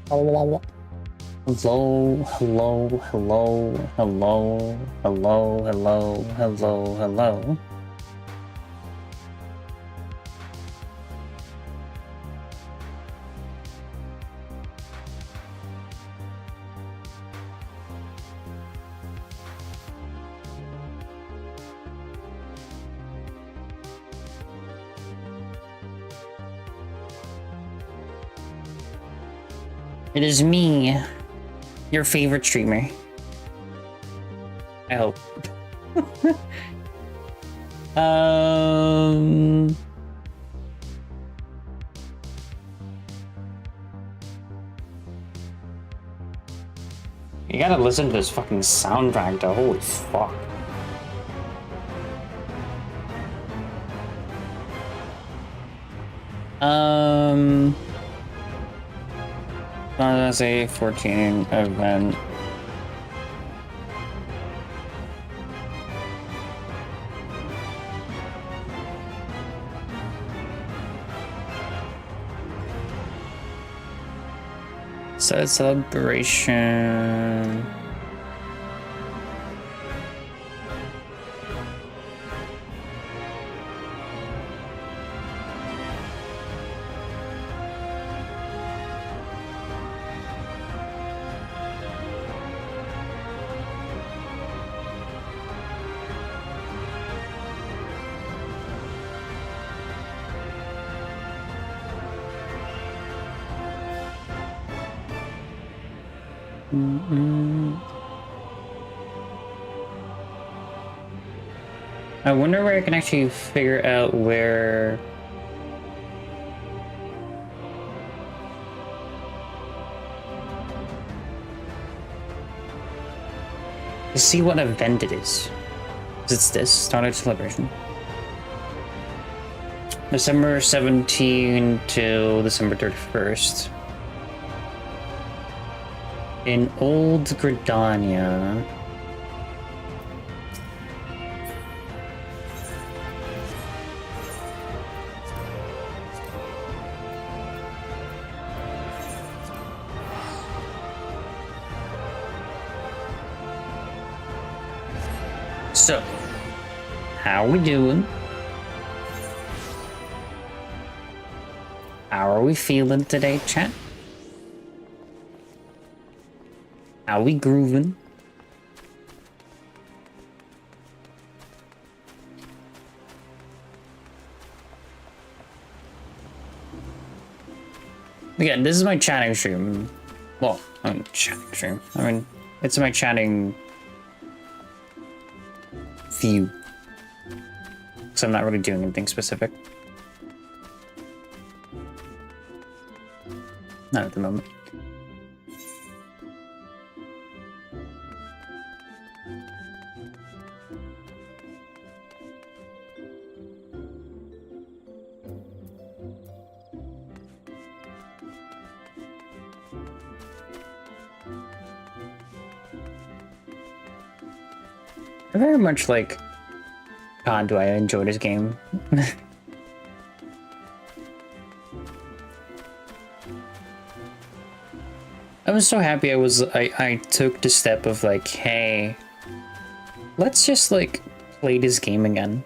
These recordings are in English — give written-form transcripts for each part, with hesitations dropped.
Hello, hello, hello, hello, hello, hello, hello, hello. It is me, your favorite streamer. I hope. You gotta listen to this fucking soundtrack though, holy fuck. That's a 14 event. So celebration. I wonder where I can actually figure out where... to see what event it is. It's this, Starlight Celebration. December 17 till December 31st. In Old Gridania. So, how we doing? How are we feeling today, chat? How we grooving? Again, this is my chatting stream. Well, chatting stream. I mean, it's my chatting view. So I'm not really doing anything specific. Not at the moment. I very much like, God, do I enjoy this game. I was so happy I took the step of like, hey, let's just like play this game again.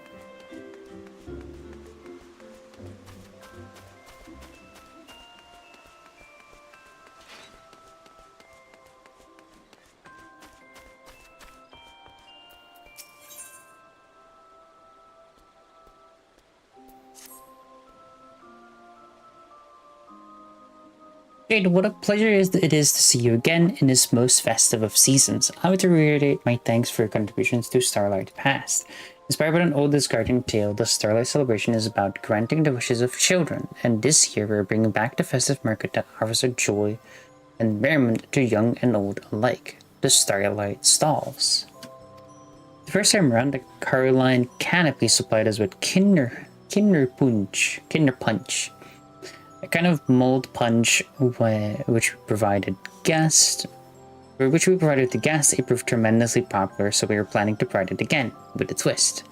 Jade, what a pleasure it is to see you again in this most festive of seasons. I would reiterate my thanks for your contributions to Starlight Past. Inspired by an old discarding tale, the Starlight Celebration is about granting the wishes of children, and this year we're bringing back the festive market that offers a joy and merriment to young and old alike, the Starlight Stalls. The first time around, the Caroline Canopy supplied us with Kinder Punch, a kind of mulled punch which we provided to guests. It proved tremendously popular, so we were planning to provide it again with a twist.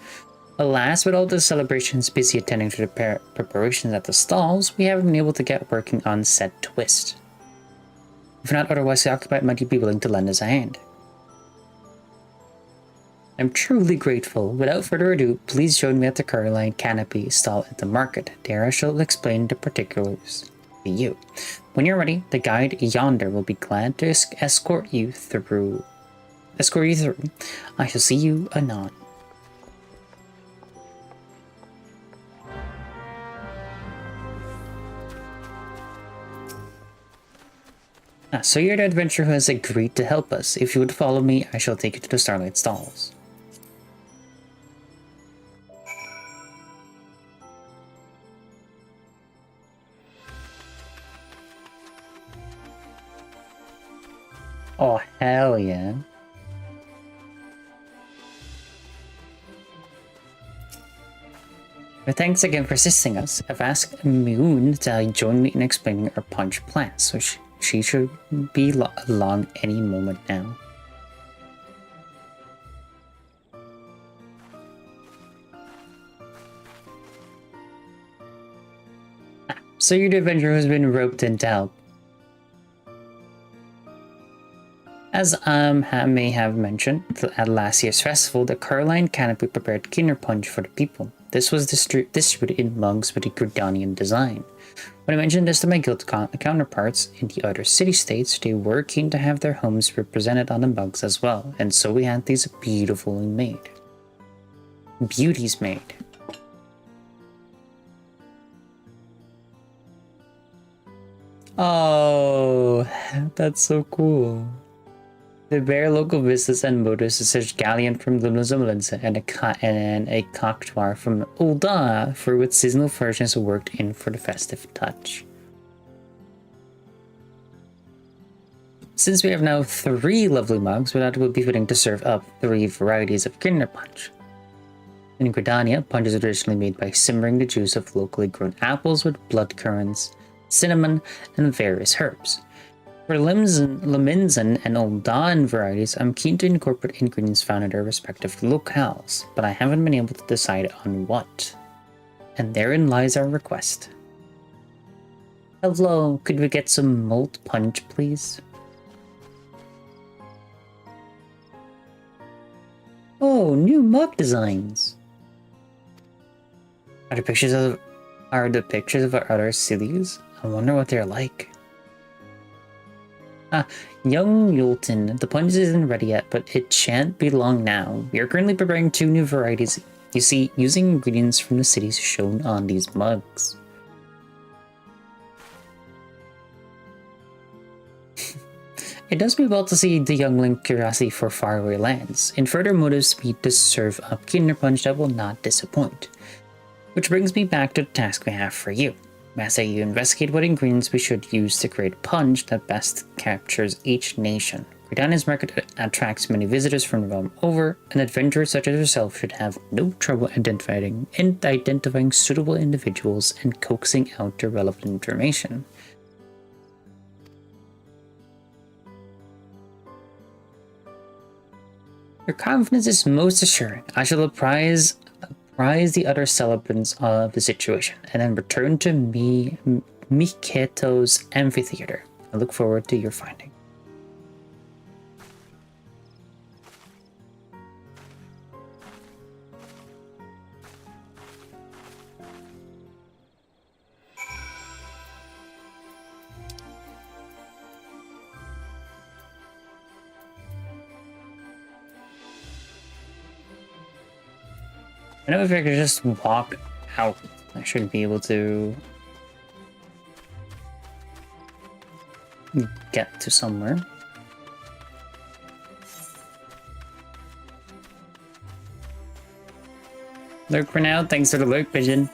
Alas, with all the celebrations busy attending to the preparations at the stalls, we haven't been able to get working on said twist. If not otherwise occupied, might you be willing to lend us a hand? I'm truly grateful. Without further ado, please join me at the Caroline Canopy stall at the market. There I shall explain the particulars to you. When you're ready, the guide yonder will be glad to escort you through. I shall see you anon. So you're the adventurer who has agreed to help us. If you would follow me, I shall take you to the Starlight Stalls. Oh, hell yeah. But thanks again for assisting us. I've asked Moon to join me in explaining our punch plan, so she should be along any moment now. So you're the adventurer who's been roped in to help. As may have mentioned, at last year's festival, the Caroline Canopy prepared Kinder Punch for the people. This was distributed in mugs with a Gridanian design. When I mentioned this to my guild counterparts in the other city-states, they were keen to have their homes represented on the mugs as well, and so we had these beauties made. Oh, that's so cool. They bear local business and motives such as galleon from Lumnazumalinsa and a coctoir from Ulda for which seasonal versions worked in for the festive touch. Since we have now 3 lovely mugs, we thought it would be fitting to serve up 3 varieties of Kinder Punch. In Gridania, punch is traditionally made by simmering the juice of locally grown apples with blood currants, cinnamon, and various herbs. For Leminzan and Uldan varieties, I'm keen to incorporate ingredients found in their respective locales, but I haven't been able to decide on what. And therein lies our request. Hello, could we get some malt punch, please? Oh, new mug designs! Are the pictures of our other cities? I wonder what they're like. Young Yulton, the punch isn't ready yet, but it shan't be long now. We are currently preparing 2 new varieties, you see, using ingredients from the cities shown on these mugs. It does me well to see the youngling curiosity for faraway lands, and further motives me to serve up Kinder Punch that will not disappoint. Which brings me back to the task we have for you. Master, you investigate what ingredients we should use to create punch that best captures each nation. Gridania's market attracts many visitors from the realm over, and adventurers such as yourself should have no trouble identifying suitable individuals and coaxing out the relevant information. Your confidence is most assuring. I shall apprise the other celebrants of the situation, and then return to Miketo's amphitheater. I look forward to your finding. I know if I could just walk out, I should be able to get to somewhere. Lurk for now, thanks for the lurk, Pigeon.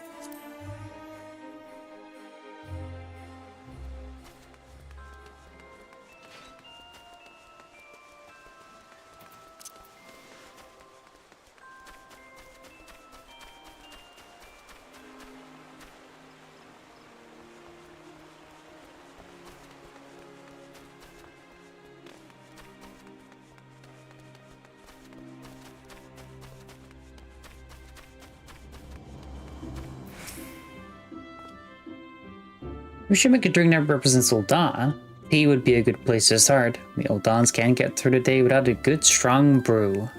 We should make a drink that represents Ulda. Tea would be a good place to start. The old dons can't get through the day without a good strong brew.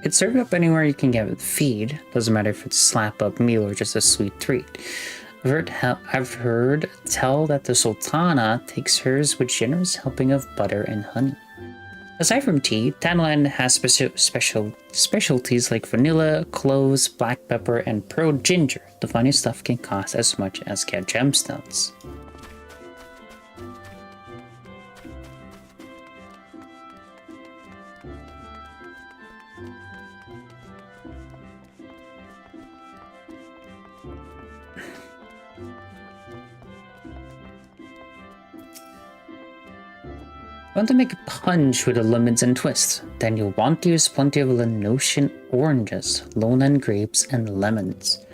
It's served up anywhere you can get it feed. Doesn't matter if it's a slap-up meal or just a sweet treat. I've heard tell that the Sultana takes hers with generous helping of butter and honey. Aside from tea, Tanland has specialties like vanilla, cloves, black pepper, and pearl ginger. The funny stuff can cost as much as cat gemstones. Want to make a punch with the lemons and twists, then you'll want to use plenty of Lenosian oranges, Lowland grapes, and lemons.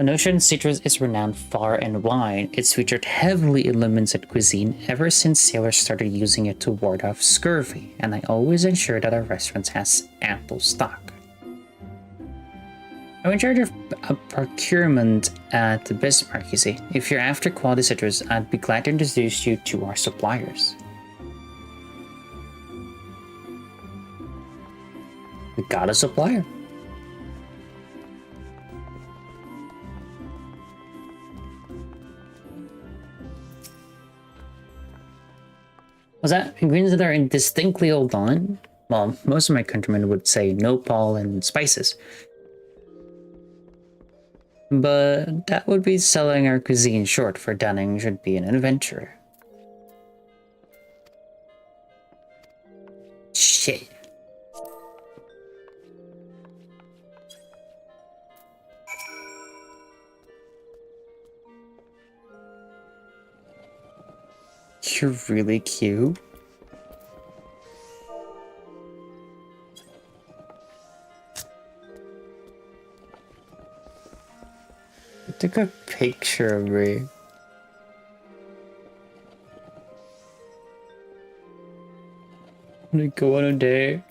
Lenosian citrus is renowned far and wide. It's featured heavily in lemons and cuisine ever since sailors started using it to ward off scurvy, and I always ensure that our restaurant has ample stock. I'm in charge of procurement at the Bismarck, you see. If you're after quality citrus, I'd be glad to introduce you to our suppliers. We got a supplier. Was that ingredients that are indistinctly old on? Well, most of my countrymen would say nopal and spices. But that would be selling our cuisine short, for Dunning should be an adventurer. Shit. You're really cute. I took a picture of me. I'm gonna go on a date.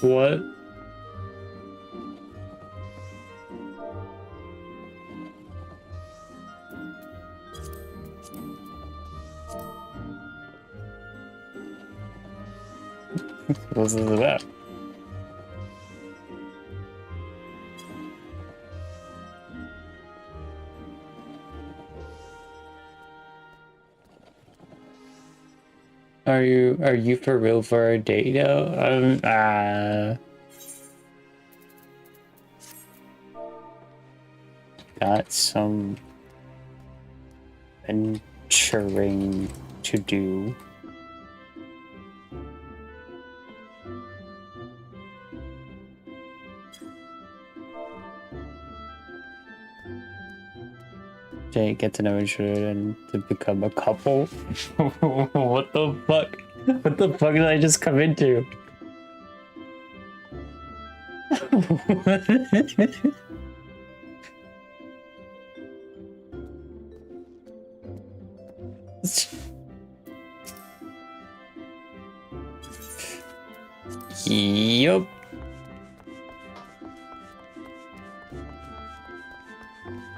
What? What's this about? Are you for real for a date though? Got some venturing to do. To get to know each other and to become a couple. What the fuck? What the fuck did I just come into? Yup.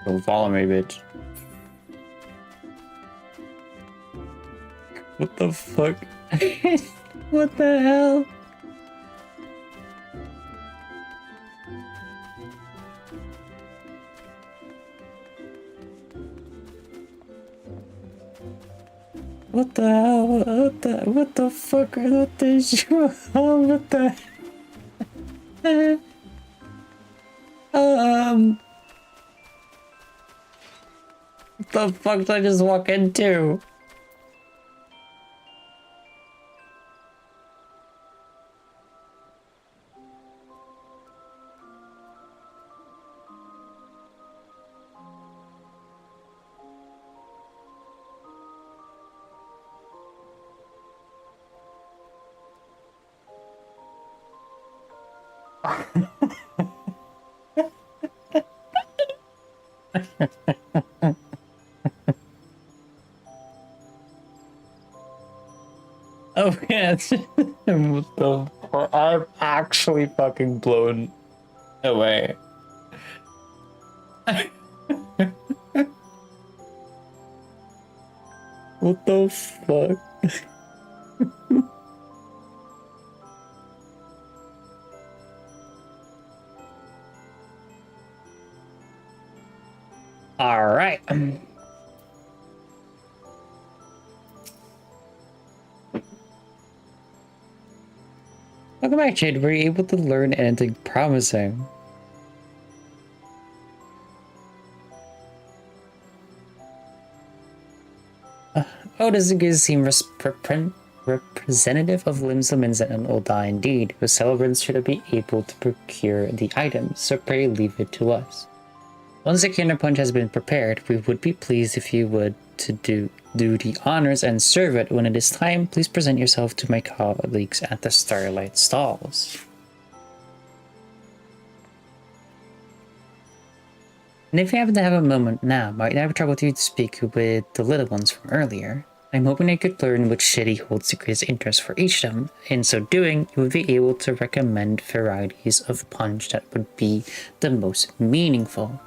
Don't follow me, bitch. What the fuck? What the hell? What the hell? What the fuck are this? What the what the fuck did I just walk into? Oh yeah, what the fuck? I'm actually fucking blown away. What the fuck? All right. Welcome back, Jade. Were you able to learn anything promising? Oh, does it seem representative of Limslamins and Ulda indeed, whose celebrants should be able to procure the items, so pray leave it to us. Once the counterpunch has been prepared, we would be pleased if you would to do the honors and serve it. When it is time, please present yourself to my colleagues at the Starlight Stalls. And if you happen to have a moment now, might I have trouble to speak with the little ones from earlier? I'm hoping I could learn which city holds the greatest interest for each of them. In so doing, you would be able to recommend varieties of punch that would be the most meaningful.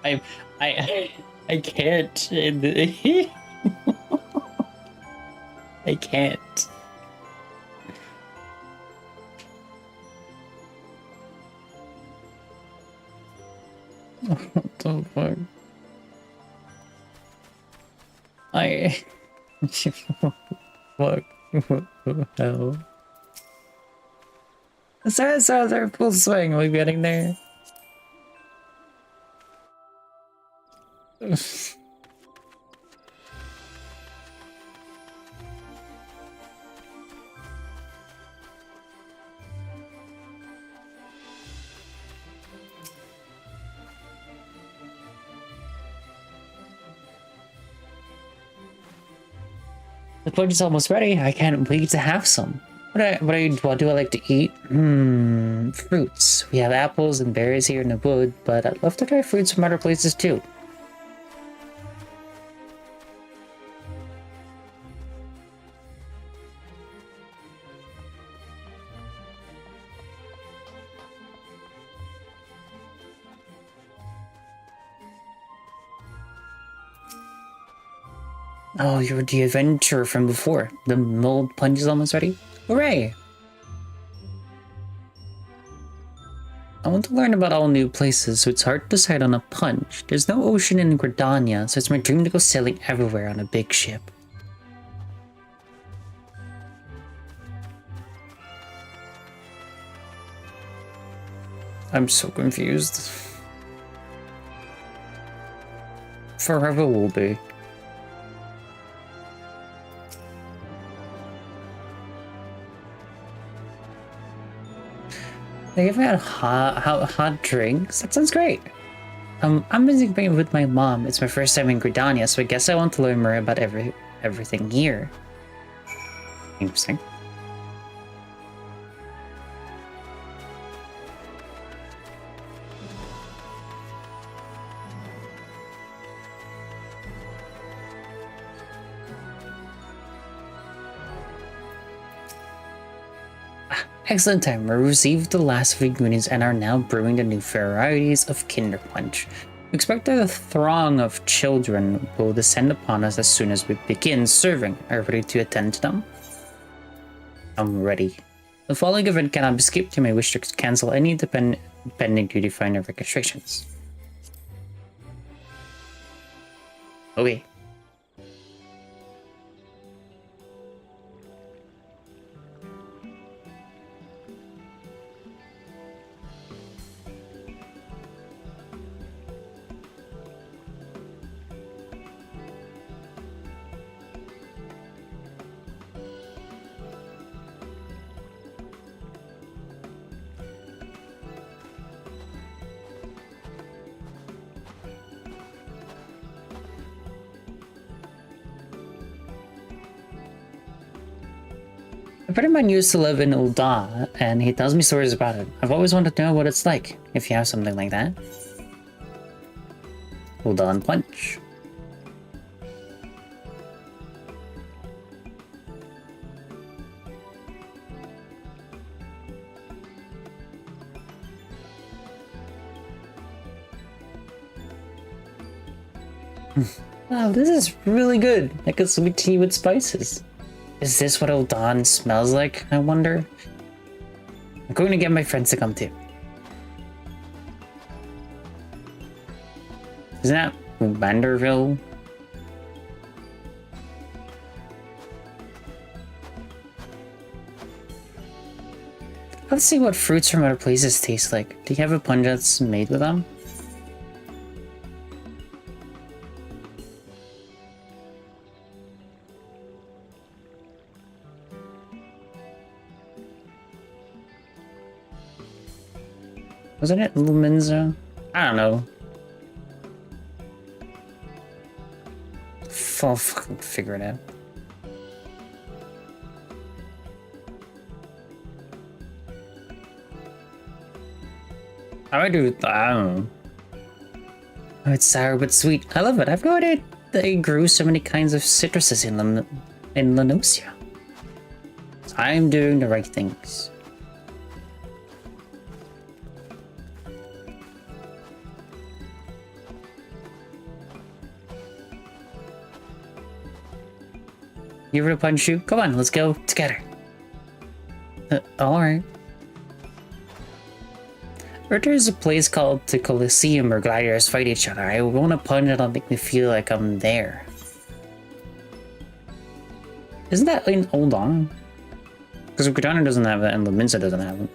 I can't. I can't. What the fuck? Fuck. What the hell? Sorry, full swing. Are we getting there? The punch is almost ready. I can't wait to have some. What do I like to eat? Fruits. We have apples and berries here in the wood, but I'd love to try fruits from other places too. Oh, you're the adventurer from before. The mold punch is almost ready? Hooray! I want to learn about all new places, so it's hard to decide on a punch. There's no ocean in Gridania, so it's my dream to go sailing everywhere on a big ship. I'm so confused. Forever will be. They ever had hot drinks? That sounds great. I'm visiting with my mom. It's my first time in Gridania, so I guess I want to learn more about everything here. Interesting. Excellent time. We received the last of the ingredients and are now brewing the new varieties of Kinder Punch. We expect that a throng of children will descend upon us as soon as we begin serving. Are you ready to attend to them? I'm ready. The following event cannot be skipped. You may wish to cancel any pending duty fine or registrations. Okay. A friend of mine used to live in Ulda, and he tells me stories about it. I've always wanted to know what it's like, if you have something like that. Ulda Punch. Wow, this is really good. Like a sweet tea with spices. Is this what Uldan smells like, I wonder? I'm going to get my friends to come too. Isn't that Vanderville? Let's see what fruits from other places taste like. Do you have a punch that's made with them? Wasn't it Lumenza? I don't know. I'll fucking figure it out. I don't know. Oh, it's sour but sweet. I love it. I've no idea they grew so many kinds of citruses in Lenosia. So I'm doing the right things. You ever punch you? Come on, let's go together. Alright. Or there's a place called the Coliseum where gladiators fight each other. I want a punch that'll make me feel like I'm there. Isn't that in Oldong? Because Gridana doesn't have that and Luminsa doesn't have it.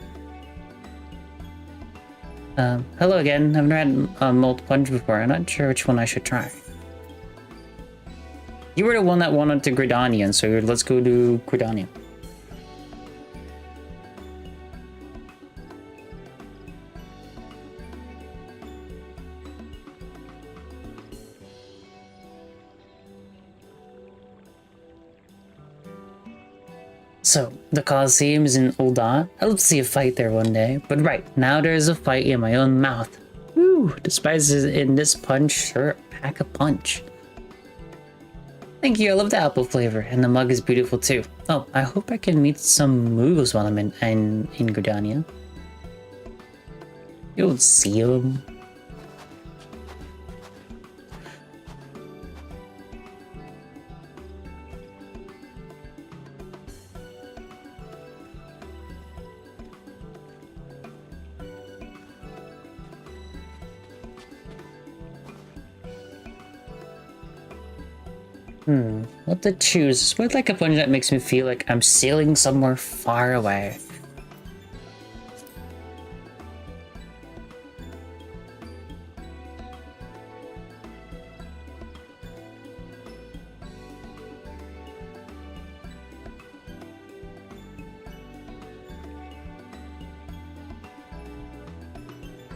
Hello again. I've never had a malt punch before. I'm not sure which one I should try. You were the one that wanted to Gridanian, so let's go to Gridania. So, the Coliseum is in Ulda. I'd love to see a fight there one day. But right, now there's a fight in my own mouth. Woo! The spices in this punch sure pack a punch. Thank you, I love the apple flavor, and the mug is beautiful too. Oh, I hope I can meet some Moogles while I'm in Gridania. You'll see them. What to choose? What like a punch that makes me feel like I'm sailing somewhere far away.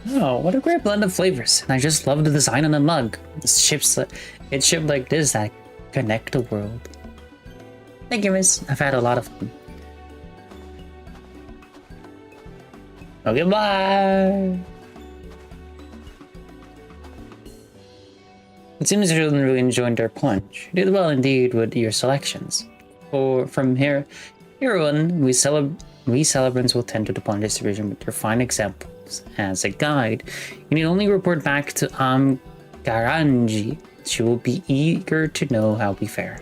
Oh, what a great blend of flavors. And I just love the design on the mug. It's shaped like this that connect the world. Thank you, miss. I've had a lot of fun. Okay, bye! It seems you really enjoyed their punch. You did well indeed with your selections. From here on, we celebrants will tend to the punch distribution with your fine examples. As a guide, you need only report back to Garanji. She will be eager to know how we fare.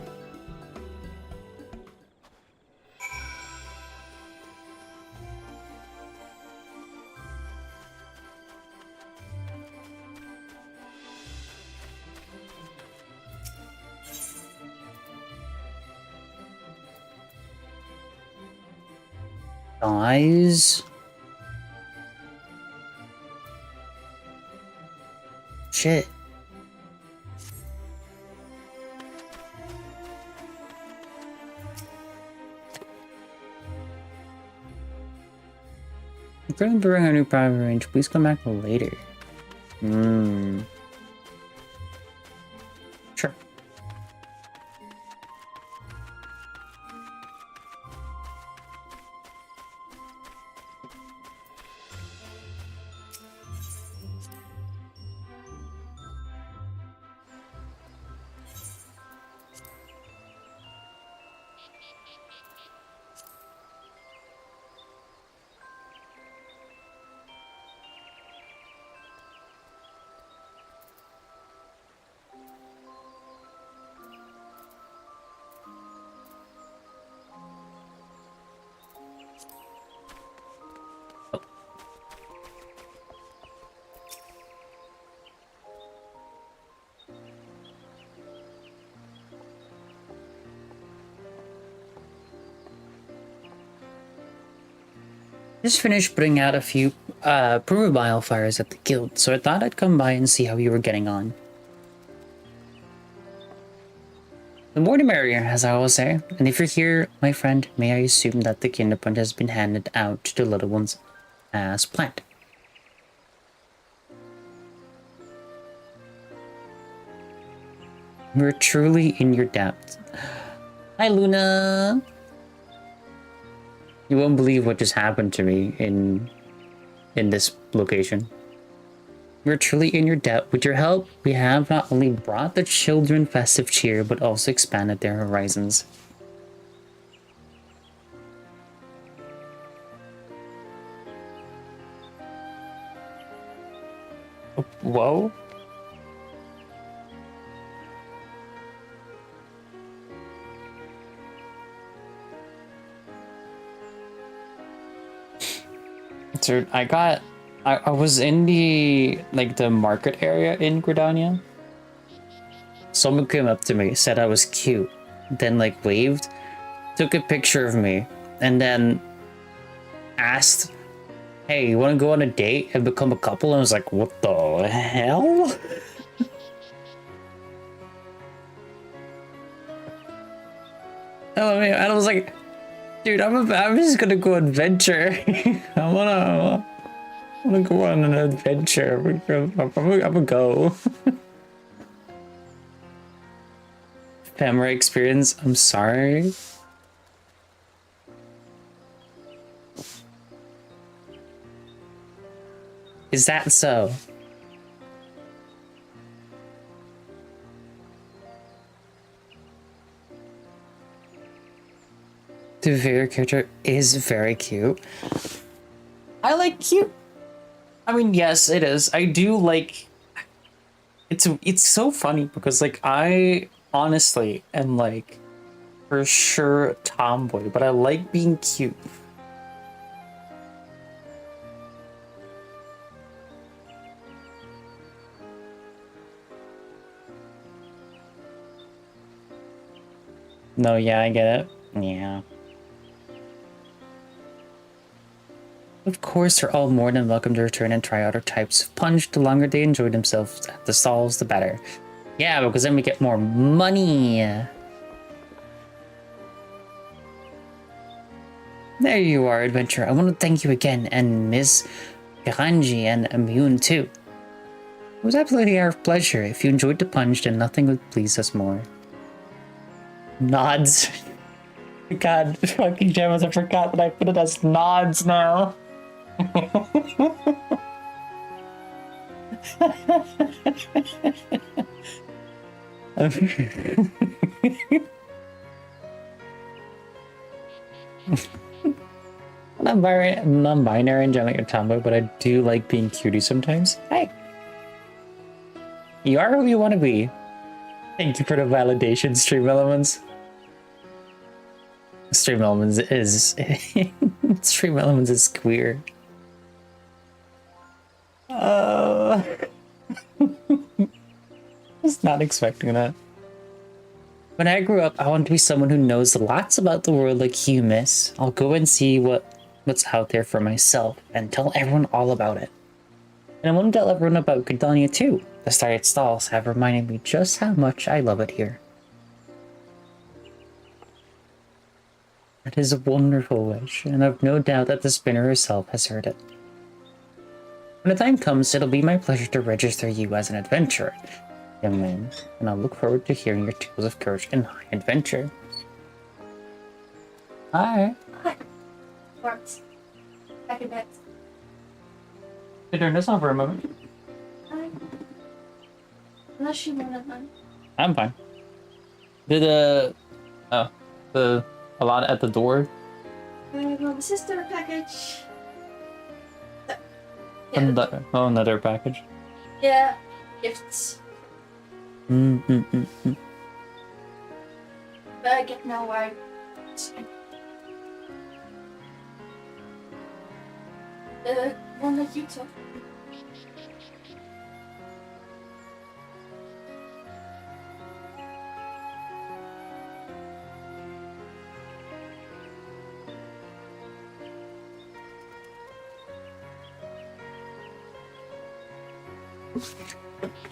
Guys. Shit. I'm currently brewing a new private range. Please come back later. Just finished putting out a few probile fires at the guild, so I thought I'd come by and see how you were getting on. The more the merrier, as I always say. And if you're here, my friend, may I assume that the kinderpunch has been handed out to the little ones as planned. We're truly in your debt. Hi, Luna! You won't believe what just happened to me in this location. We're truly in your debt. With your help, we have not only brought the children festive cheer, but also expanded their horizons. Whoa. Dude, I was in the market area in Gridania. Someone came up to me, said I was cute, then waved, took a picture of me, and then asked, "Hey, you want to go on a date and become a couple?" And I was like, "What the hell?" And I was like, "Dude, I'm just gonna go adventure. I wanna go on an adventure. I'm gonna go." Family experience. I'm sorry. Is that so? The Vera character is very cute. I like cute. I mean, yes, it is. I do like. It's so funny because I honestly am for sure a tomboy, but I like being cute. No, yeah, I get it. Yeah. Of course, they're all more than welcome to return and try other types of punch. The longer they enjoy themselves at the stalls, the better. Yeah, because then we get more money. There you are, adventurer. I want to thank you again, and Miss Pirangi and Immune too. It was absolutely our pleasure. If you enjoyed the punch, then nothing would please us more. Nods. God, fucking Gemmas, I forgot that I put it as nods now. I'm non-binary and generally a tomboy, but I do like being cutie sometimes. Hey! You are who you want to be. Thank you for the validation, Stream Elements. Stream Elements is... Stream Elements is queer. I was not expecting that. When I grew up, I wanted to be someone who knows lots about the world like you, miss. I'll go and see what's out there for myself and tell everyone all about it. And I want to tell everyone about Gridania too. The started stalls have reminded me just how much I love it here. That is a wonderful wish, and I've no doubt that the spinner herself has heard it. When the time comes, it'll be my pleasure to register you as an adventurer, young man, and I'll look forward to hearing your tales of courage and high adventure. Hi. Hi. Works. Back in bed. Hey, turn this on for a moment. Hi. Unless you want to. I'm fine. Did the a lot at the door? Well, the sister package. Another package. Yeah, gifts. Mm. But I get no why. The one that you took.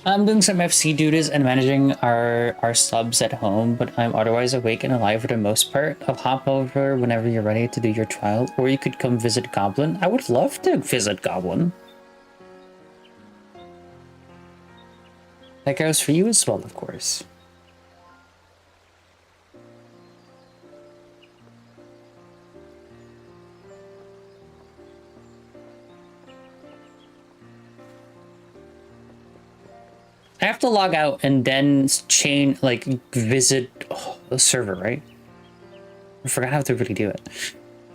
I'm doing some FC duties and managing our subs at home, but I'm otherwise awake and alive for the most part. I'll hop over whenever you're ready to do your trial, or you could come visit Goblin. I would love to visit Goblin. That goes for you as well, of course. I have to log out and then visit the server, right? I forgot how to really do it.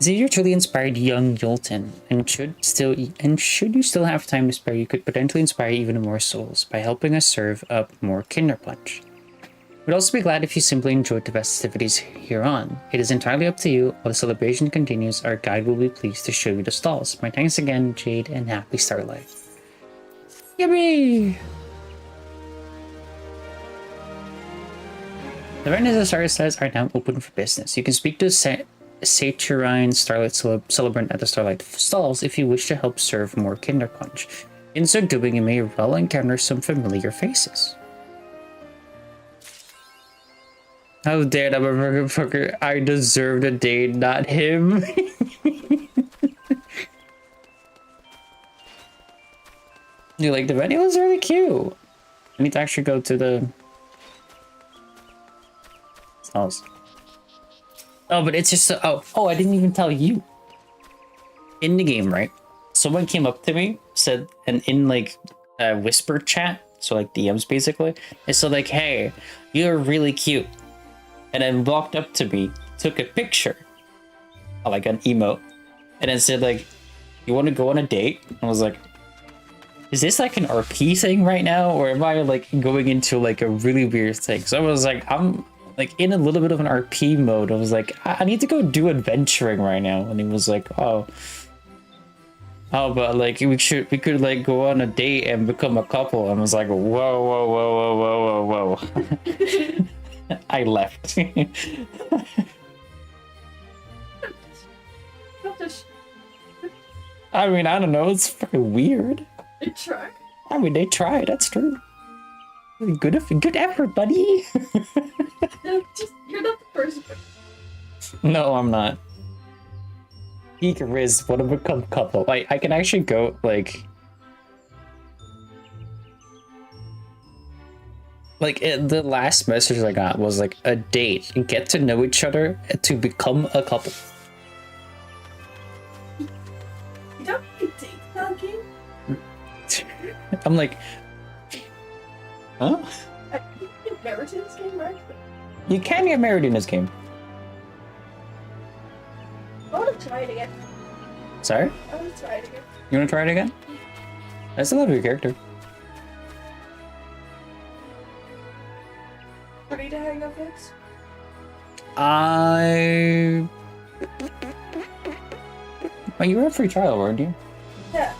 Xavier truly inspired young Yolton, and should you still have time to spare, you could potentially inspire even more souls by helping us serve up more Kinderpunch. We'd also be glad if you simply enjoyed the festivities here on. It is entirely up to you. While the celebration continues, our guide will be pleased to show you the stalls. My thanks again, Jade, and happy Starlight. Yippee! The vendors the Star says are now open for business. You can speak to Saturine Starlight Celebrant at the Starlight stalls if you wish to help serve more Kinderpunch. In so doing, you may well encounter some familiar faces. How dare that motherfucker? I deserve the date, not him. Dude, like, the venue was really cute. I need to actually go to the stalls. Oh, but it's just oh, I didn't even tell you. In the game, right? Someone came up to me, said, and in like a whisper chat, so like DMs basically, it said like, "Hey, you're really cute," and then walked up to me, took a picture, like an emote, and then said like, "You want to go on a date?" I was like, "Is this like an RP thing right now, or am I like going into like a really weird thing?" So I was like, I'm like in a little bit of an RP mode. I was like, I need to go do adventuring right now. And he was like, oh, but like we could like go on a date and become a couple. And I was like, whoa. I left. I mean, I don't know. It's fucking weird. They tried. I mean, they tried. That's true. Good effort, buddy. You're not the person. No, I'm not. Geek Riz, want to become couple. Like, I can actually go, like the last message I got was like a date, get to know each other to become a couple. You don't need to date that game. I'm like, huh? I think you get married in this game, right? You can get married in this game. I want to try it again. Sorry? I want to try it again. You want to try it again? I still love your character. Ready to hang up next? Well, you were a free trial, weren't you? Yeah.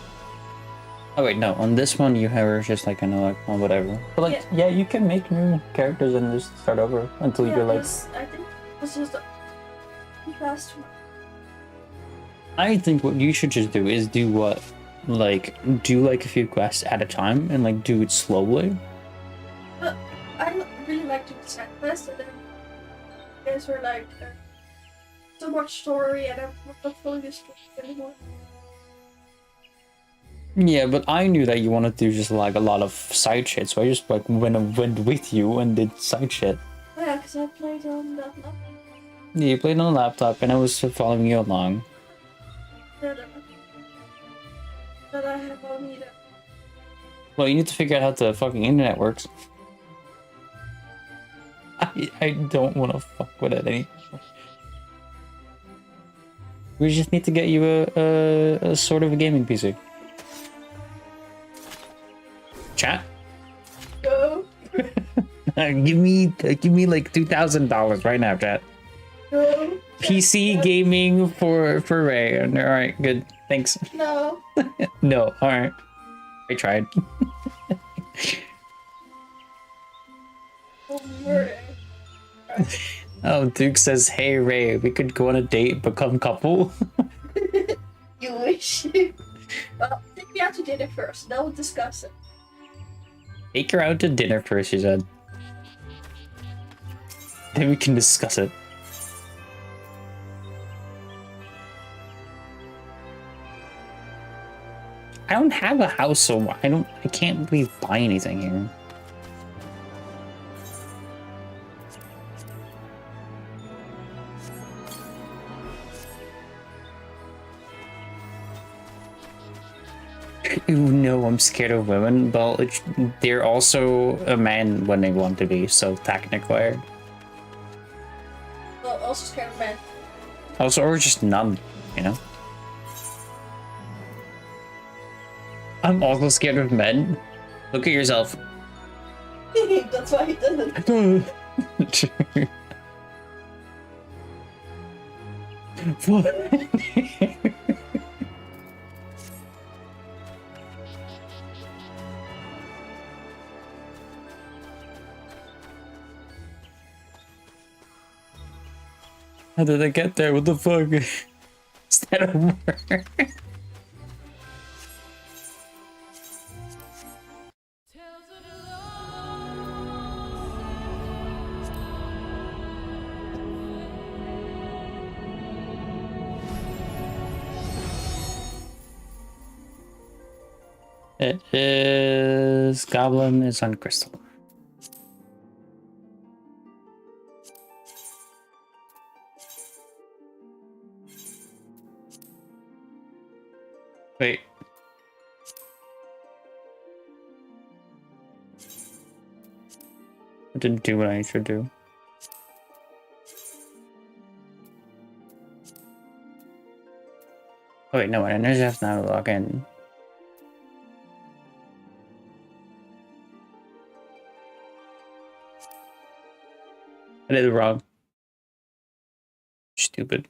Oh wait, no. On this one, you have just like like, well, whatever. But like, yeah, you can make new characters and just start over until you're like. I think this is the last one. I think what you should just do is do what, like, do like a few quests at a time and like do it slowly. But I don't really like doing side quests, and then you guys were like, so much story, and I'm not following this story anymore. Yeah, but I knew that you wanted to do just like a lot of side shit, so I just like went with you and did side shit. Yeah, because I played on that laptop. Yeah, you played on the laptop and I was following you along. But I have on either. Well, you need to figure out how the fucking internet works. I don't want to fuck with it anymore. We just need to get you a sort of a gaming PC. Chat? Go. give me like $2,000 right now, chat. Go. PC gaming for Ray. All right, good. Thanks. No. No. All right. I tried. Oh, Duke says, "Hey Ray, we could go on a date, become couple." You wish. Well, I think we have to do it first. Then we'll discuss it. Take her out to dinner first, she said. Then we can discuss it. I don't have a house, so I can't really buy anything here. Ooh, no, I'm scared of women, but they're also a man when they want to be, so technically. Well, also scared of men. Also, or just none, you know? I'm also scared of men. Look at yourself. That's why he didn't. What? How did I get there? What the fuck? Is that a word? It is Goblin is on Crystal. Wait. I didn't do what I should do. Oh wait, no, I just have to now log in. I did it wrong. Stupid.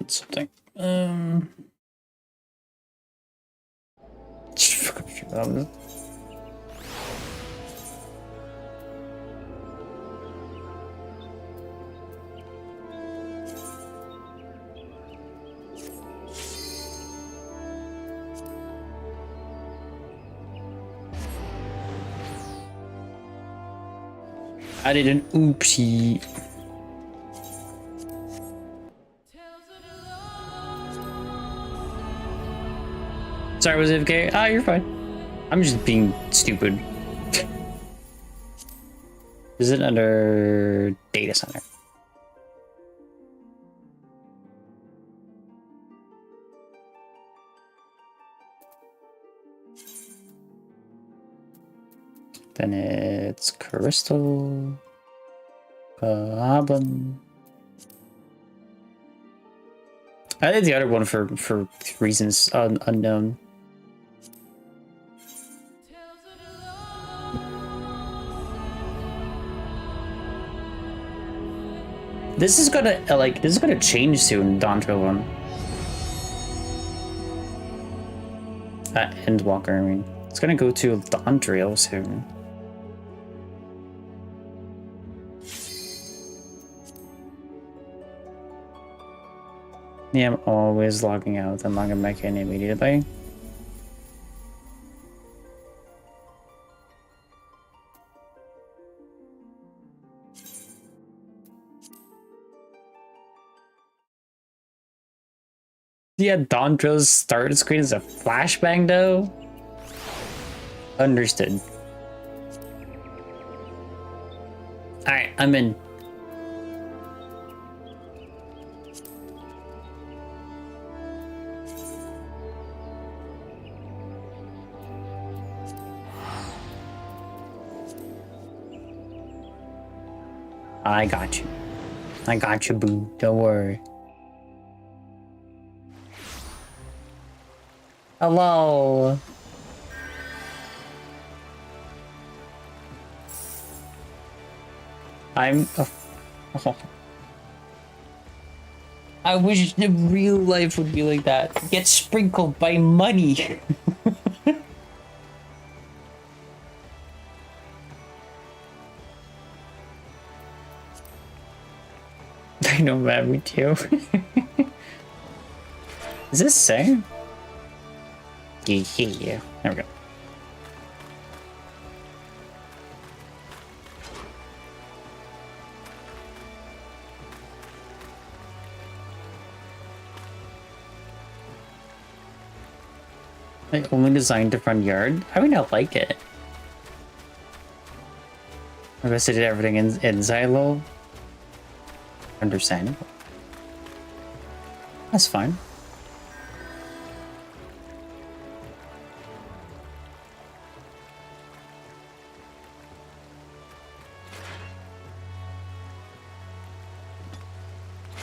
Something. I did an oopsie. Sorry, was it okay? Ah, you're fine. I'm just being stupid. Is it under data center? Then it's Crystal, Goblin. I did the other one for reasons unknown. This is gonna change soon, Dontrell one. Endwalker, I mean. It's gonna go to Dontrell soon. Yeah, I'm always logging out and logging back in immediately. Yeah, Dontrell's start screen is a flashbang though. Understood. Alright, I'm in. I got you. I got you, boo. Don't worry. Hello. I'm. Oh. I wish the real life would be like that. Get sprinkled by money. I know, man. Me too. Is this same? Yeah. There we go. I only designed the front yard. I mean, I like it. I guess I did everything in Silo. Understandable. That's fine.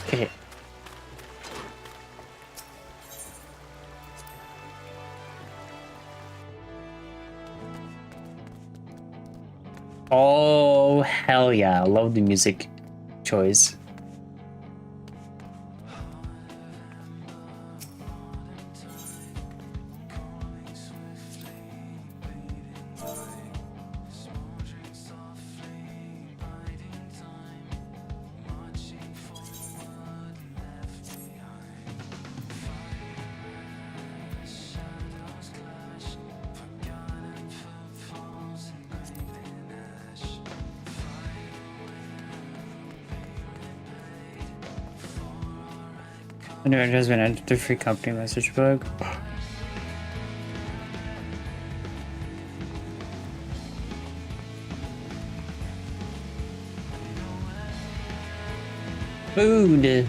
Okay. Oh, hell yeah. I love the music choice. I know it has been entered the free company message book. Food.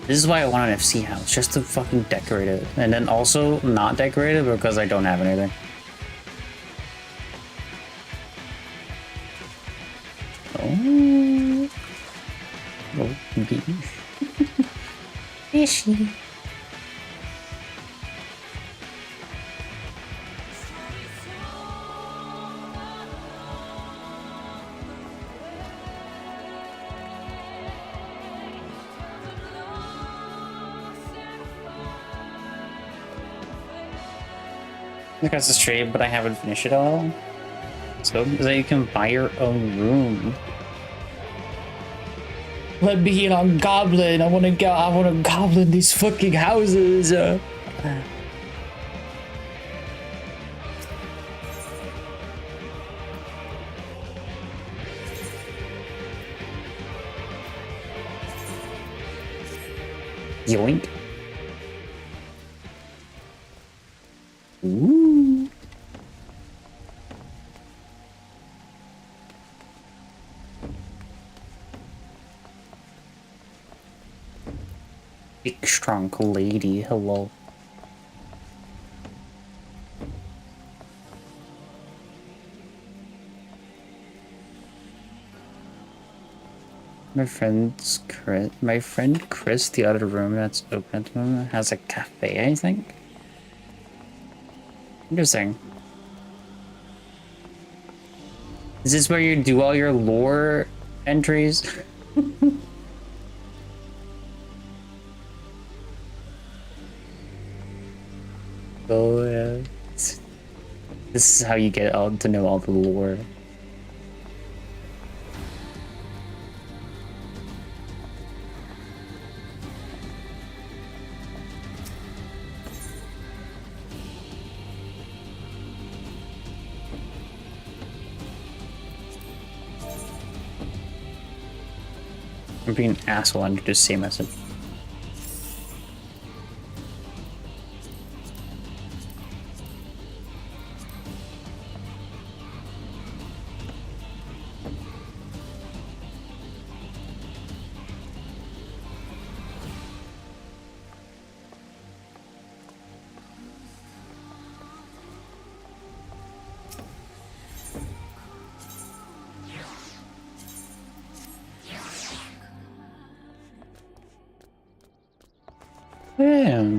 This is why I want an FC house, just to fucking decorate it. And then also not decorate it because I don't have anything. Oh. Oh, bee. Fishy. Across the street, but I haven't finished it all. So that you can buy your own room. Let me in on Goblin. I wanna goblin these fucking houses. Yoink. Ooh. Big strong lady, hello. My friend Chris, the other room that's open at the moment, has a cafe, I think. Interesting. Is this where you do all your lore entries? Oh yeah. This is how you get out to know all the lore. I'm being an asshole and do the same message. Yeah.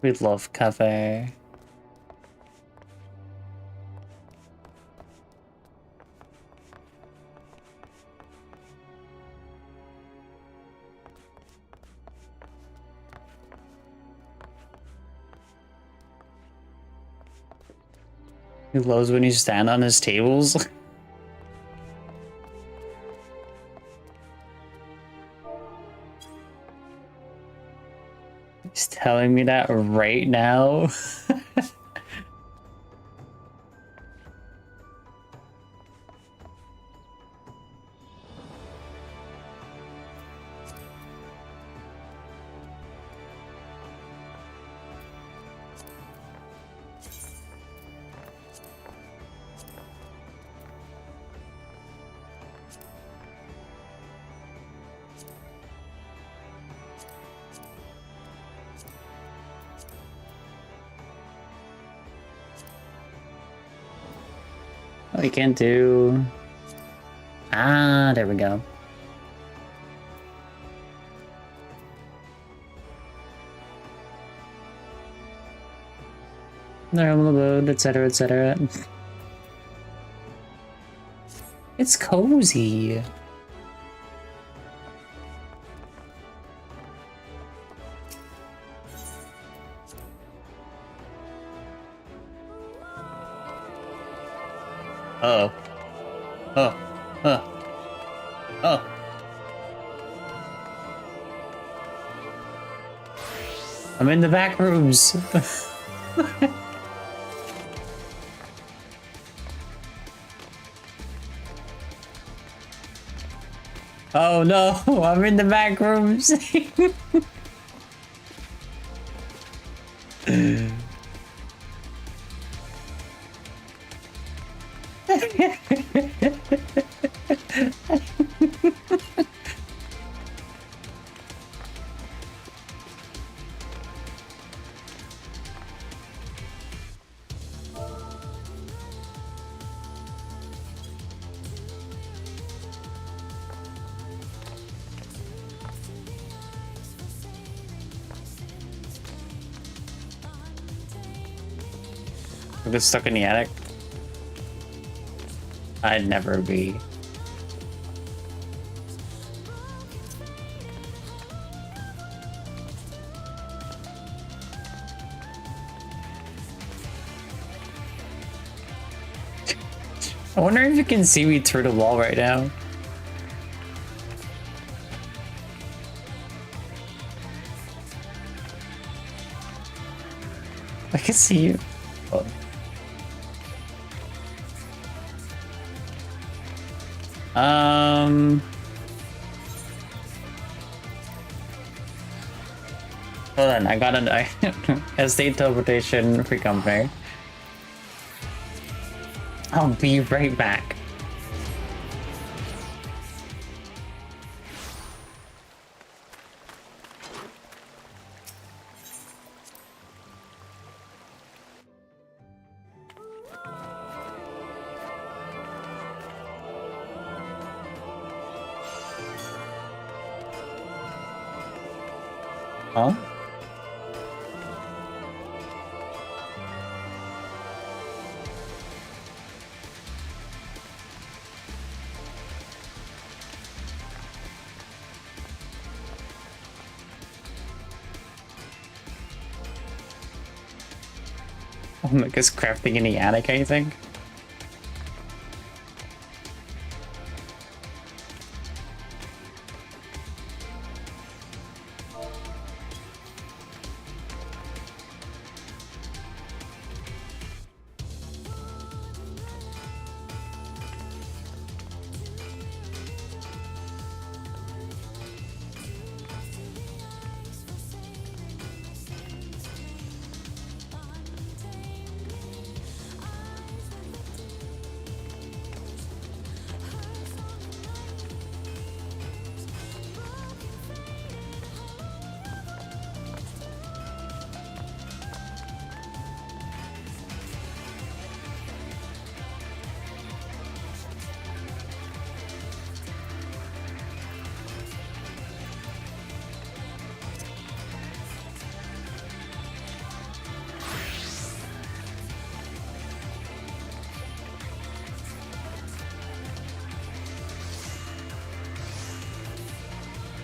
We love cafe. He loves when you stand on his tables. He's telling me that right now. We can't do... Ah, there we go. Normal mode, etc., etc. It's cozy. Uh-oh. Oh. I'm in the back rooms. Oh no, I'm in the back rooms. I get stuck in the attic. I'd never be. I wonder if you can see me through the wall right now. I can see you. Oh. Hold on, I got a state teleportation free company. I'll be right back. Huh? Oh my god, crafting in the attic, I think.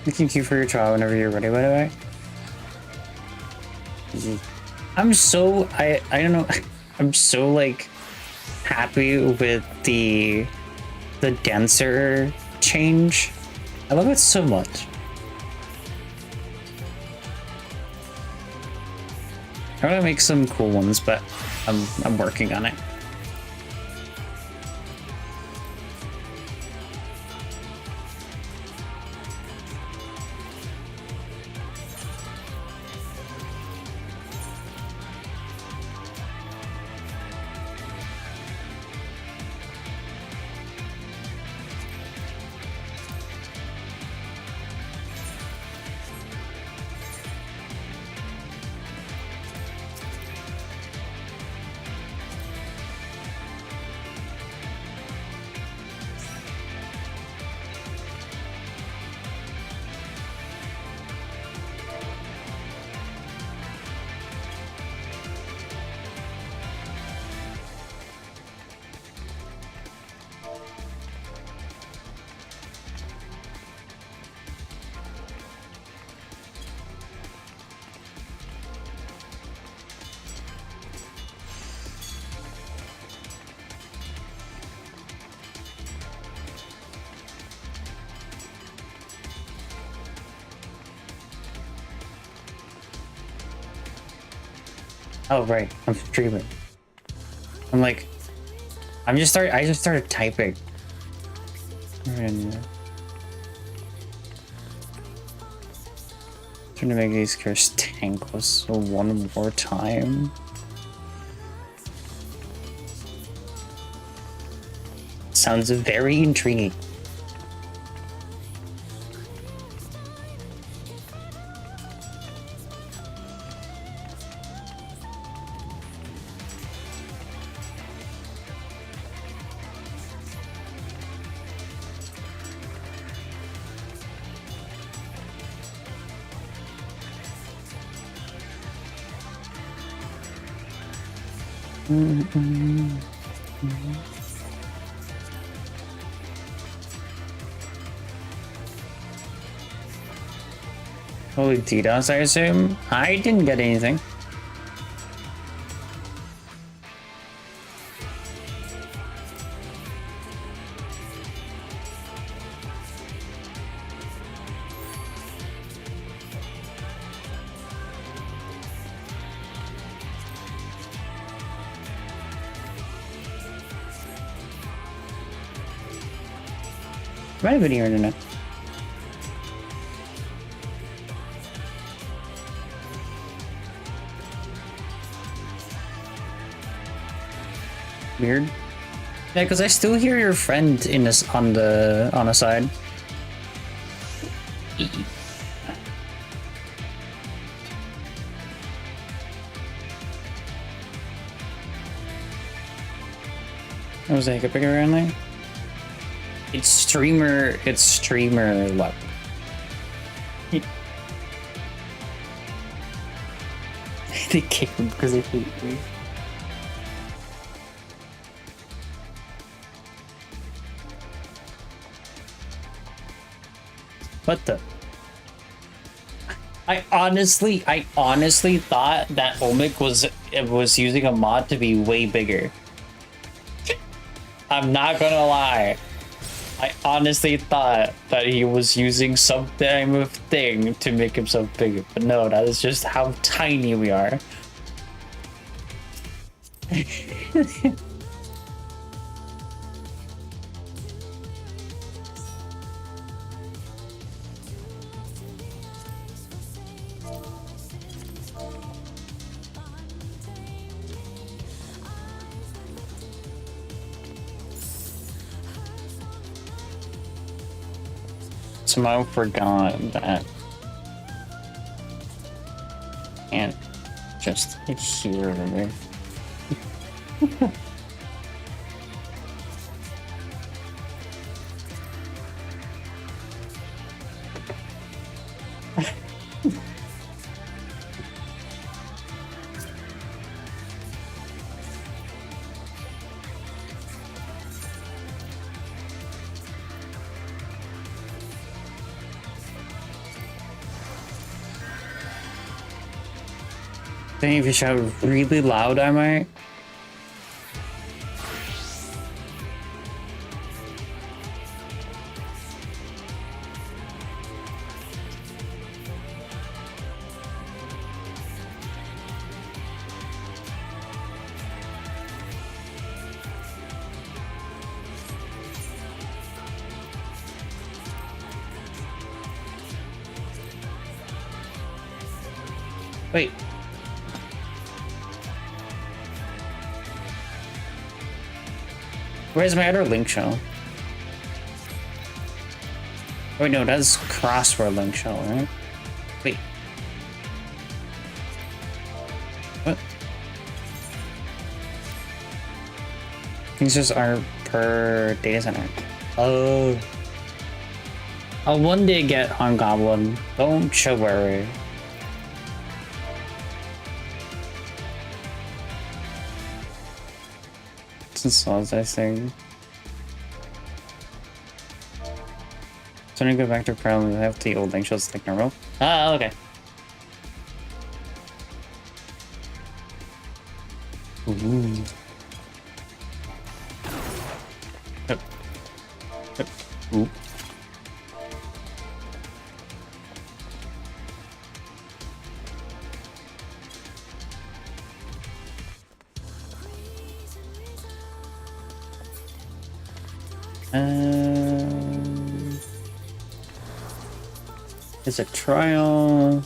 Thank you for your trial whenever you're ready, by the way. I'm so I don't know. I'm so like happy with the dancer change. I love it so much. I want to make some cool ones, but I'm working on it. Oh right, I'm streaming. I'm like, I just started typing. And trying to make these curse tankless one more time. Sounds very intriguing. Holy DDoS, I assume? I didn't get anything. Might have been your internet. Weird. Yeah, because I still hear your friend in this on a side. What was I hiccuping around there? It's streamer luck. They kicked him because they hate me. What the? I honestly thought that Omic was using a mod to be way bigger. I'm not gonna lie. I honestly thought that he was using some type of thing to make himself bigger, but no, that is just how tiny we are. Somehow forgot that can't just hear me. Then if you shout really loud, I might. Wait. Where's my other link shell? Wait, no, that's crossword link shell, right? Wait. What? Things just are per data center. Oh. I'll one day get on Goblin. Don't you worry. Installs, I think. So when I go back to Chrome, I have the old link shells like normal. Ah, okay. Ooh. Yep. Yep. Ooh. It's a trial.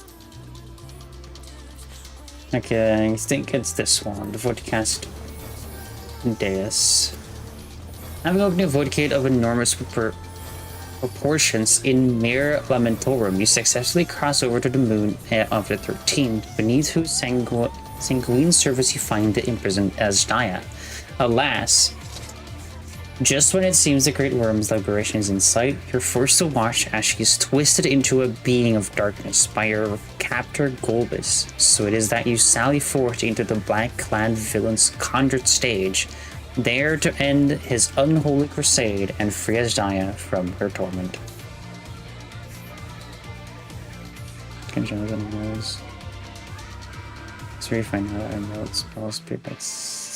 Okay, I think it's this one, the Vodcast Deus. Having opened a Vodcade of enormous proportions in Mare Lamentorum, you successfully cross over to the moon of the 13th, beneath whose sanguine surface you find the imprisoned Asdaya. Alas, just when it seems the Great Worm's liberation is in sight, you're forced to watch as she is twisted into a being of darkness by your captor Golbus. So it is that you sally forth into the black-clad villain's conjured stage, there to end his unholy crusade and free Asdaya from her torment. Can Jonathan knows. It's really fine how I know it's spells pipets.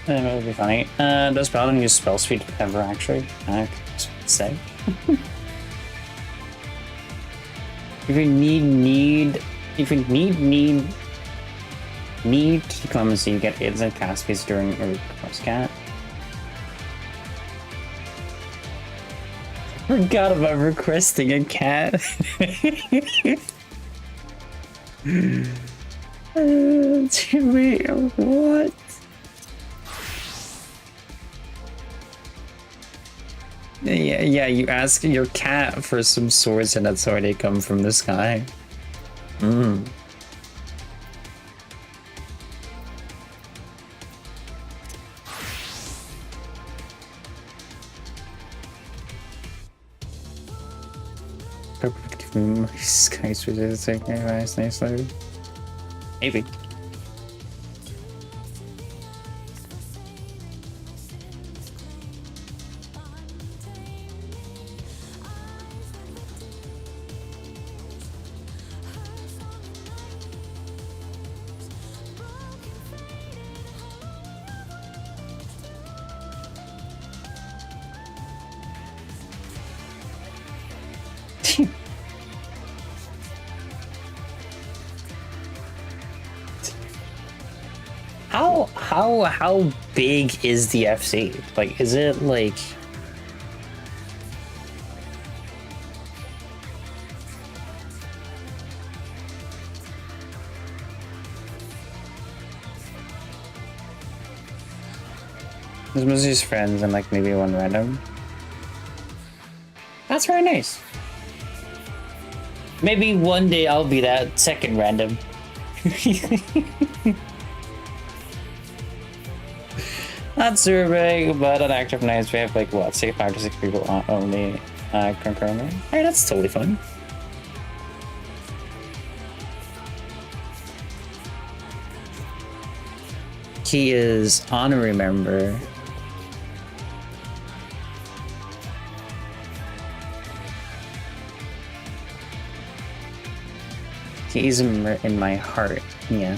That would be funny. Does Paladin use spell speed ever actually? I could say. If you need diplomacy, you get aids and cast speeds during a cross cat. Forgot about requesting a cat. Wait, what? Yeah, you ask your cat for some swords and that's why they come from the sky. Mm. Give me my sky switches to take my nice load. Maybe. How big is the FC? Like, is it like? There's mostly just friends and like maybe one random. That's very nice. Maybe one day I'll be that second random. Not survey, but on active nights we have like what, say 5 to 6 people only concurrently. Hey, that's totally fun. He is honorary member. He's in my heart, yeah.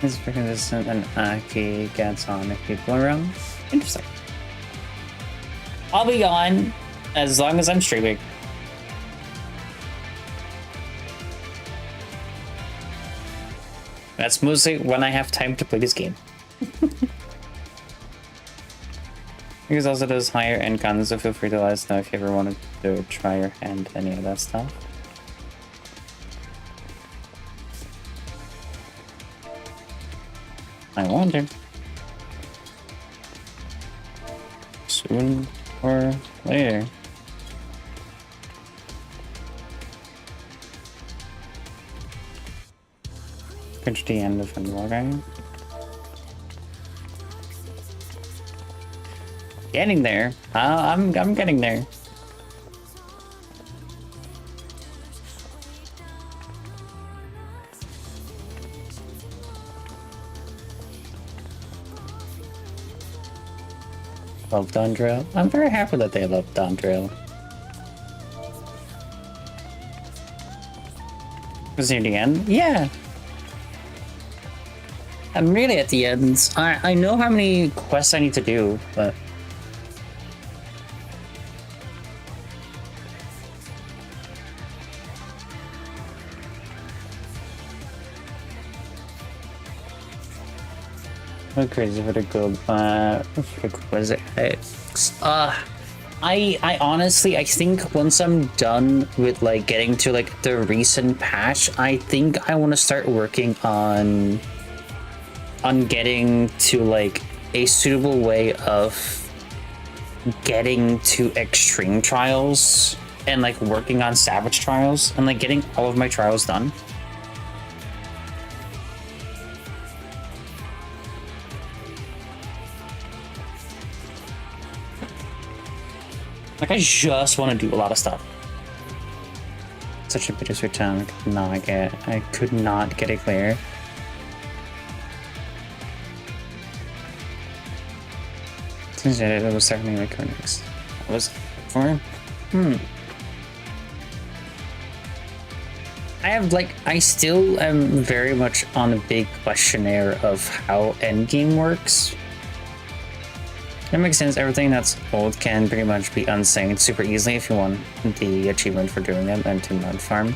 He's pretty consistent and Aki gets on if people around. Interesting. I'll be on as long as I'm streaming. That's mostly when I have time to play this game. Because also does higher end guns, so feel free to let us know if you ever wanted to try your hand at any of that stuff. I wonder. Soon or later. Pitch the end of ENDWALKER. Getting there. I'm getting there. Love Dawn Drill. I'm very happy that they love Dawn Drill. Was near the end? Yeah. I'm really at the end. I know how many quests I need to do, but I'm crazy for the good was it? I honestly, I think once I'm done with like getting to like the recent patch, I think I want to start working on getting to like a suitable way of getting to extreme trials and like working on savage trials and like getting all of my trials done. Like, I just want to do a lot of stuff. Such a bittersweet time. I could not get it clear. Since it was certainly like next. What was it for? I have like, I still am very much on a big questionnaire of how endgame works. That makes sense. Everything that's old can pretty much be unsynced super easily if you want the achievement for doing them and to not farm.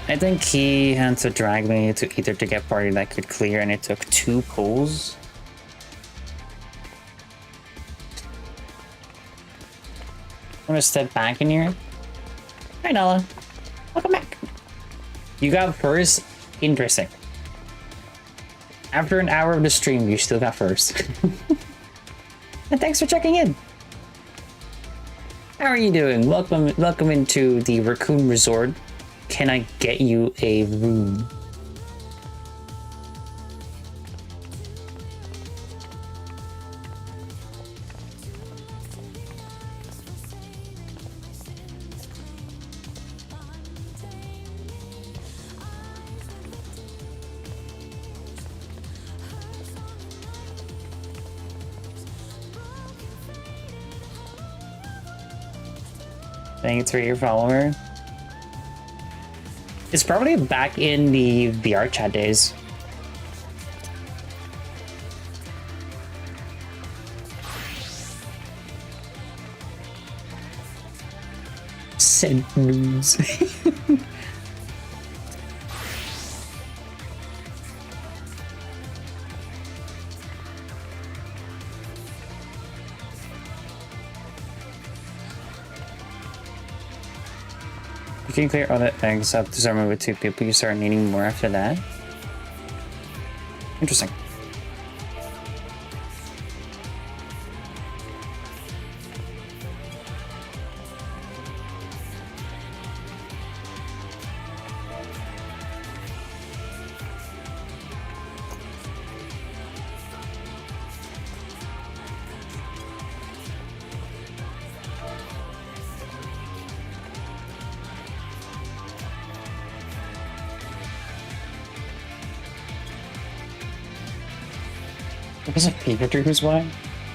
I think he had to drag me to either to get party that could clear, and it took 2 pulls. I'm gonna step back in here. Hi Nala. Welcome back. You got first? Interesting. After an hour of the stream, you still got first. And thanks for checking in. How are you doing? Welcome into the Raccoon Resort. Can I get you a room? Thanks for your follower. It's probably back in the VR chat days. Send news. After you clear all the eggs up to someone with 2 people, you start needing more after that. Interesting. It was a fever dreams why?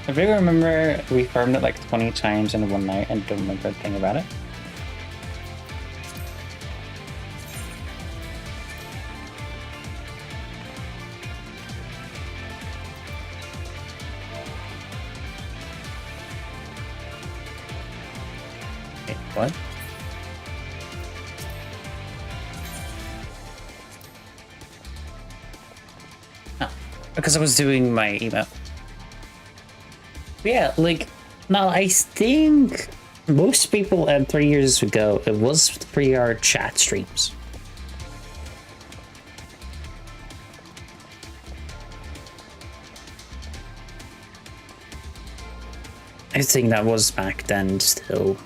I vaguely remember we farmed it like 20 times in one night and don't remember a thing about it. Wait, what? Because I was doing my email. Yeah, like, now I think most people at 3 years ago, it was for our chat streams. I think that was back then still.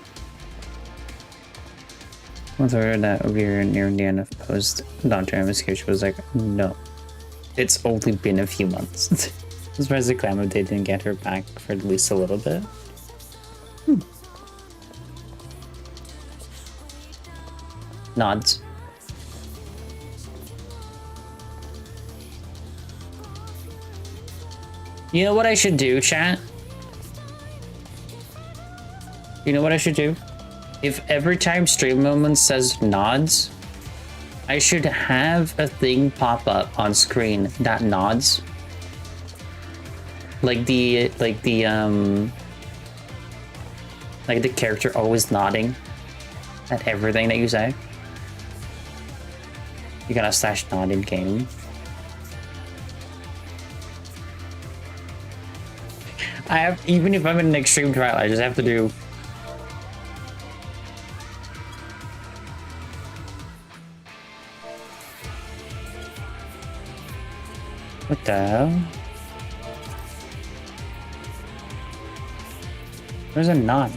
Once I heard that we were near the end of post Dr. MSQ, she was like, no. It's only been a few months. As far as the clam update didn't get her back for at least a little bit. Nods. You know what I should do, chat? You know what I should do? If every time Stream Moment says nods, I should have a thing pop up on screen that nods. Like the character always nodding at everything that you say. You gotta slash nod in game. I have, even if I'm in an extreme trial, I just have to do. What the hell? There's a nod.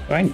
Right.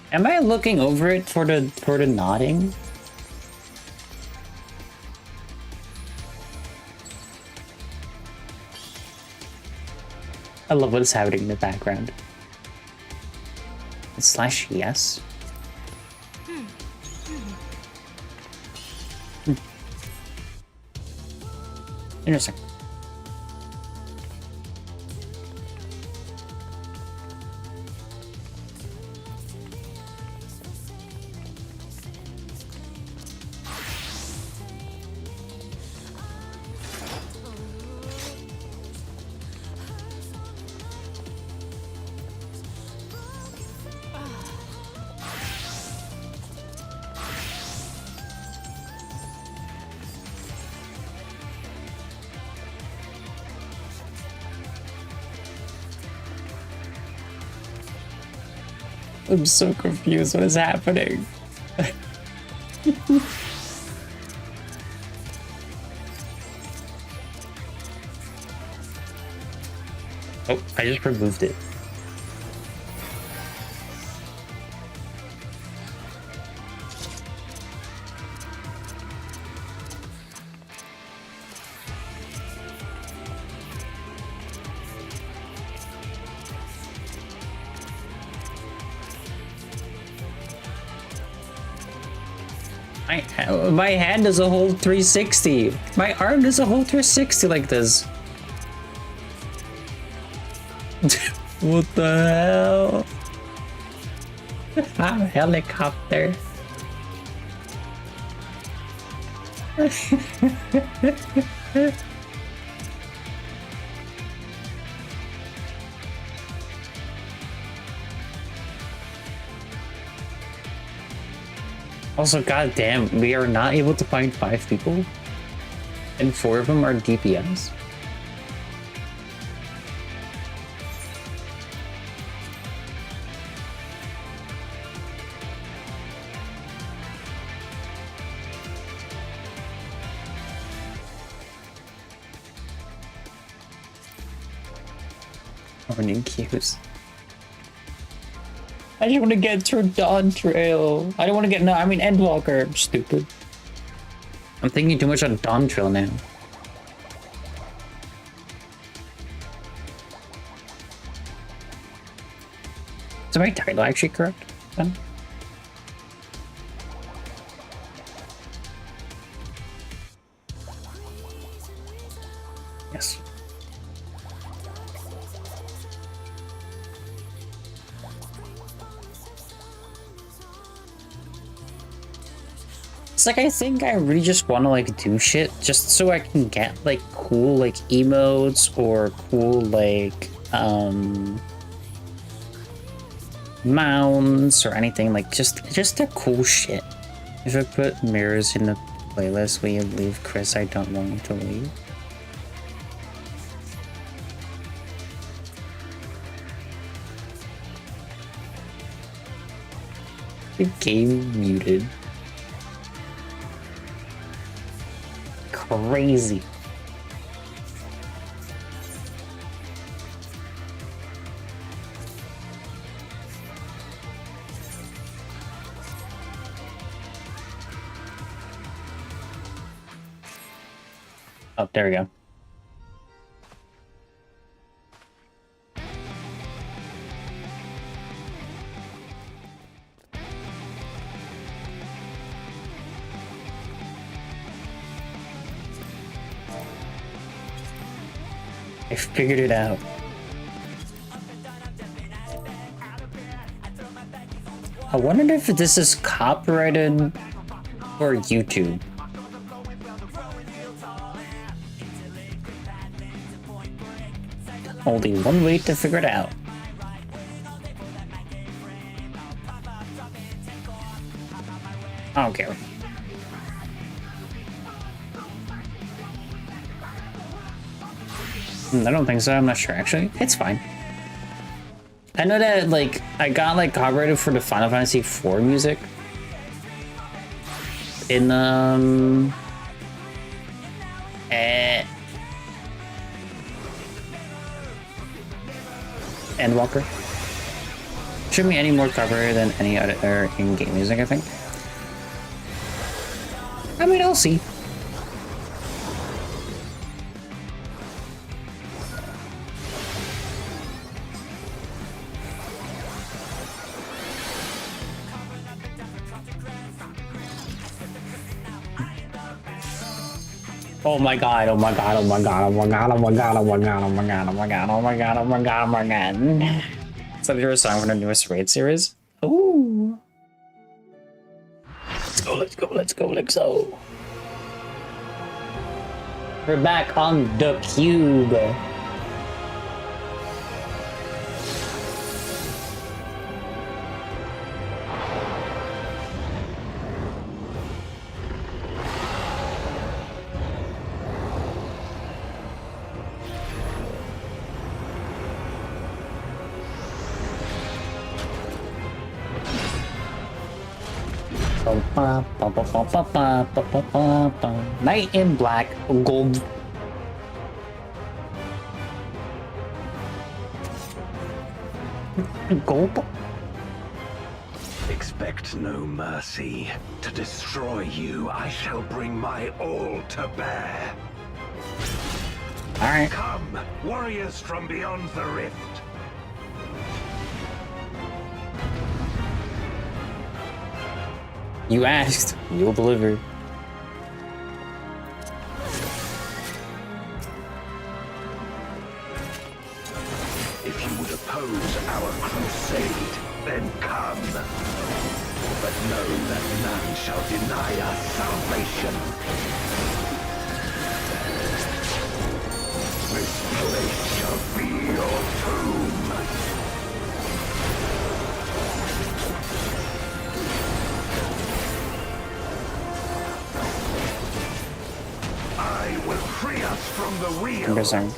Am I looking over it for the nodding? I love what's happening in the background. Slash yes. Interesting. I'm so confused. What is happening? Oh, I just removed it. My hand does a whole 360. My arm does a whole 360 like this. What the hell? I'm a helicopter. Also, goddamn, we are not able to find 5 people, and 4 of them are DPS. Morning cues. I just want to get through Dawn Trail. I don't want to get, no, I mean Endwalker. I'm stupid. I'm thinking too much on Dawn Trail now. Is my title actually correct then? Yes. It's like, I think I really just want to like do shit just so I can get like cool like emotes or cool like mounts or anything, like just the cool shit. If I put mirrors in the playlist, will you leave, Chris? I don't want you to leave. The game muted. Crazy. Oh, there we go. I figured it out. I wondered if this is copyrighted or YouTube. Only one way to figure it out. I don't care. I don't think so. I'm not sure, actually. It's fine. I know that, like, I got, like, copyrighted for the Final Fantasy IV music. In, Endwalker. Shouldn't be any more copyrighted than any other in-game music, I think. I mean, I'll see. Oh my god, oh my god, oh my god, oh my god, oh my god, oh my god, oh my god, oh my god, oh my god, oh my god, oh my god. Is that your song from the newest raid series? Ooh. Let's go, let's go, let's go, let's go. We're back on the cube. Knight in black, gold. Gold? Expect no mercy. To destroy you, I shall bring my all to bear. Alright. Come, warriors from beyond the rift. You asked, you'll deliver. If you would oppose our crusade, then come. But know that none shall deny us salvation. This place shall be your tomb. I will free us from the wheel. Interesting.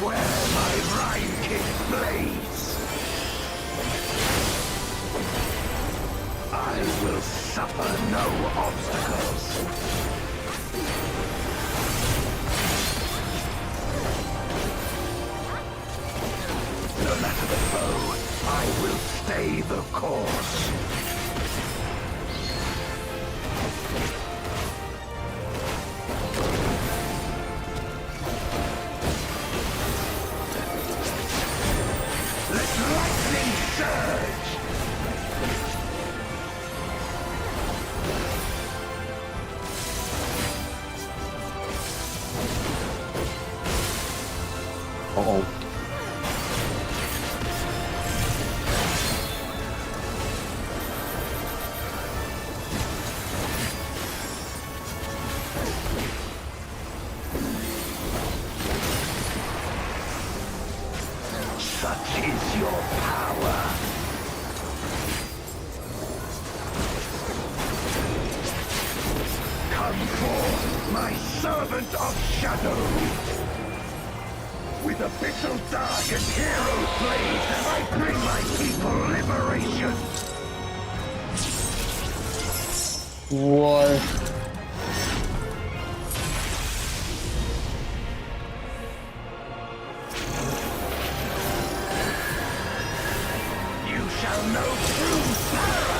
Where my rhyme kick blades, I will suffer no obstacles. No matter the foe, I will stay the course. Let lightning surge! Uh-oh. Such is your power. Come forth, my servant of shadow. With abyssal dark and hero blade, I bring my people liberation. What? You shall know true power.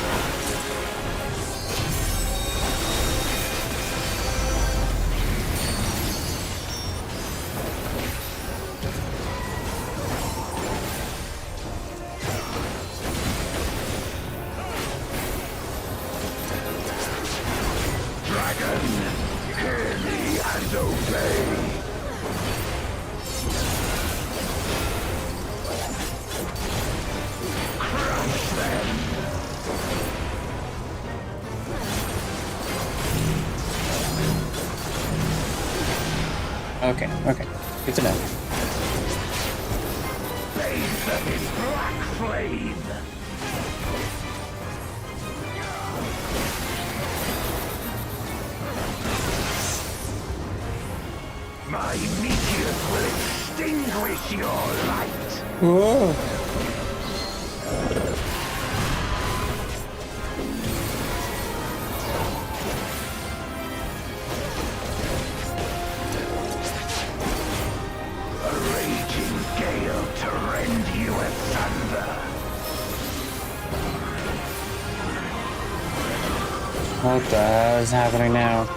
Dragon, hear me and obey. Crush them. Okay, okay. Good to know. Bathe them in black flame. My meteors will extinguish your light. Whoa. A raging gale to rend you asunder. What the hell is happening now?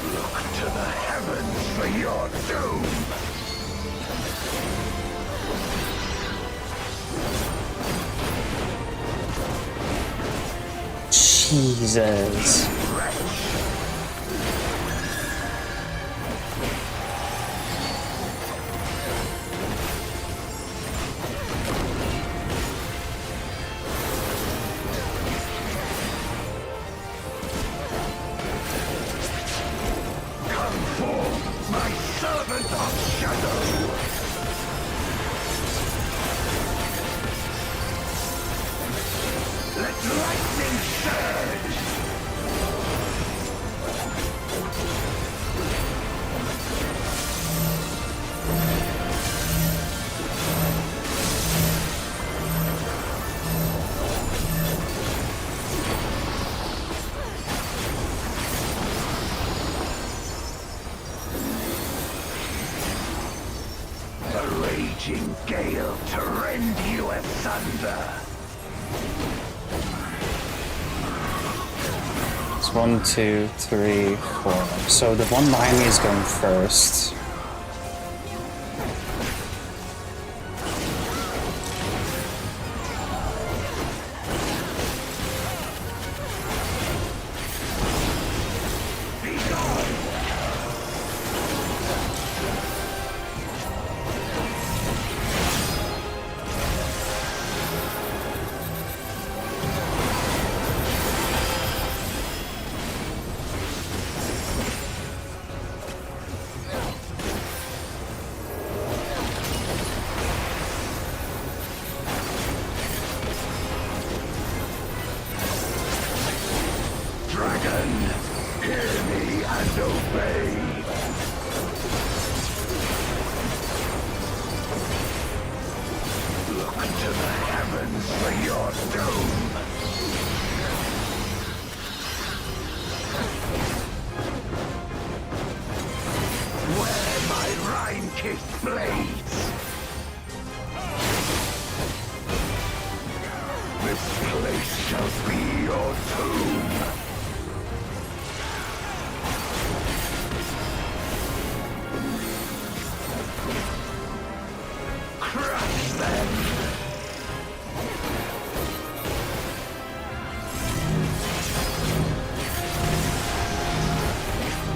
Look to the heavens for your doom. Jesus. Come forth, my servant of shadow. Let lightning surge. 1, 2, 3, 4. So the one behind me is going first.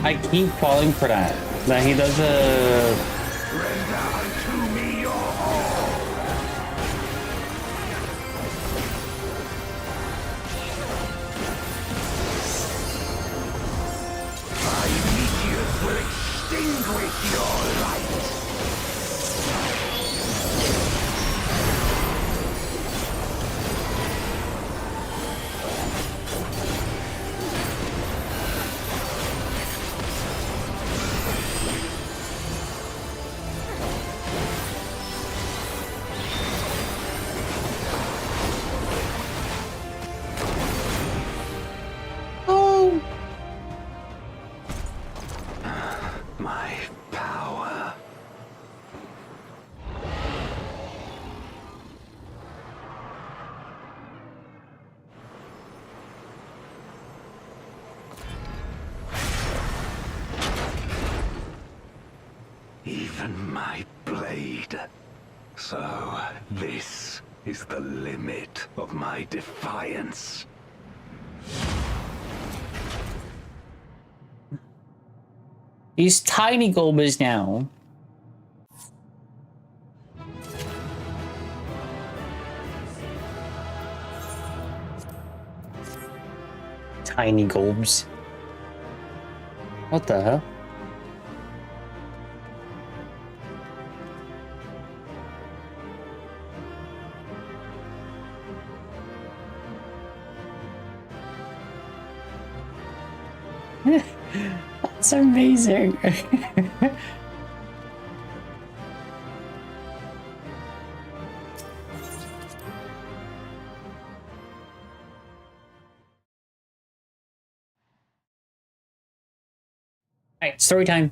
I keep falling for that. That he does a... Render unto me your all. My meteors will extinguish your light. Even my blade. So, this is the limit of my defiance. He's tiny Gulbis now. Tiny Gulbs. What the hell? That's amazing. Alright, story time.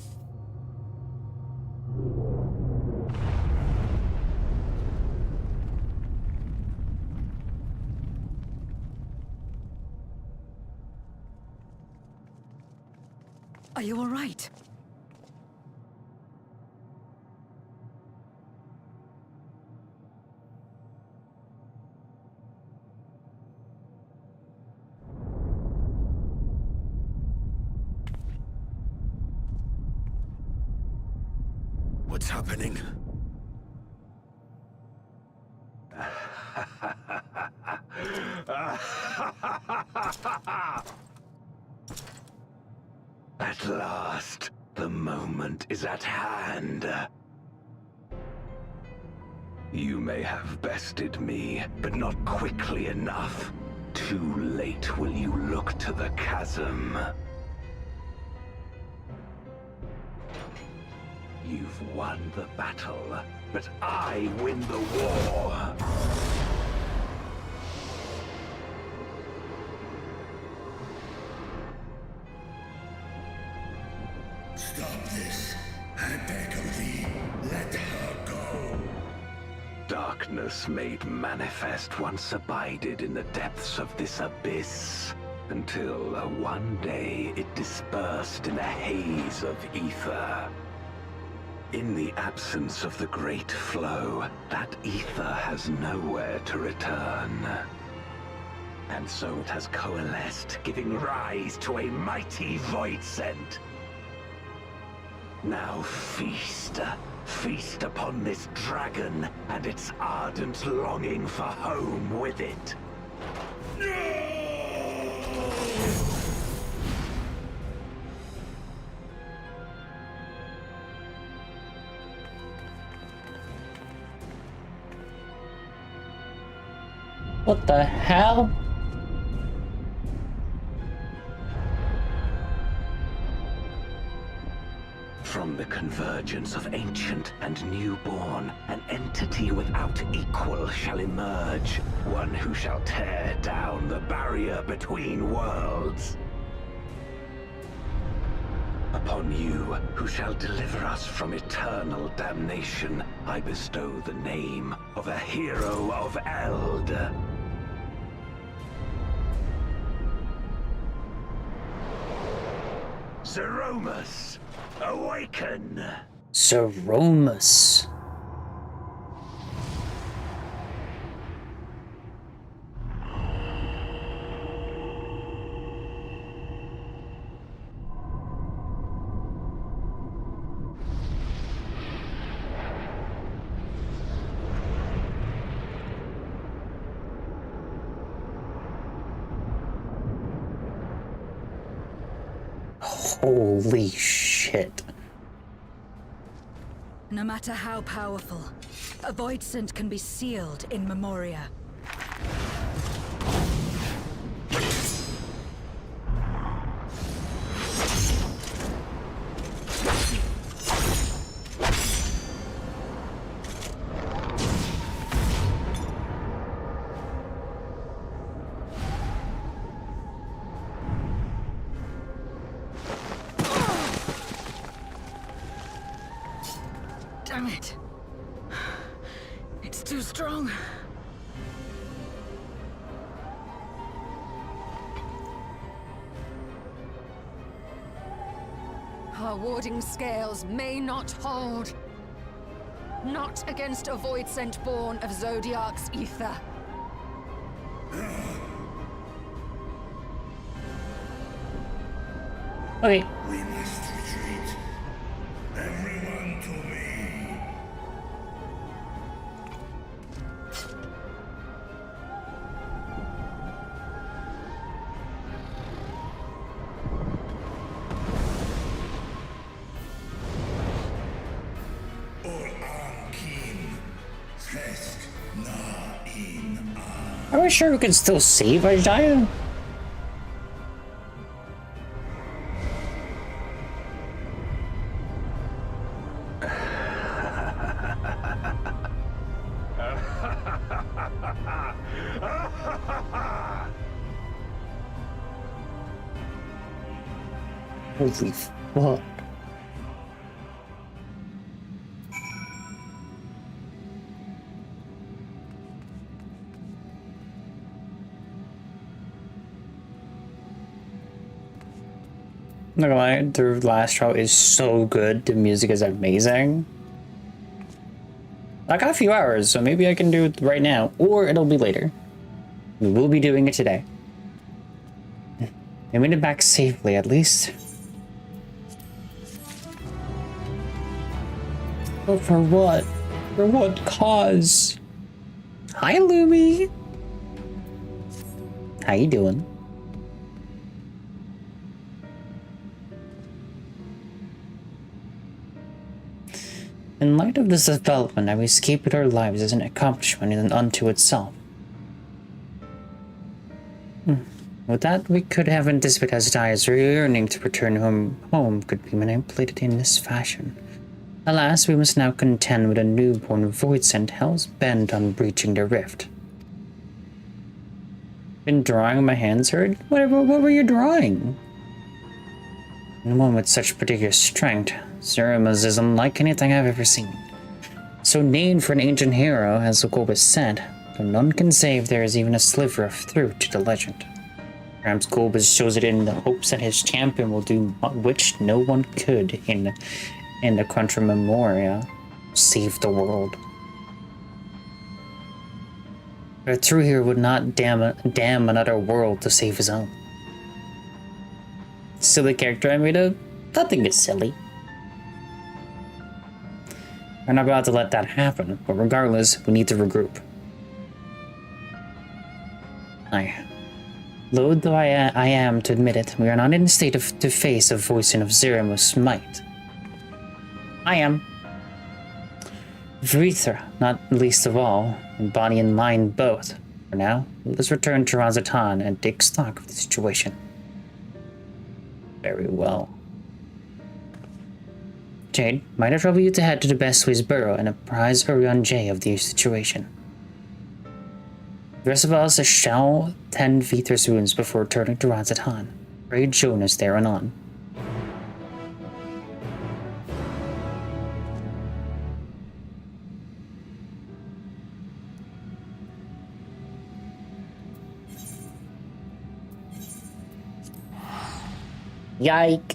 Are you all right? What's happening? At last, the moment is at hand. You may have bested me, but not quickly enough. Too late will you look to the chasm. You've won the battle, but I win the war. Stop this. I beg of thee, let her go. Darkness made manifest once abided in the depths of this abyss. until one day it dispersed in a haze of ether. In the absence of the great flow, that ether has nowhere to return. And so it has coalesced, giving rise to a mighty voidsent. Now feast. Feast upon this dragon and its ardent longing for home with it. What the hell? From the convergence of ancient and newborn, an entity without equal shall emerge, one who shall tear down the barrier between worlds. Upon you, who shall deliver us from eternal damnation, I bestow the name of a hero of Eld. Zeromus, awaken! Zeromus. Holy shit. No matter how powerful, a voidsent can be sealed in Memoria. Damn it. It's too strong. Our warding scales may not hold. Not against a voidsent born of Zodiark's ether. Okay. We must retreat. Everyone to me. Are we sure we can still save Ajaya? Holy fuck. I'm not gonna lie, the last trial is so good. The music is amazing. I got a few hours, so maybe I can do it right now, or it'll be later. We will be doing it today. I made it back safely, at least. But for what? For what cause? Hi, Lumi! How you doing? In light of this development, have we escaped with our lives as an accomplishment in and unto itself? With that, we could have anticipated Azadiah's yearning to return home could be manipulated in this fashion. Alas, we must now contend with a newborn voidsent hell's bent on breaching the rift. Been drawing my hands hurt? What were you drawing? And one with such particular strength, Zeromus is unlike anything I've ever seen. So named for an ancient hero, as Okobus said, though none can say if there is even a sliver of truth to the legend. Perhaps Golbez shows it in the hopes that his champion will do which no one could in the Contra Memoria, save the world. A true hero would not damn another world to save his own. Silly character I made up? Nothing is silly. We're not about to let that happen, but regardless, we need to regroup. Loath though I am to admit it, we are not in a state to face a voicing of Zeramus' might. I am. For Aether, not least of all, in body and mind both. For now, let us return to Razatan and take stock of the situation. Very well. Jade, might I trouble you to head to the Bestways Burrow and apprise Orion J of the situation. The rest of us shall tend Viter's wounds before returning to Razatan. Pray Jonas there and on. Yike!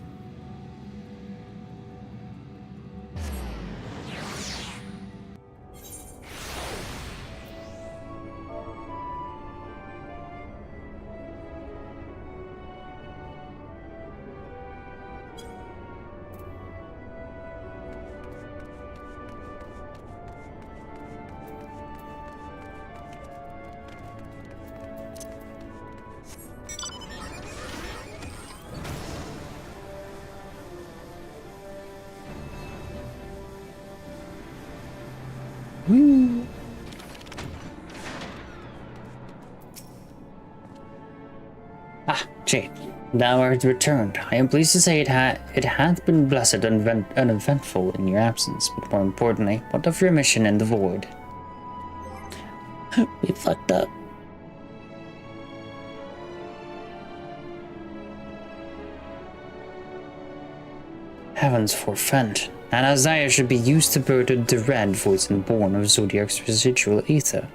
Woo! Ah, Jade, thou art returned. I am pleased to say it hath been blessed and uneventful in your absence, but more importantly, what of your mission in the void? We fucked up. Heavens forfend. And Isaiah should be used to burden the red voice and born of Zodiac's residual ether.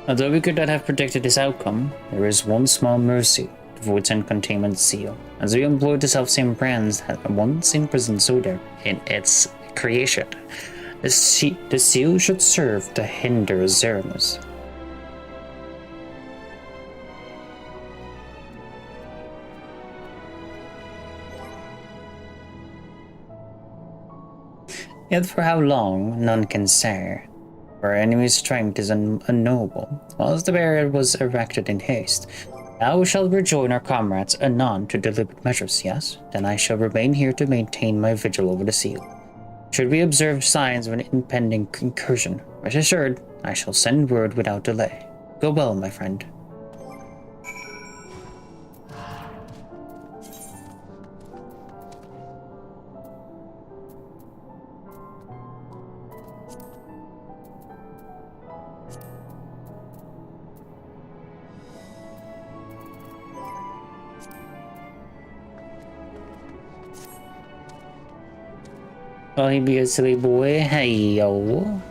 Although we could not have predicted this outcome, there is one small mercy, the Void's Containment Seal, as we employed the self-same brands that once imprisoned Zodiac in its creation. The seal should serve to hinder Zeramus. Yet for how long, none can say. For our enemy's strength is unknowable. Whilst the barrier was erected in haste, now we shall rejoin our comrades anon to deliberate measures, yes? Then I shall remain here to maintain my vigil over the seal. Should we observe signs of an impending incursion, rest assured, I shall send word without delay. Go well, my friend. Oh, he'd be a silly boy. Hey, yo.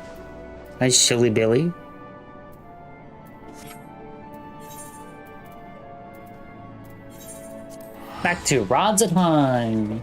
Hi, silly Billy. Back to Rods at Home.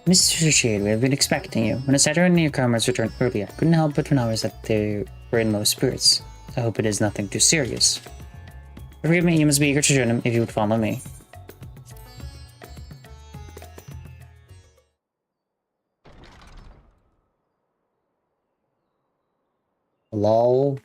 Mr. Shade, we have been expecting you. When a setter and your comrades returned earlier, I couldn't help but notice that they were in low spirits. I hope it is nothing too serious. Forgive me, you must be eager to join him if you would follow me. Lol.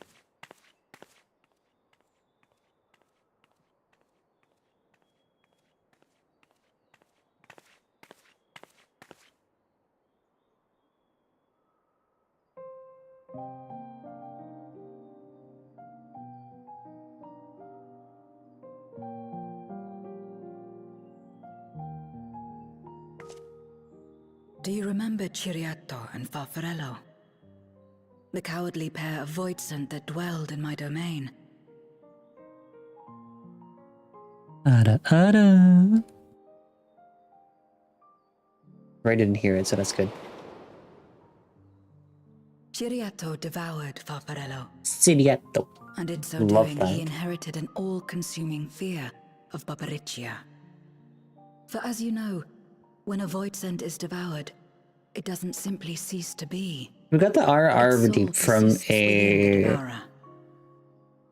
Do you remember Ciriato and Farfarello? The cowardly pair of voidsent that dwelled in my domain. Ada, ada. I didn't hear it, so that's good. Ciriato devoured Farfarello, Ciriato. and in so Love doing, that. he inherited an all-consuming fear of Barbariccia. For as you know, when a voidsent is devoured, it doesn't simply cease to be. We got the Its RR soul redeemed from persists within the a devourer.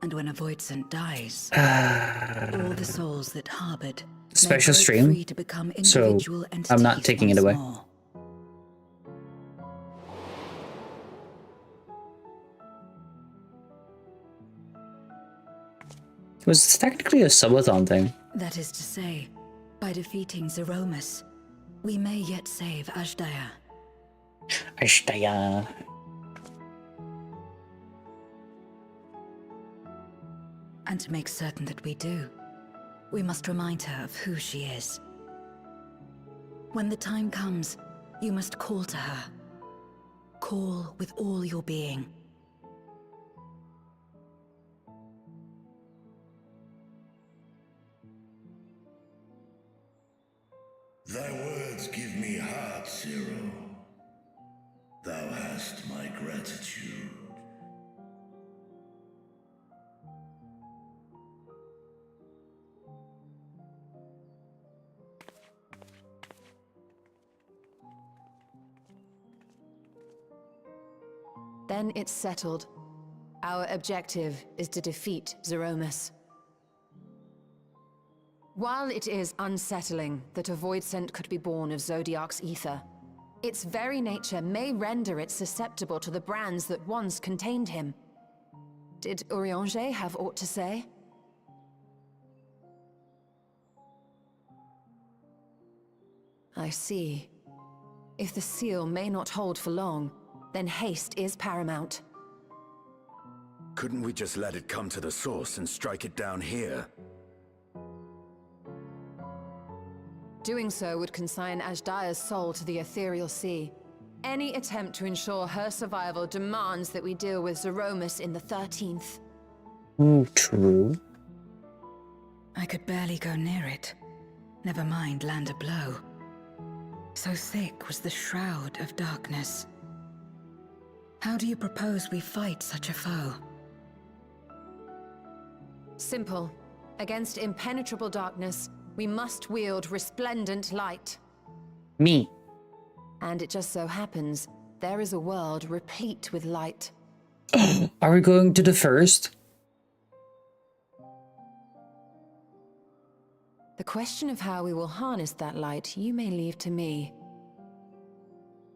And when a voidsent dies, all the souls that harbored may special break stream, free to become so individual I'm not entities taking it once away. more. It was technically a subathon thing. That is to say, by defeating Zeromus, we may yet save Ashdaya. Ashtaya. And to make certain that we do, we must remind her of who she is. When the time comes, you must call to her. Call with all your being. Thy words give me heart, Zero. Thou hast my gratitude. Then it's settled. Our objective is to defeat Zeromus. While it is unsettling that a voidsent could be born of Zodiac's ether, its very nature may render it susceptible to the brands that once contained him. Did Urianger have aught to say? I see. If the seal may not hold for long, then haste is paramount. Couldn't we just let it come to the source and strike it down here? Doing so would consign Ashdaya's soul to the ethereal sea. Any attempt to ensure her survival demands that we deal with Zeromus in the 13th. Ooh, true. I could barely go near it. Never mind land a blow. So thick was the shroud of darkness. How do you propose we fight such a foe? Simple. Against impenetrable darkness, we must wield resplendent light. Me. And it just so happens, there is a world replete with light. Are we going to the first? The question of how we will harness that light, you may leave to me.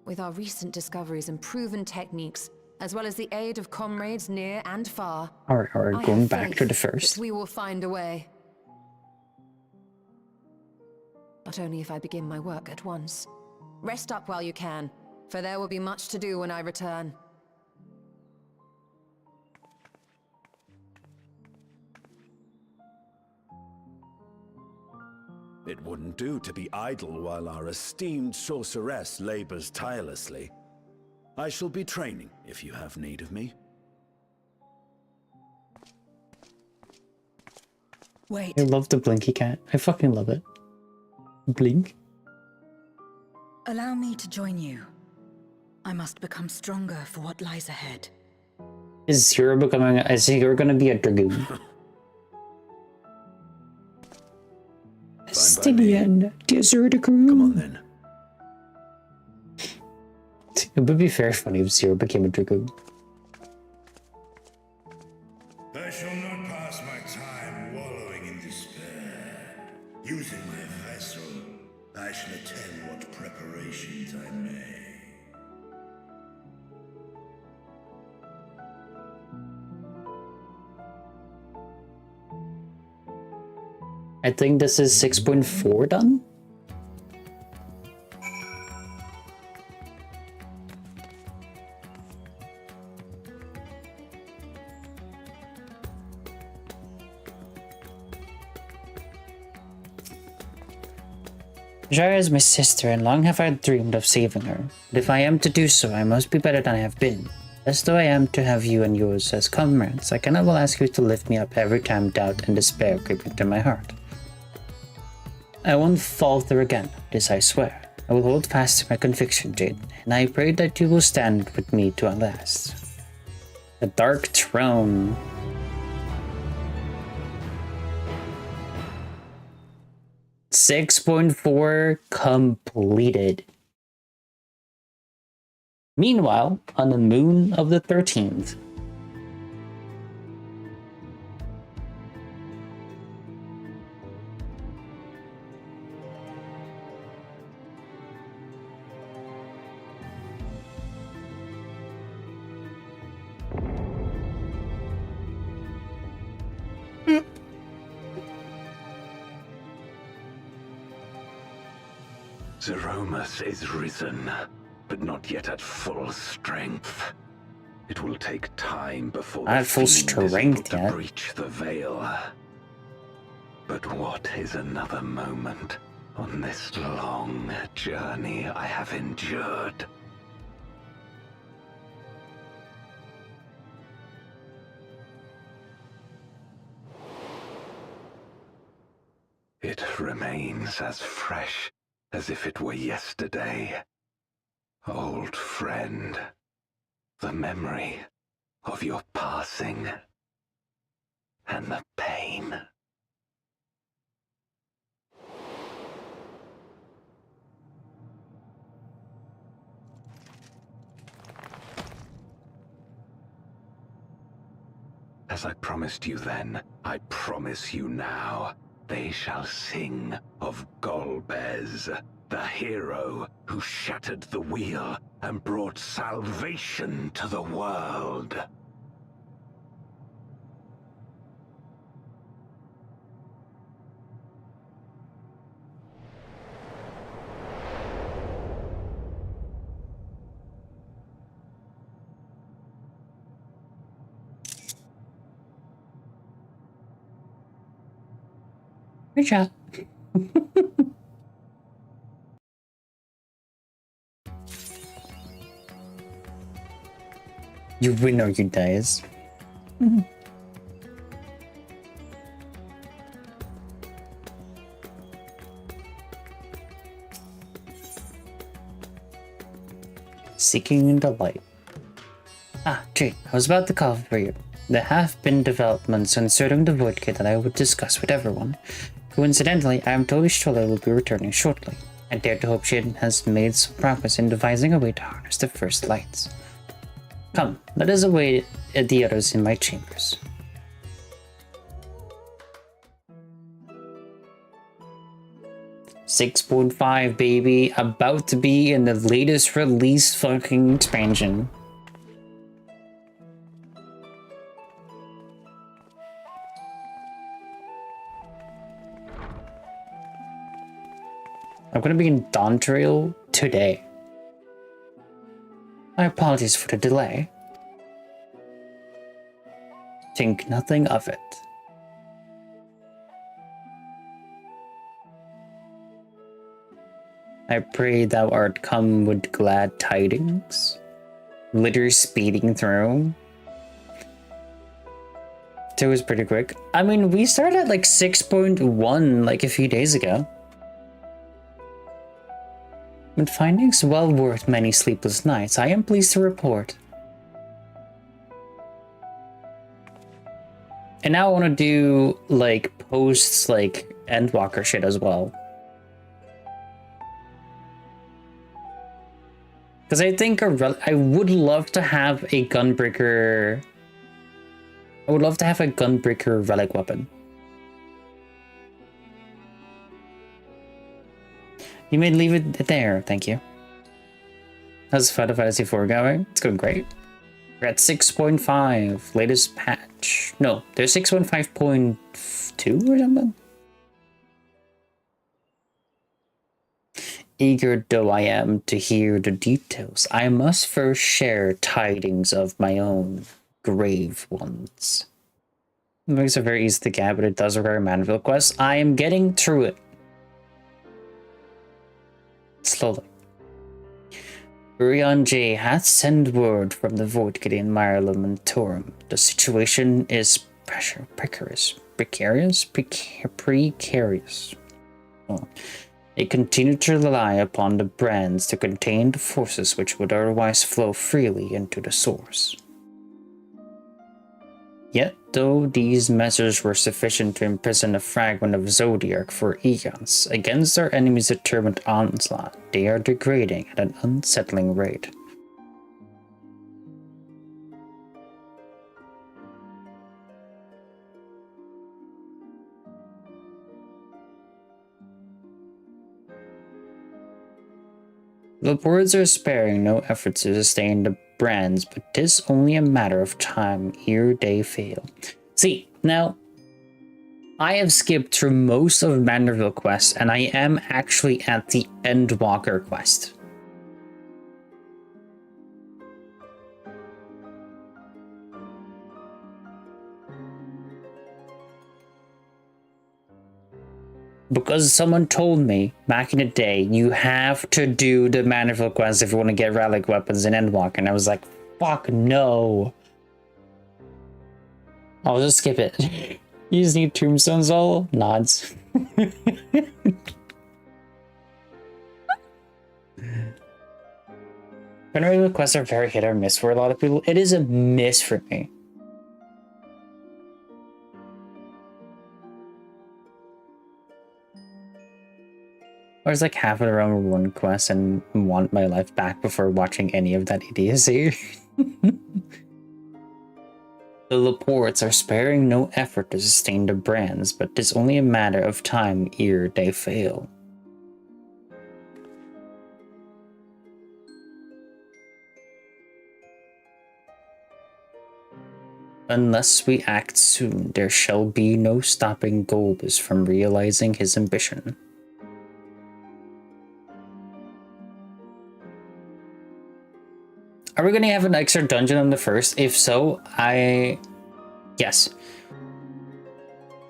With our recent discoveries and proven techniques, as well as the aid of comrades near and far, Are I going have back to the faith first? that we will find a way. But only if I begin my work at once. Rest up while you can, for there will be much to do when I return. It wouldn't do to be idle while our esteemed sorceress labors tirelessly. I shall be training if you have need of me. Wait, I love the blinky cat. I fucking love it. Blink. allow me to join you. I must become stronger for what lies ahead. Is Zero becoming? Is he gonna be a dragoon? Stylian, desert Come on crew. then. It would be very funny if Zero became a dragoon. I shall not pass my time wallowing in despair. Using my vessel, I shall attend what preparations I may. I think this is 6.4 done. Jaya is my sister, and long have I dreamed of saving her. But if I am to do so, I must be better than I have been. As though I am to have you and yours as comrades, I cannot well ask you to lift me up every time doubt and despair creep into my heart. I won't falter again, this I swear. I will hold fast to my conviction, Jade, and I pray that you will stand with me to our last. The Dark Throne. .4 completed. Meanwhile, on the moon of the 13th. Zeromus is risen, but not yet at full strength. It will take time before Not the at full fiend is strength able to yet. breach the veil. But what is another moment on this long journey I have endured? It remains as fresh as if it were yesterday. Old friend, the memory of your passing and the pain. As I promised you then, I promise you now. They shall sing of Golbez, the hero who shattered the wheel and brought salvation to the world. Good job. You win or you dies. Seeking the light. Ah, Jade, I was about to call for you. There have been developments concerning the Void Kit that I would discuss with everyone. Coincidentally, I am totally sure I will be returning shortly. I dare to hope Jade has made some progress in devising a way to harness the first lights. Come, let us await the others in my chambers. .6.5, baby, about to be in the latest release fucking expansion. I'm gonna be in Dawntrail today. My apologies for the delay. Think nothing of it. I pray thou art come with glad tidings. Litter speeding through. It was pretty quick. I mean, we started at like 6.1 like a few days ago. With findings well worth many sleepless nights, I am pleased to report. And now I want to do like posts like Endwalker shit as well. Because I think I would love to have a Gunbreaker. I would love to have a Gunbreaker relic weapon. You may leave it there, thank you. How's Final Fantasy IV going? It's going great. We're at 6.5, latest patch. No, there's 6.5.2 or something? Eager though I am to hear the details, I must first share tidings of my own grave ones. It makes it very easy to get, but it does require manual quests. I am getting through it. Slowly. Urion J hath sent word from the Void Gideon Myrlum and Torum. The situation is precarious. Oh. They continue to rely upon the brands to contain the forces which would otherwise flow freely into the source. Yet, though these measures were sufficient to imprison a fragment of Zodiac for eons, against our enemy's determined onslaught, they are degrading at an unsettling rate. The boards are sparing no effort to sustain the brands, but 'tis only a matter of time ere they fail. See, now, I have skipped through most of Manderville quest, and I am actually at the Endwalker quest. Because someone told me back in the day, you have to do the Manderville quest if you want to get relic weapons in Endwalker, and I was like, fuck no. I'll just skip it. You just need tombstones all? Nods. Manderville quests are very hit or miss for a lot of people. It is a miss for me. I was like half of the Realm 1 quest and want my life back before watching any of that idiocy. The Laportes are sparing no effort to sustain the brands, but 'tis only a matter of time ere they fail. Unless we act soon, there shall be no stopping Golbus from realizing his ambition. Are we going to have an extra dungeon on the first? If so, yes.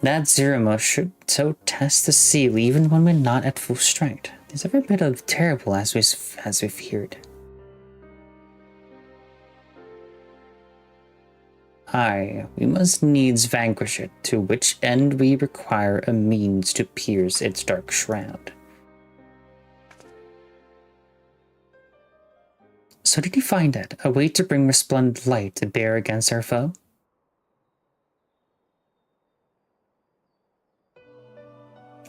That Zerima should so test the seal even when we're not at full strength. It's every bit of terrible as we feared. Aye, we must needs vanquish it, to which end we require a means to pierce its dark shroud. So did you find it? A way to bring resplendent light to bear against our foe?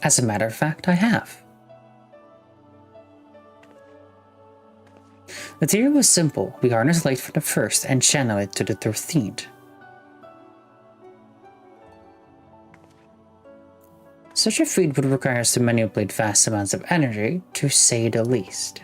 As a matter of fact, I have. The theory was simple. We harness light from the first and channel it to the 13th. Such a feat would require us to manipulate vast amounts of energy, to say the least.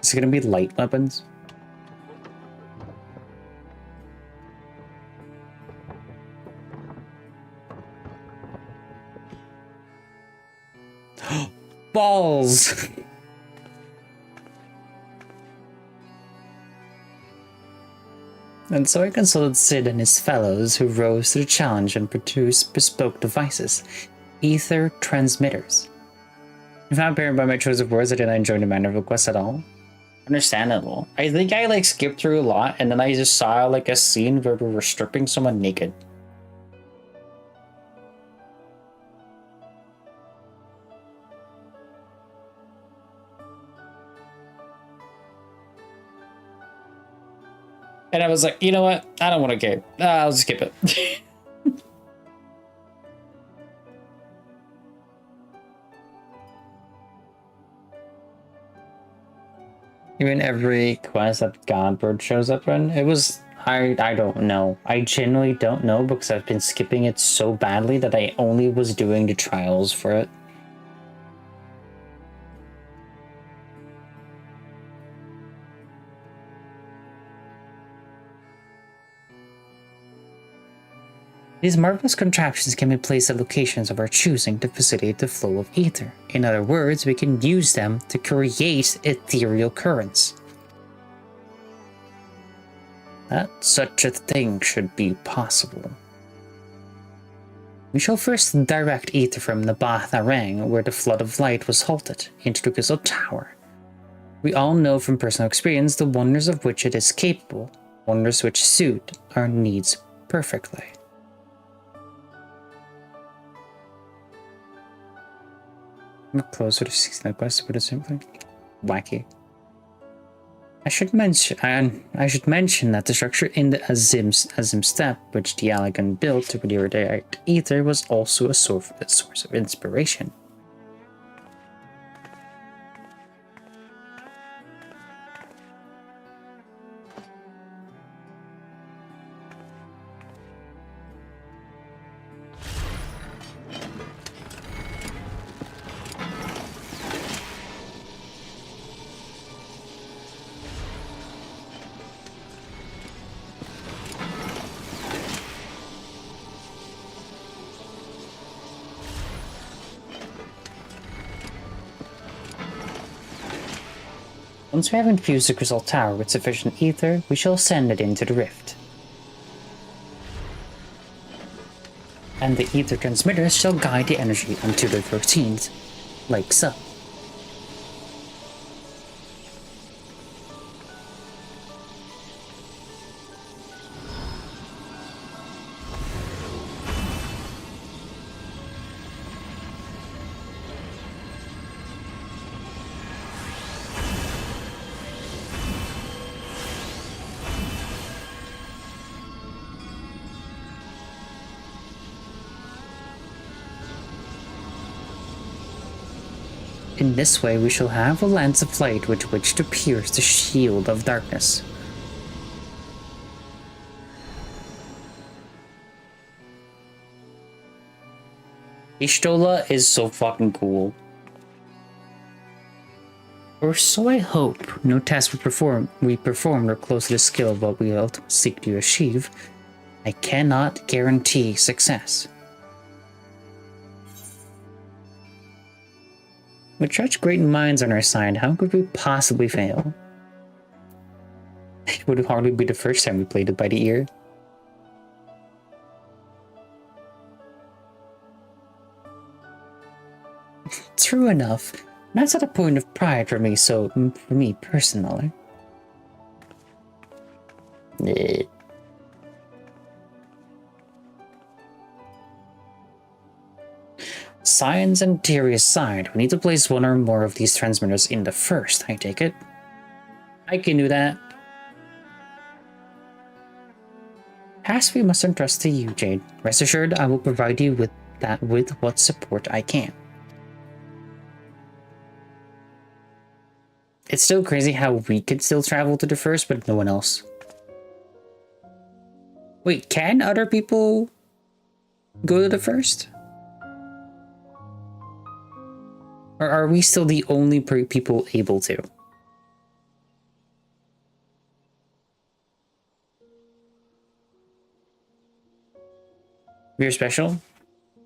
Is it gonna be light weapons? Balls! And so I consulted Sid and his fellows, who rose to the challenge and produced bespoke devices, ether transmitters. If I'm apparent by my choice of words, I did not enjoy the Manderville quest at all. Understandable. I think I like skipped through a lot, and then I just saw like a scene where we were stripping someone naked. And I was like, you know what? I don't want to care. I'll just skip it. Even every quest that Godbird shows up in, it was, I don't know. I genuinely don't know because I've been skipping it so badly that I only was doing the trials for it. These marvelous contraptions can be placed at locations of our choosing to facilitate the flow of ether. In other words, we can use them to create ethereal currents. that such a thing should be possible. We shall first direct ether from the Bath Arang, where the flood of light was halted, into the Crystal Tower. We all know from personal experience the wonders of which it is capable, wonders which suit our needs perfectly. I'm closer to 16 quests, but it's simply wacky. I should mention that the structure in the Azim step, which the Allegan built to redirect ether, was also a source of inspiration. Once we have infused the Crystal Tower with sufficient ether, we shall send it into the rift. And the ether transmitters shall guide the energy unto the 13th, like so. In this way we shall have a lance of light with which to pierce the shield of darkness. Ishtola is so fucking cool. Or so I hope. No task we perform are close to the skill of what we ultimately seek to achieve. I cannot guarantee success. With such great minds on our side, how could we possibly fail? It would hardly be the first time we played it by the ear. True enough, that's at a point of pride for me, for me personally. Science and theory aside, we need to place one or more of these transmitters in the first, I take it. I can do that. Task we must entrust to you, Jade. Rest assured, I will provide you with what support I can. It's still crazy how we could still travel to the first, but no one else. Wait, can other people go to the first? Or are we still the only people able to? We're special?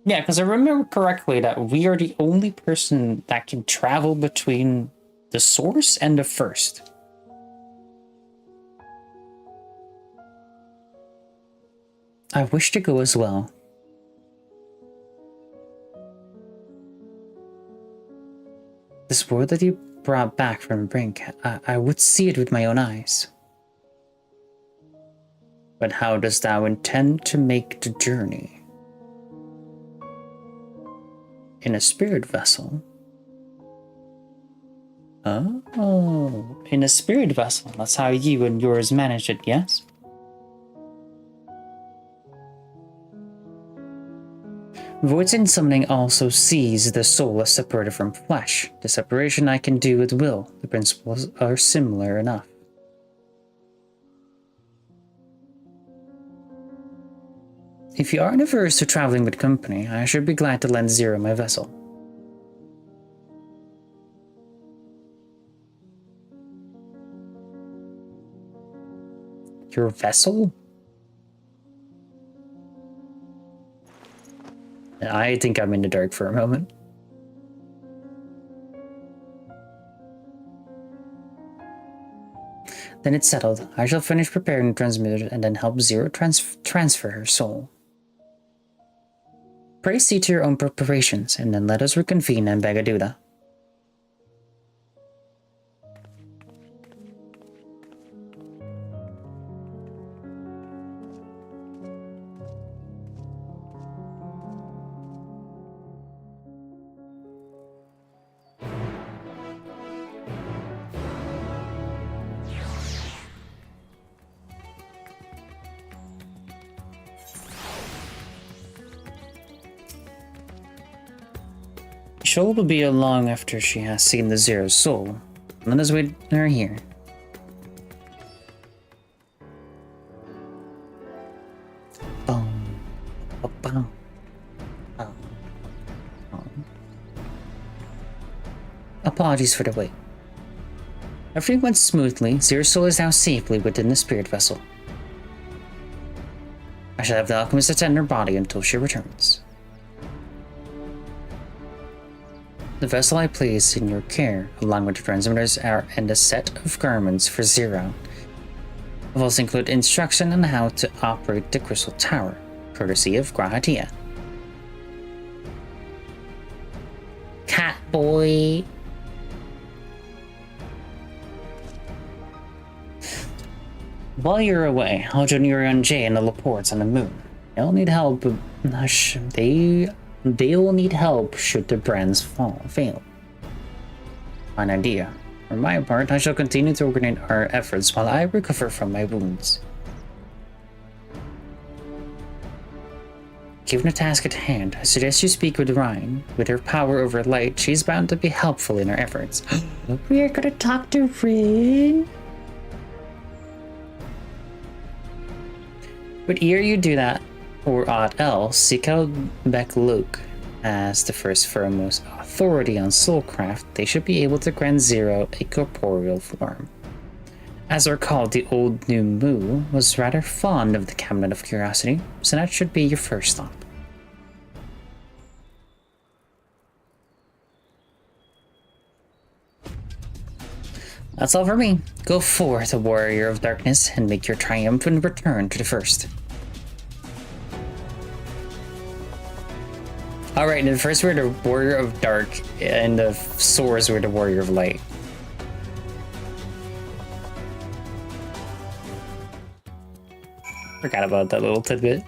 Yeah, because I remember correctly that we are the only person that can travel between the source and the first. I wish to go as well. This world that you brought back from Brink, I would see it with my own eyes. But how dost thou intend to make the journey? In a spirit vessel? Oh, in a spirit vessel. That's how you and yours managed it, yes? Voids in summoning also sees the soul as separated from flesh. The separation I can do with will. The principles are similar enough. If you aren't averse to traveling with company, I should be glad to lend Zero my vessel. Your vessel? I think I'm in the dark for a moment. Then it's settled. I shall finish preparing the transmitter and then help Zero transfer her soul. Pray see to your own preparations, and then let us reconvene in Bagaduda. She'll be along after she has seen the Zero soul. Let us wait her here. Boom. Boom. Apologies for the wait. Everything went smoothly. Zero soul is now safely within the spirit vessel. I shall have the alchemist attend her body until she returns. The vessel I place in your care, along with the transmitters and a set of garments for Zero, will also include instruction on how to operate the Crystal Tower, courtesy of Grahatia. Cat boy! While you're away, I'll join Urion J and the Laportes on the moon. They'll need help. They'll need help should the brands fail. An idea. For my part, I shall continue to coordinate our efforts while I recover from my wounds. Given the task at hand, I suggest you speak with Ryan. With her power over light, she's bound to be helpful in her efforts. We are gonna talk to Rin? But ere you do that, or aught else, seek out Beck Luke. As the first foremost authority on soulcraft, they should be able to grant Zero a corporeal form. As I recall, the old new Moo was rather fond of the Cabinet of Curiosity, so that should be your first stop. That's all for me. Go forth, Warrior of Darkness, and make your triumphant return to the First. Alright, the first were the Warrior of Dark, and the swords were the Warrior of Light. Forgot about that little tidbit.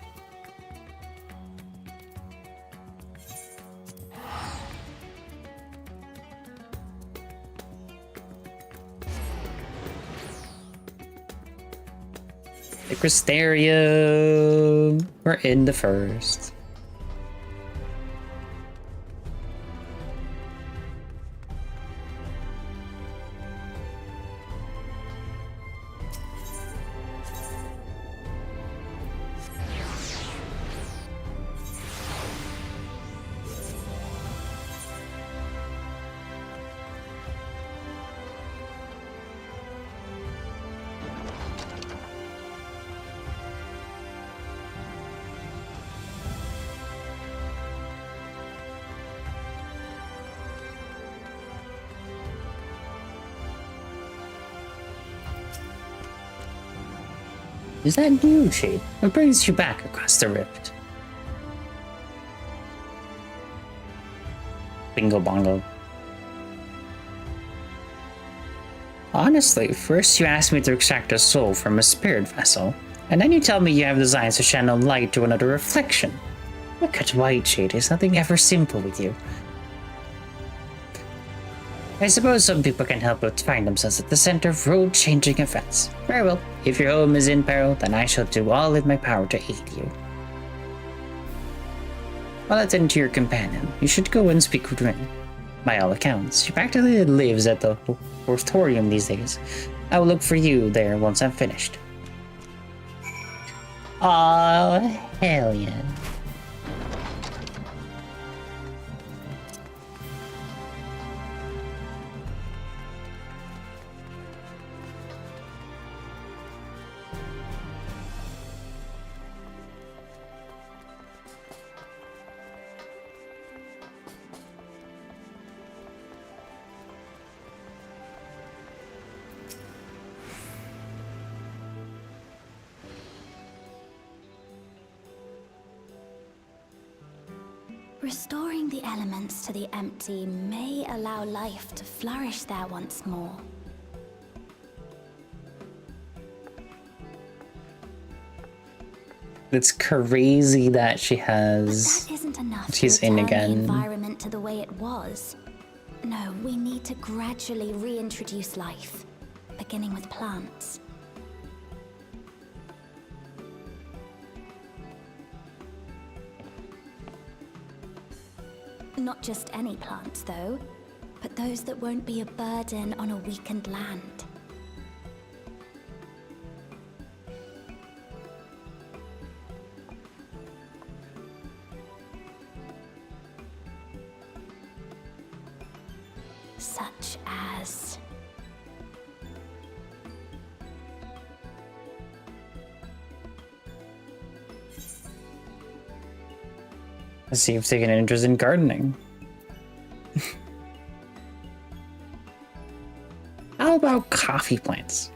The Crystarium! We're in the First. Is that new shape? What brings you back across the rift? Bingo bongo. Honestly, first you asked me to extract a soul from a spirit vessel, and then you tell me you have designs to channel light to another reflection. Look at White Shade, is nothing ever simple with you. I suppose some people can help but find themselves at the center of road-changing events. Very well, if your home is in peril, then I shall do all in my power to aid you. I'll attend to your companion. You should go and speak with Rin. By all accounts, she practically lives at the Orthorium these days. I will look for you there once I'm finished. Aw, hell yeah. Restoring the elements to the empty may allow life to flourish there once more. It's crazy that she But has. that isn't enough She's to in return again. the environment to the way it was. No, we need to gradually reintroduce life, beginning with plants. Not just any plants, though, but those that won't be a burden on a weakened land. Such as... I see you've taken an interest in gardening. How about coffee plants?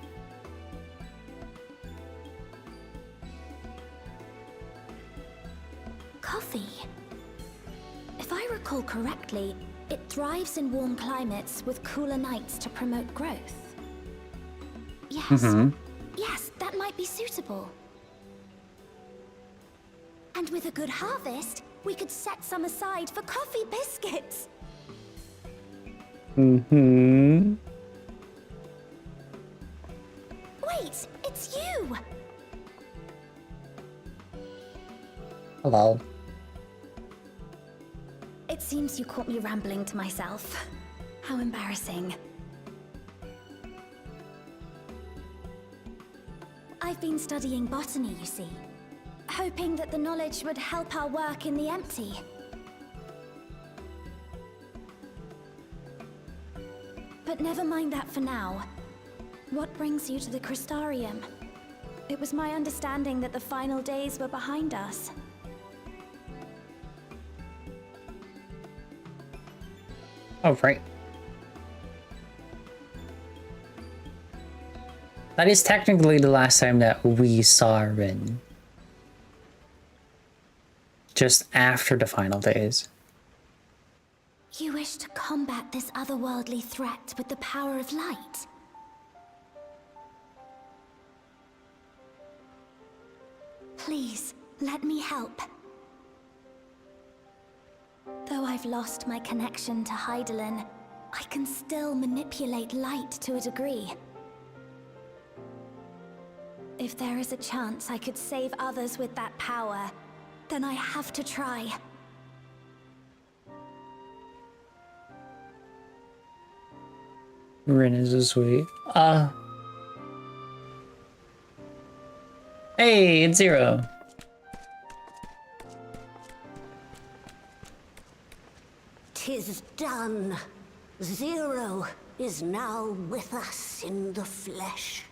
coffee. If I recall correctly, it thrives in warm climates with cooler nights to promote growth. Yes. Yes, that might be suitable. And with a good harvest, we could set some aside for coffee biscuits. Wait, it's you! Hello. It seems you caught me rambling to myself. How embarrassing. I've been studying botany, you see. Hoping that the knowledge would help our work in the empty. But never mind that for now. What brings you to the Crystarium? It was my understanding that the final days were behind us. Oh, right. That is technically the last time that we saw Rin. Just after the final days. You wish to combat this otherworldly threat with the power of light? Please, let me help. Though I've lost my connection to Hydaelyn, I can still manipulate light to a degree. If there is a chance I could save others with that power, then I have to try. Rin is so sweet. Hey, it's Zero. "'Tis done. Zero is now with us in the flesh.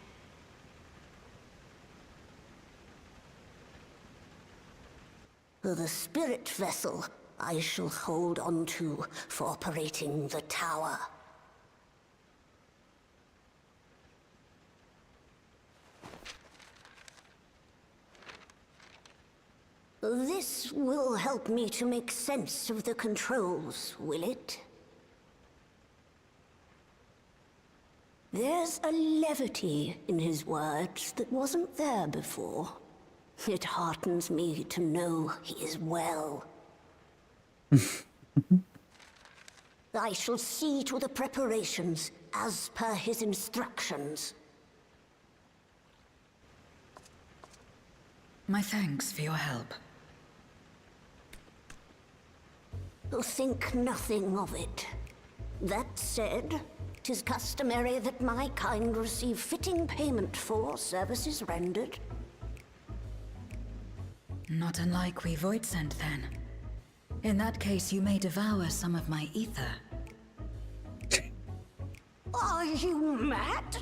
The spirit vessel I shall hold on to for operating the tower. This will help me to make sense of the controls, will it? There's a levity in his words that wasn't there before. It heartens me to know he is well. I shall see to the preparations as per his instructions. My thanks for your help. Think nothing of it. That said, 'tis customary that my kind receive fitting payment for services rendered. Not unlike we Void sent, then. In that case, you may devour some of my ether. Are you mad?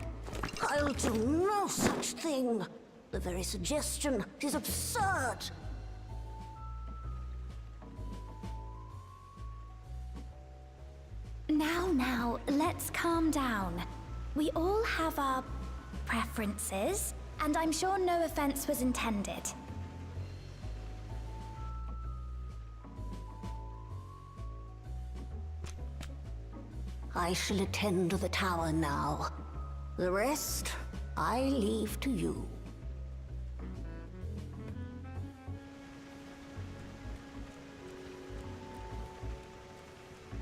I'll do no such thing. The very suggestion is absurd. Now, let's calm down. We all have our preferences, and I'm sure no offense was intended. I shall attend to the tower now. The rest, I leave to you.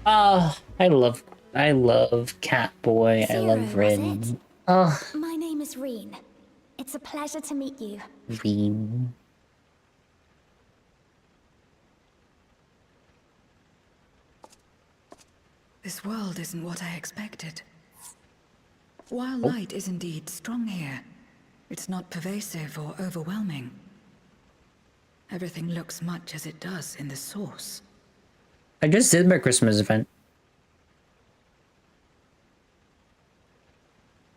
I love Catboy. I love Zero, was Rin. it? Oh, My name is Reen. It's a pleasure to meet you. Rin. This world isn't what I expected. While light is indeed strong here, it's not pervasive or overwhelming. Everything looks much as it does in the source. I just did my Christmas event.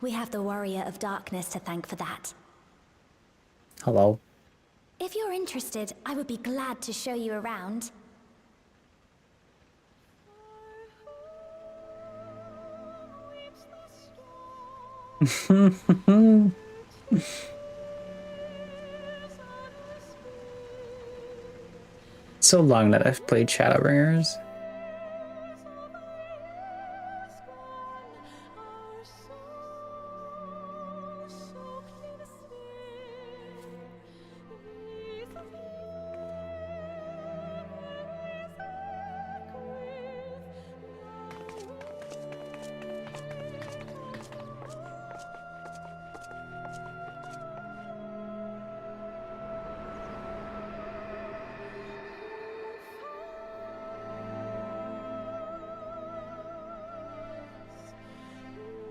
We have the Warrior of Darkness to thank for that. Hello. If you're interested, I would be glad to show you around. So long that I've played Shadowbringers.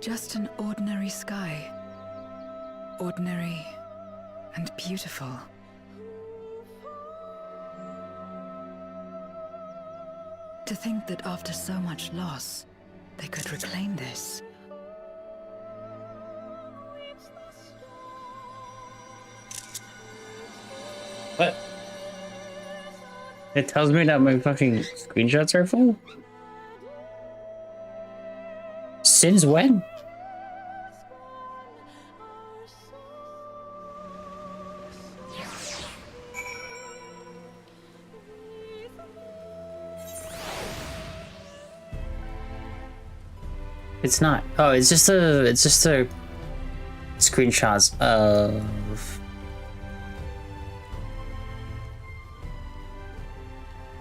Just an ordinary sky. Ordinary and beautiful. To think that after so much loss, they could reclaim this. What? It tells me that my fucking screenshots are full? Since when? It's not. Oh, it's just a screenshots of.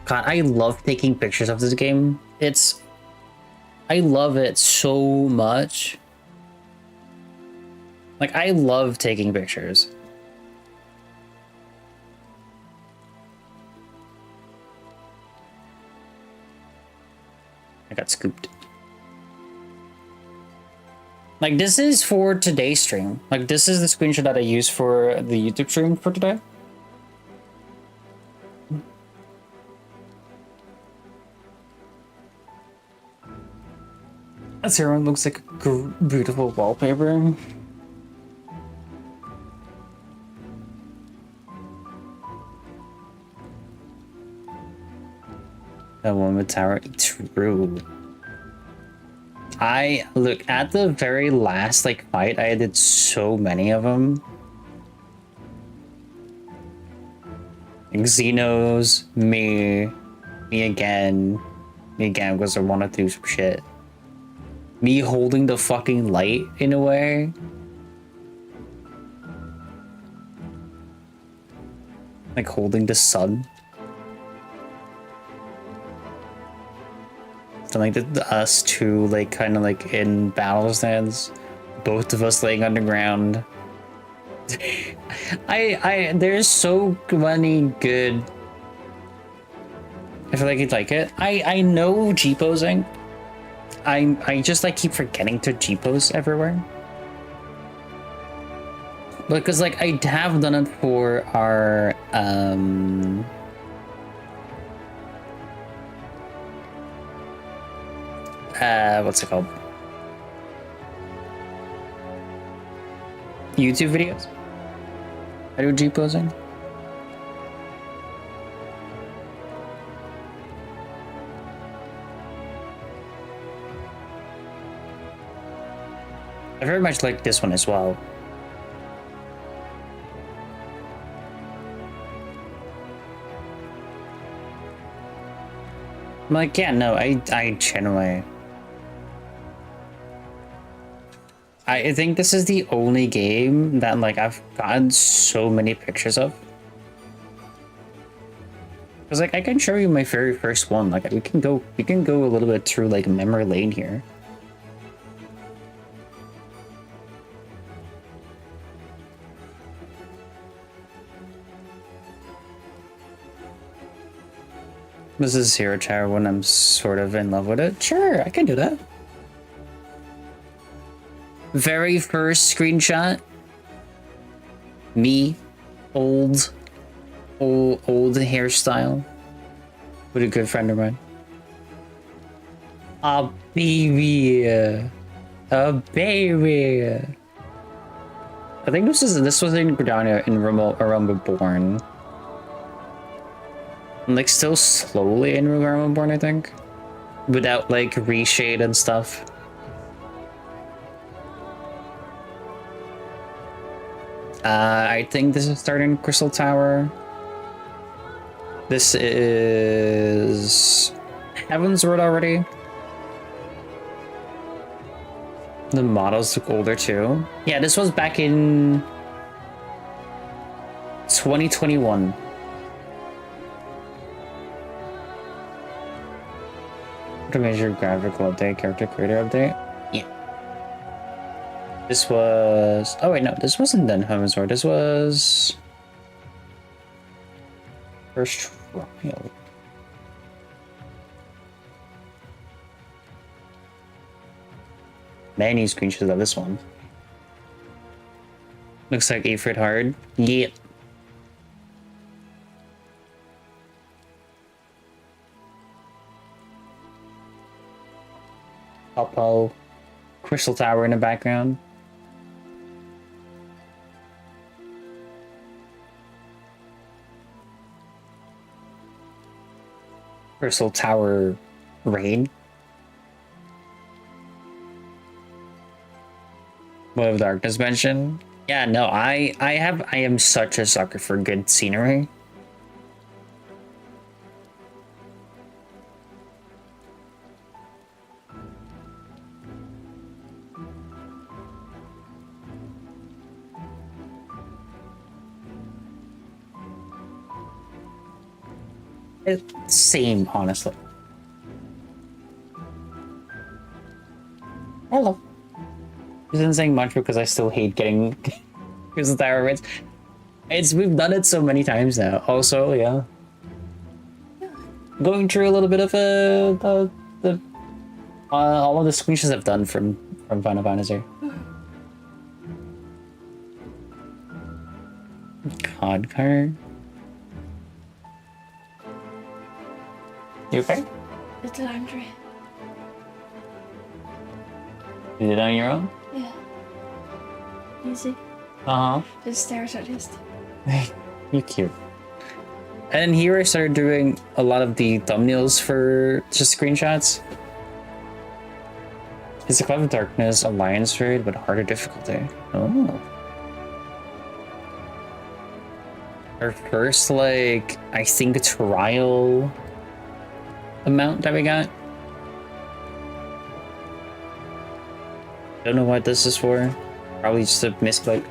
God, I love taking pictures of this game. I love it so much. Like, I love taking pictures. I got scooped. Like, this is for today's stream. Like, this is the screenshot that I used for the YouTube stream for today. That everyone looks like a beautiful wallpaper. That one with tower, true. I look at the very last like fight. I did so many of them. Like Xenos, me again because I want to do some shit. Me holding the fucking light in a way. Like holding the sun. So like us two like kind of like in battle stance. Both of us laying underground. There's so many good. I feel like you'd like it. I know G-posing. I just like keep forgetting to G-pose everywhere. Because like I have done it for our what's it called? YouTube videos. I do G-posing. I very much like this one as well. I'm like, yeah, no, I genuinely. I think this is the only game that like I've gotten so many pictures of. Cause like I can show you my very first one. Like we can go a little bit through like memory lane here. This is Zero Tower when I'm sort of in love with it. Sure, I can do that. Very first screenshot. Me, old hairstyle with a good friend of mine. A baby. A baby. I think this was in Gridania in Rumble Born. Like still slowly in Rumble Born, I think. Without like reshade and stuff. I think this is starting Crystal Tower. This is Heaven's Word already. The models look older too. Yeah, this was back in 2021. What a major graphical update, character creator update? Yeah. This was... Oh wait, no, this wasn't then Heaven's Word. This was... First trial. Many screenshots of this one. Looks like Ifrit hard. Yeah. Oppo. Crystal Tower in the background. Crystal Tower raid. What of Darkness mentioned? Yeah, no, I am such a sucker for good scenery. It's same, honestly. Hello. Isn't saying much because I still hate getting Crystal Tower raids. We've done it so many times now. Also, yeah. Going through a little bit of all of the screenshots I've done from Final Fantasy. Cod card. You okay? Little Andre. You did it on your own? Yeah. Easy. Uh-huh. Just stares at his. You're cute. And here I started doing a lot of the thumbnails for just screenshots. It's a Cloud of Darkness Alliance raid, but harder difficulty. Oh. Our first, like, I think trial amount that we got. Don't know what this is for. Probably just a misclick.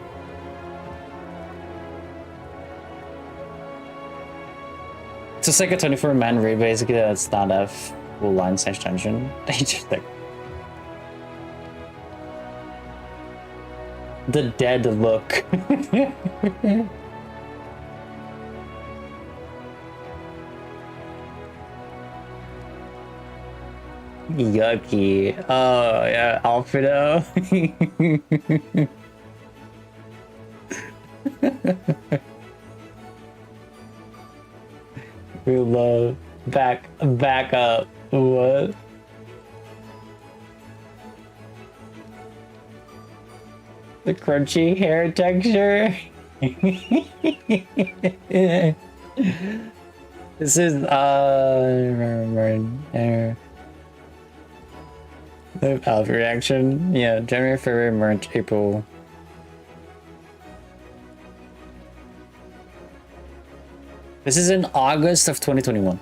It's just like a 24-man raid, basically. That's not a full line / dungeon. They just like the dead look. Yucky. Oh yeah, Alfredo. We love back up. What? The crunchy hair texture. This is the Alpha reaction. Yeah, January, February, March, April. This is in August of 2021.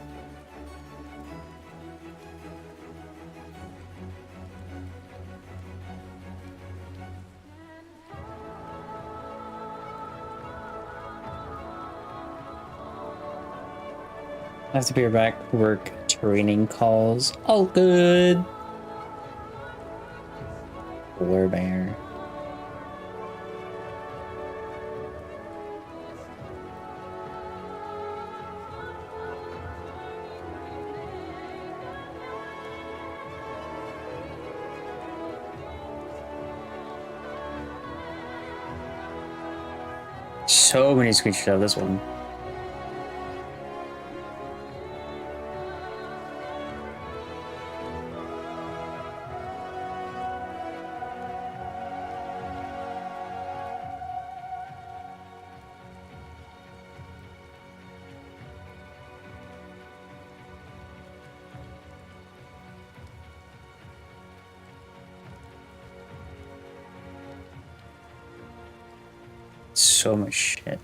I have to be back. Work, training calls. All good. Polar bear. So many screenshots of this one. So much shit.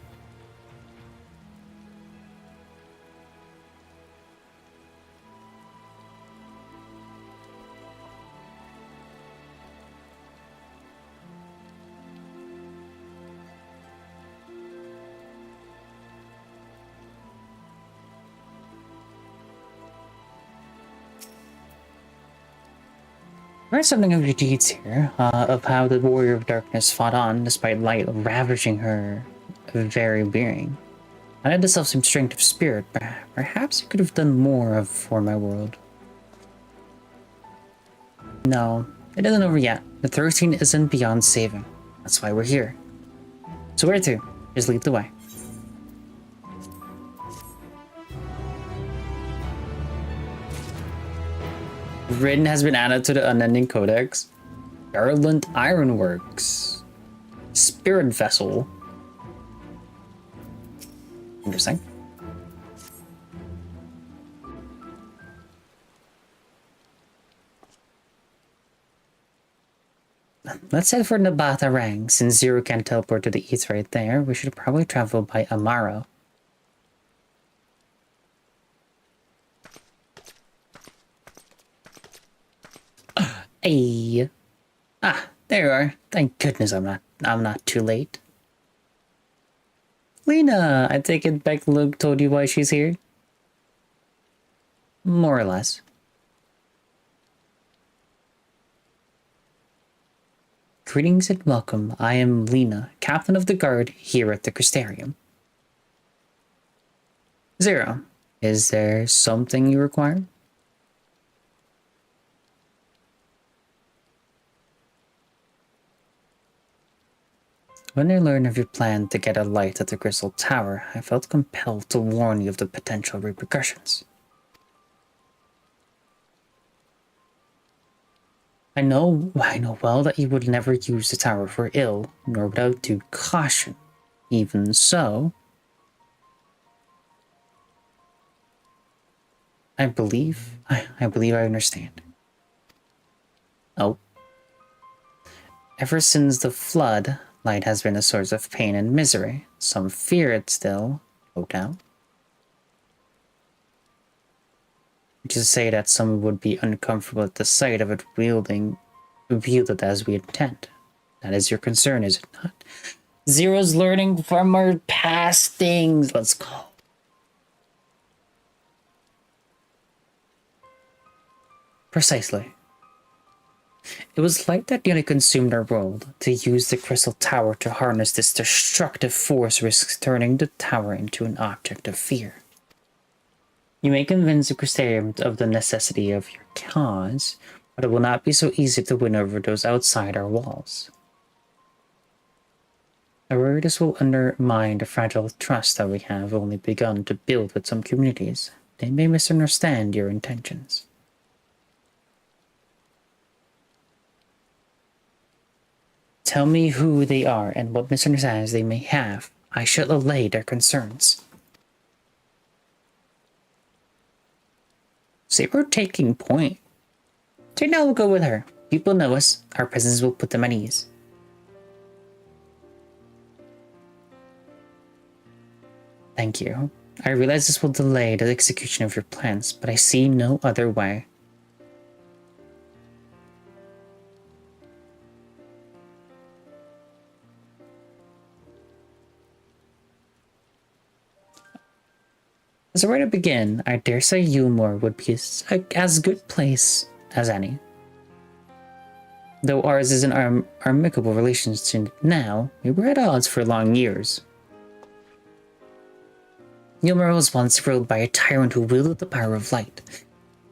There's something of your deeds here, of how the warrior of darkness fought on despite light ravaging her very being. I had the self-same strength of spirit, but perhaps you could have done more for my world. No, it isn't over yet. The 13 isn't beyond saving. That's why we're here. So where to? Just lead the way. Rin has been added to the Unending Codex. Garland Ironworks. Spirit Vessel. Interesting. Let's head for Nabata Rang. Since Zero can teleport to the east right there, we should probably travel by Amaro. Hey. Ah, there you are. Thank goodness I'm not too late. Lena, I take it back Luke told you why she's here? More or less. Greetings and welcome. I am Lena, captain of the guard here at the Crystarium. Zero, is there something you require? When I learned of your plan to get a light at the Crystal Tower, I felt compelled to warn you of the potential repercussions. I know well that you would never use the tower for ill, nor without due caution. Even so, I believe I understand. Oh. Ever since the flood, light has been a source of pain and misery. Some fear it still, no doubt. Which is to say that some would be uncomfortable at the sight of it wielded as we intend. That is your concern, is it not? Zero's learning from our past things. Let's go. Precisely. It was light that nearly consumed our world. To use the Crystal Tower to harness this destructive force risks turning the tower into an object of fear. You may convince the Crystarium of the necessity of your cause, but it will not be so easy to win over those outside our walls. I worry this will undermine the fragile trust that we have only begun to build with some communities. They may misunderstand your intentions. Tell me who they are and what misunderstandings they may have. I shall allay their concerns. Zero taking point. Tina will go with her. People know us. Our presence will put them at ease. Thank you. I realize this will delay the execution of your plans, but I see no other way. As a way to begin, I dare say Yulmore would be as good place as any. Though ours is an amicable relationship now, we were at odds for long years. Yulmore was once ruled by a tyrant who wielded the power of light.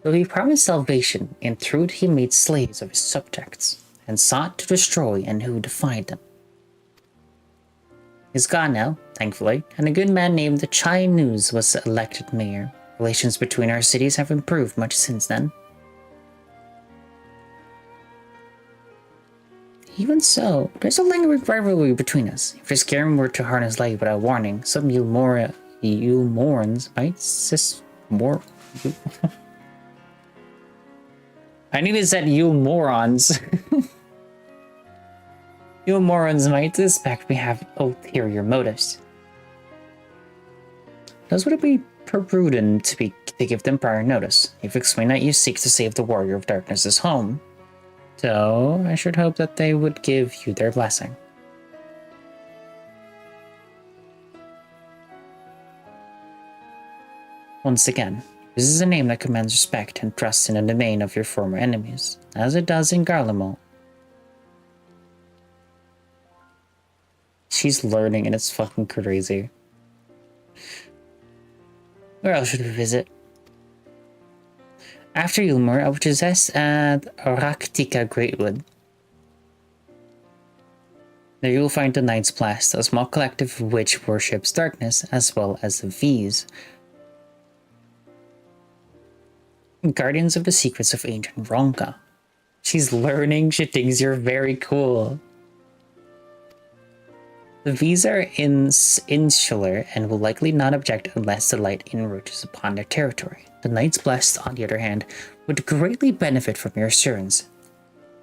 Though he promised salvation, in truth he made slaves of his subjects, and sought to destroy and who defied them. He's gone now, thankfully, and a good man named the Chai News was elected mayor. Relations between our cities have improved much since then. Even so, there's a lingering rivalry between us. If Iskarim were to harness light without warning, some Yulmorans might I knew it said Yulmorans. Yulmorans might suspect we have ulterior motives. Thus would it be prudent to give them prior notice. You've explained that you seek to save the Warrior of Darkness's home. So, I should hope that they would give you their blessing. Once again, this is a name that commands respect and trust in the domain of your former enemies, as it does in Garlemald. She's learning and it's fucking crazy. Where else should we visit? After Yulmore, I would suggest Raktika Greatwood. There you will find the Knight's Blast, a small collective which worships darkness, as well as the V's, guardians of the secrets of ancient Ronka. She's learning, she thinks you're very cool. The V's are insular and will likely not object unless the light encroaches upon their territory. The Knight's Blessed, on the other hand, would greatly benefit from your assurance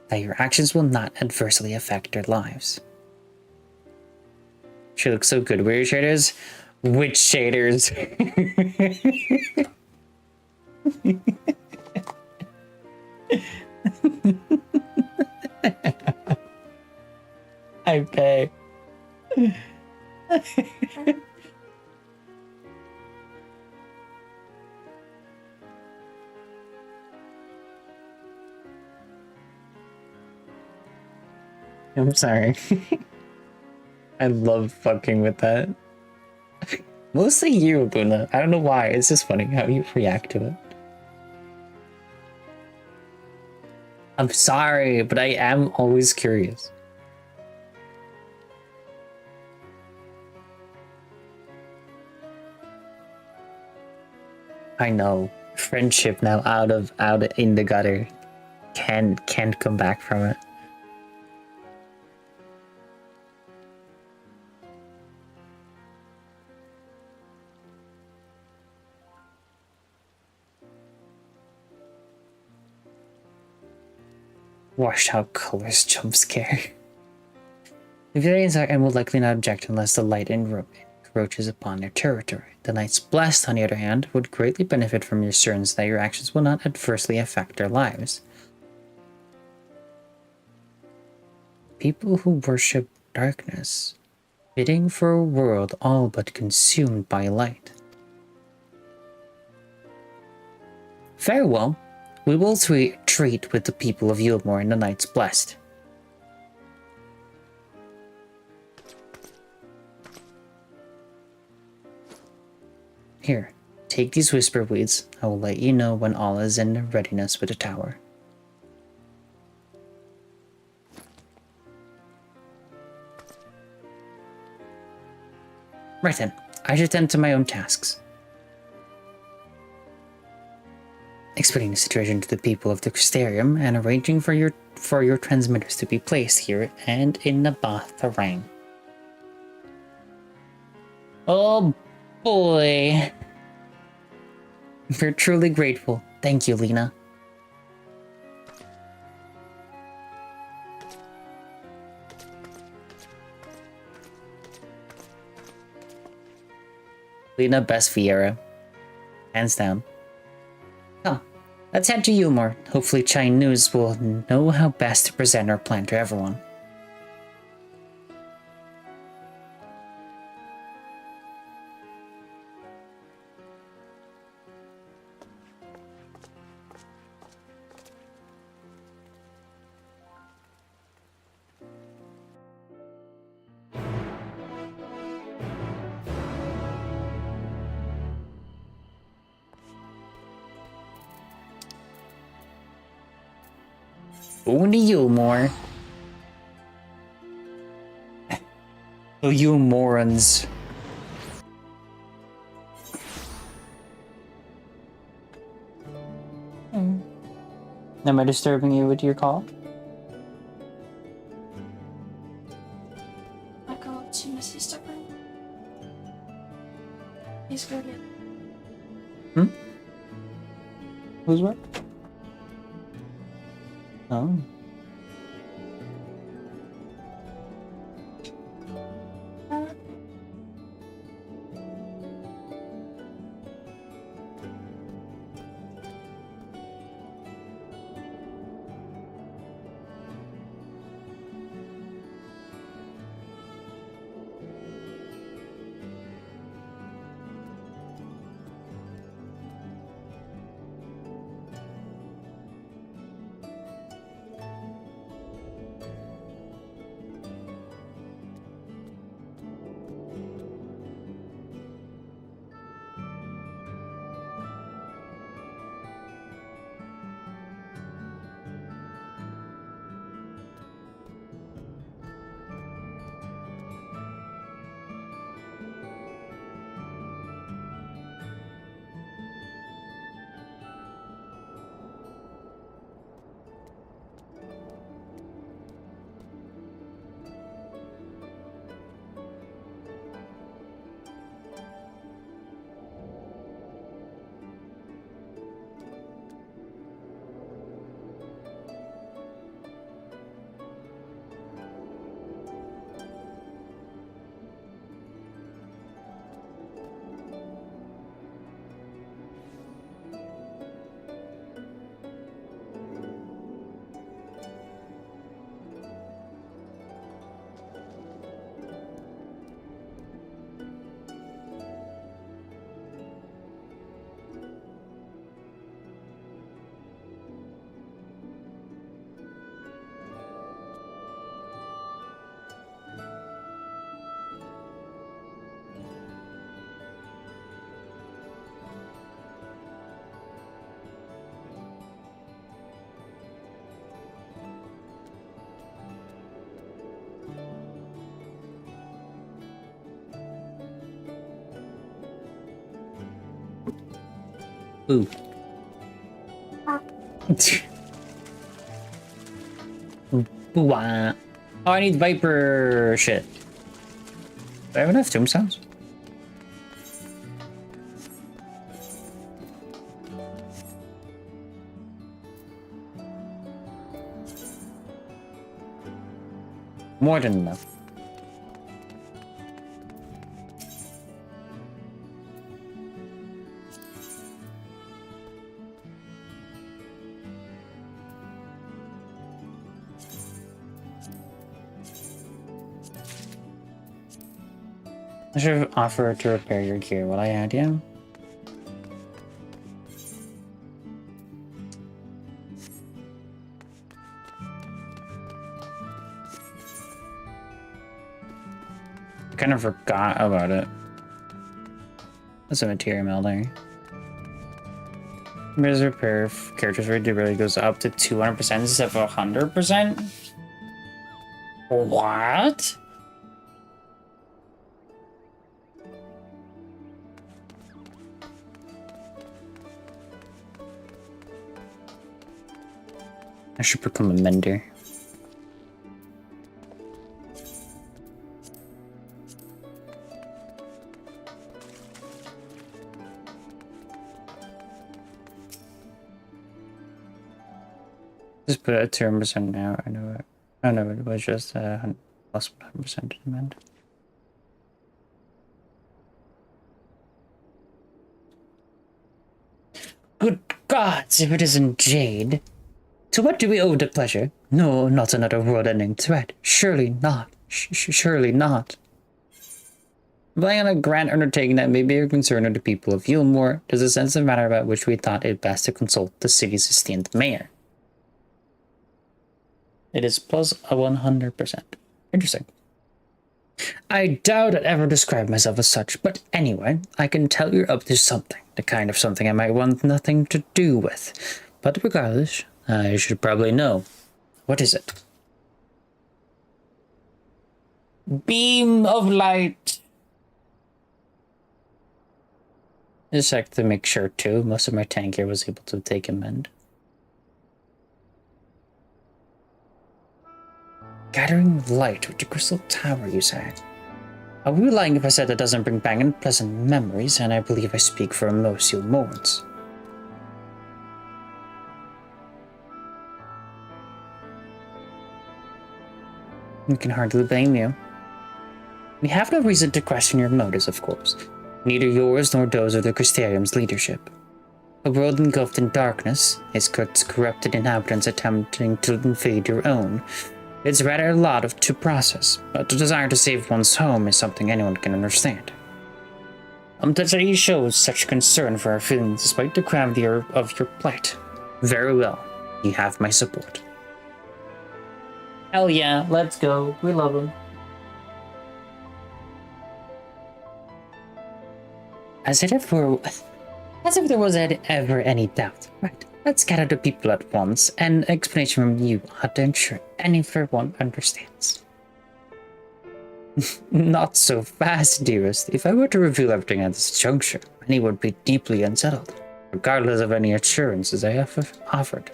that your actions will not adversely affect their lives. She looks so good with your shaders. Which shaders? I pay. I'm sorry. I love fucking with that. Mostly you, Luna. I don't know why. It's just funny how you react to it. I'm sorry, but I am always curious. I know. Friendship now out in the gutter. Can't come back from it. Washed out colors jump scare. The Virians are and will likely not object unless the light encroaches upon their territory. The Knight's Blessed, on the other hand, would greatly benefit from your assurance that your actions will not adversely affect their lives. People who worship darkness, bidding for a world all but consumed by light. Very well. We will treat with the people of Yulmore and the Knight's Blessed. Here, take these whisper weeds. I will let you know when all is in readiness with the tower. Right then, I should tend to my own tasks. Explaining the situation to the people of the Crystarium and arranging for your transmitters to be placed here and in the Batharang. Oh boy. We're truly grateful. Thank you, Lena. Lena, best Fiera. Hands down. Come, let's head to Yulmore. Hopefully Chai News will know how best to present our plan to everyone. Only Yulmore. Oh, you morons. Am I disturbing you with your call? I called to my sister. He's good. Who's what? Oh. Ooh. Oh, I need Viper shit. Do I have enough tombstones? More than enough. I should have offered to repair your gear while I had you. I kind of forgot about it. That's a material melter. There's repair if characters rate really goes up to 200% instead of 100%. What? I should become a mender. Just put it at 200% now. I know it. I know it was just plus 100% demand. Good gods, if it isn't Jade. To what do we owe the pleasure? No, not another world-ending threat. Surely not. Surely not. Relying on a grand undertaking that may be a concern of the people of Yulmore, there's a sensitive matter about which we thought it best to consult the city's esteemed mayor. It is plus a 100%. Interesting. I doubt I'd ever describe myself as such, but anyway, I can tell you're up to something. The kind of something I might want nothing to do with. But regardless, I should probably know. What is it? Beam of light. Just check to make sure too. Most of my tank here was able to take a mend. Gathering light with the crystal tower, you said. I would be lying if I said that doesn't bring back unpleasant memories, and I believe I speak for most you mourns. We can hardly blame you. We have no reason to question your motives, of course. Neither yours nor those of the Crystarium's leadership. A world engulfed in darkness, its corrupted inhabitants attempting to invade your own. It's rather a lot to process, but the desire to save one's home is something anyone can understand. I'm touched that you show such concern for our feelings despite the gravity of your plight. Very well, you have my support. Hell yeah, let's go. We love him. As if there was ever any doubt. Right, let's gather the people at once, and an explanation from you ought to ensure everyone understands. Not so fast, dearest. If I were to reveal everything at this juncture, many would be deeply unsettled, regardless of any assurances I have offered.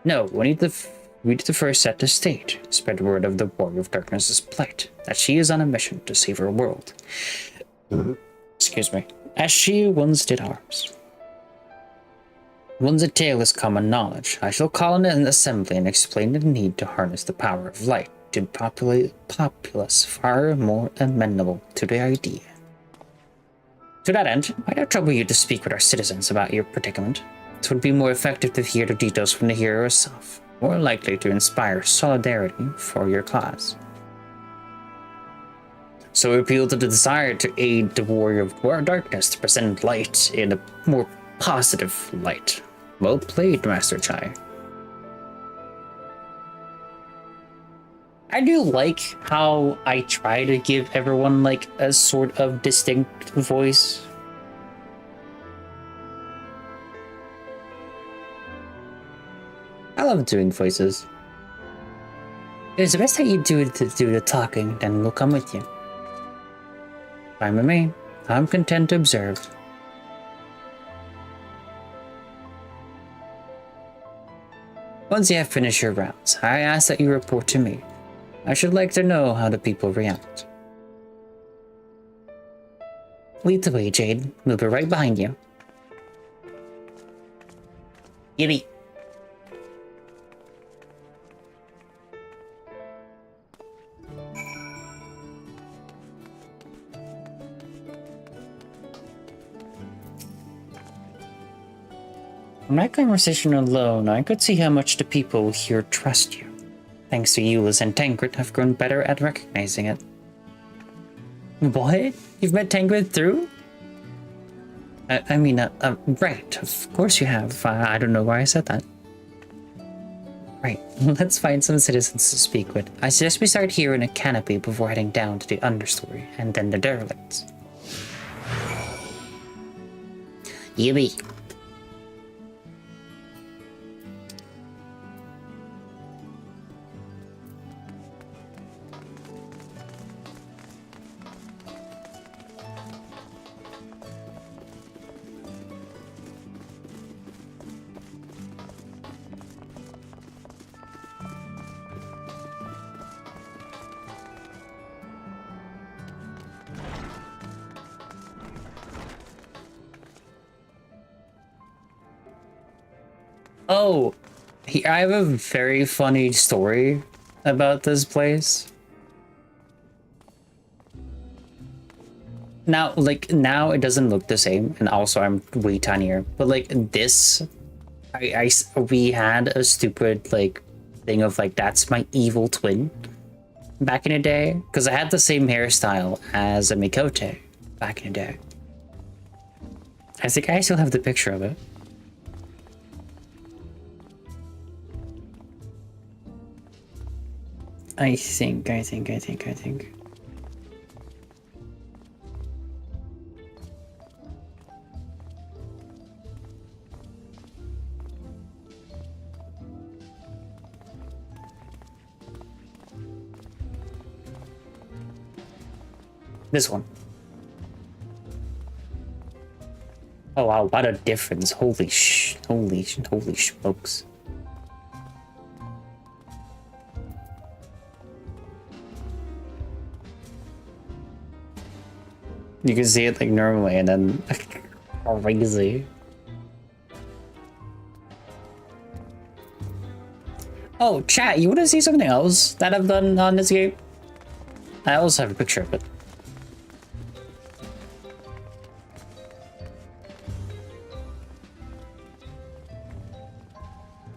No, we need to first set the stage, spread word of the Warrior of Darkness's plight, that she is on a mission to save her world. Excuse me. As she once did ours. Once a tale is common knowledge, I shall call in an assembly and explain the need to harness the power of light to populate populace far more amenable to the idea. To that end, I don't trouble you to speak with our citizens about your predicament. It would be more effective to hear the details from the hero herself, more likely to inspire solidarity for your cause. So we appeal to the desire to aid the Warrior of Darkness to present light in a more positive light. Well played, Master Chai. I do like how I try to give everyone like a sort of distinct voice. I love doing voices. It's the best that you do to do the talking, then we'll come with you. Fine with me. I'm content to observe. Once you have finished your rounds, I ask that you report to me. I should like to know how the people react. Lead the way, Jade. We'll be right behind you. Yippee. From that conversation alone, I could see how much the people here trust you. Thanks to you, Liz and Tancred have grown better at recognizing it. What? You've met Tancred through? Right, of course you have. I don't know why I said that. Right, let's find some citizens to speak with. I suggest we start here in a canopy before heading down to the understory, and then the derelicts. Yippee. Oh, I have a very funny story about this place. Now it doesn't look the same, and also I'm way tinier. But like this, we had a stupid like thing of like that's my evil twin back in the day, because I had the same hairstyle as a Mikote back in the day. I think I still have the picture of it. I think. This one. Oh wow, what a difference. Holy smokes. You can see it like normally and then crazy. Oh, chat, you want to see something else that I've done on this game? I also have a picture of it.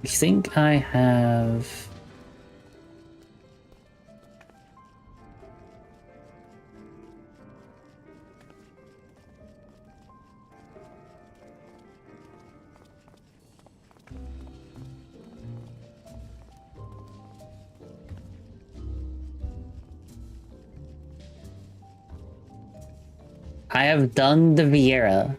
I think I have... I have done the Vieira.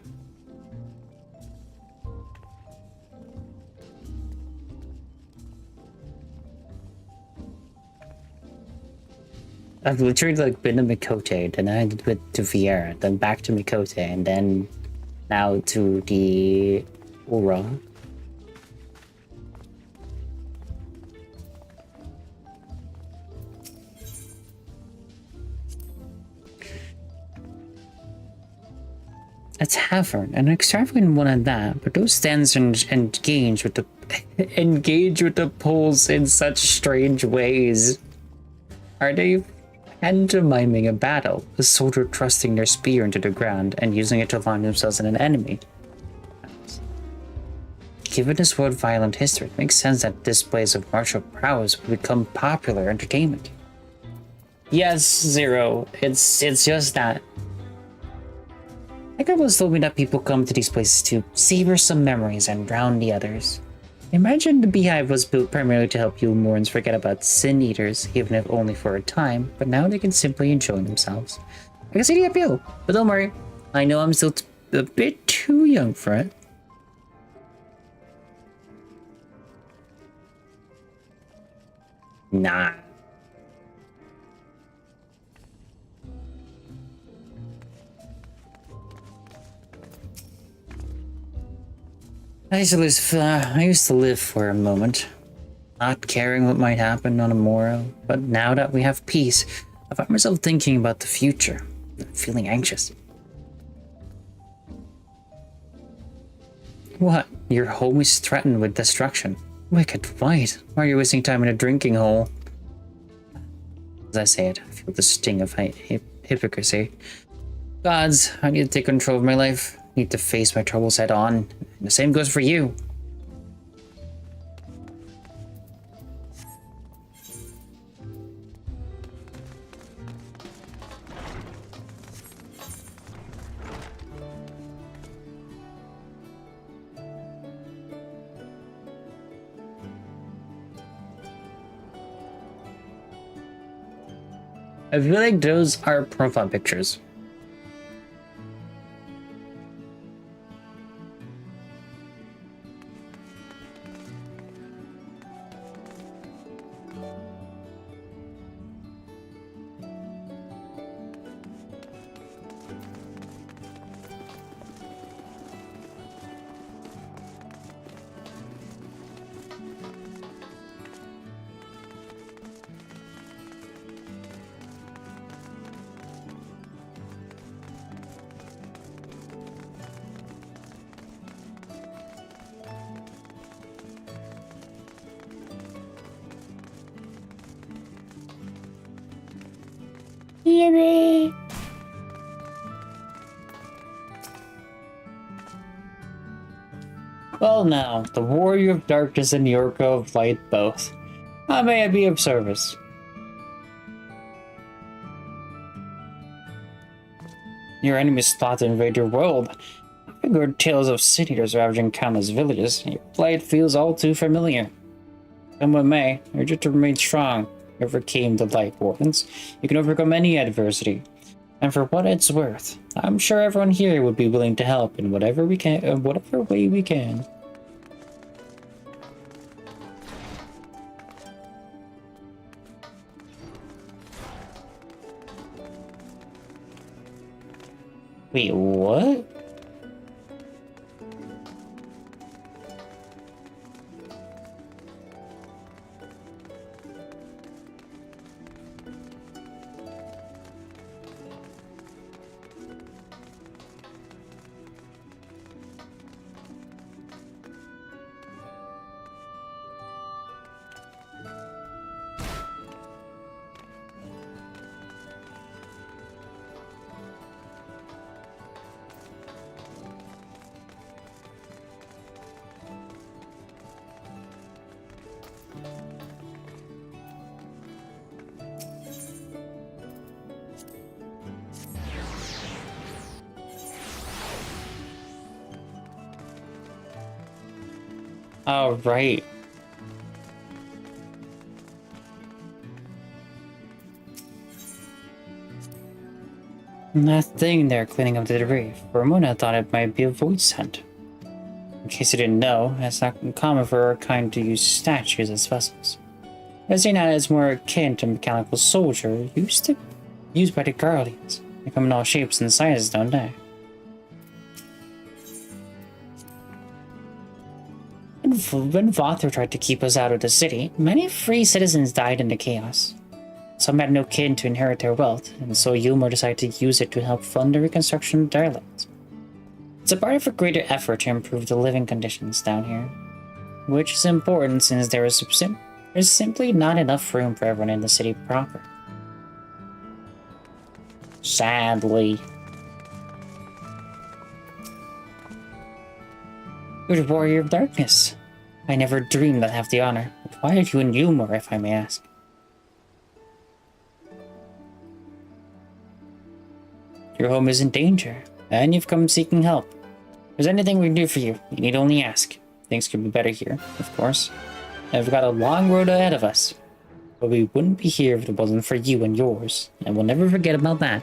I've literally like been to Mikote, then I did it to Vieira, then back to Mikote, and then now to the Ura. A tavern, an extravagant one at that, but those stands engage with the engage with the poles in such strange ways. Are they pantomiming a battle, a soldier thrusting their spear into the ground and using it to launch themselves at an enemy? Given this world violent history, it makes sense that displays of martial prowess would become popular entertainment. Yes, Zero, it's just that. Edgar was told me that people come to these places to savor some memories and drown the others. Imagine the beehive was built primarily to help Yulmorns forget about sin eaters, even if only for a time, but now they can simply enjoy themselves. I can see the appeal, but don't worry, I know I'm still a bit too young for it. Nah. I used to live for a moment, not caring what might happen on a morrow, but now that we have peace, I find myself thinking about the future, feeling anxious. What? Your home is threatened with destruction. Wicked white. Why are you wasting time in a drinking hole? As I say it, I feel the sting of hypocrisy. Gods, I need to take control of my life. I need to face my troubles head on. And the same goes for you. I feel like those are profile pictures. Yay! Well now, the warrior of darkness and the orca of light both. How may I be of service? Your enemies thought to invade your world. I've heard tales of city-eaters ravaging countless villages. Your plight feels all too familiar. Come what may, urge you to remain strong. You overcame the light wardens. You can overcome any adversity. And for what it's worth, I'm sure everyone here would be willing to help in whatever we can, whatever way we can. Wait, what? Oh, right. That thing there cleaning up the debris. For a moment I thought it might be a voice hunt. In case you didn't know, it's not uncommon for our kind to use statues as vessels. Resina is more akin to mechanical soldier used by the Guardians. They come in all shapes and sizes, don't they? When Vother tried to keep us out of the city, many free citizens died in the chaos. Some had no kin to inherit their wealth, and so Yulmore decided to use it to help fund the reconstruction of their lands. It's a part of a greater effort to improve the living conditions down here, which is important since there's simply not enough room for everyone in the city proper. Sadly. You're the Warrior of Darkness. I never dreamed I'd have the honor. But why are you in Yulmore, if I may ask? Your home is in danger, and you've come seeking help. If there's anything we can do for you, you need only ask. Things could be better here, of course. And we've got a long road ahead of us. But we wouldn't be here if it wasn't for you and yours, and we'll never forget about that.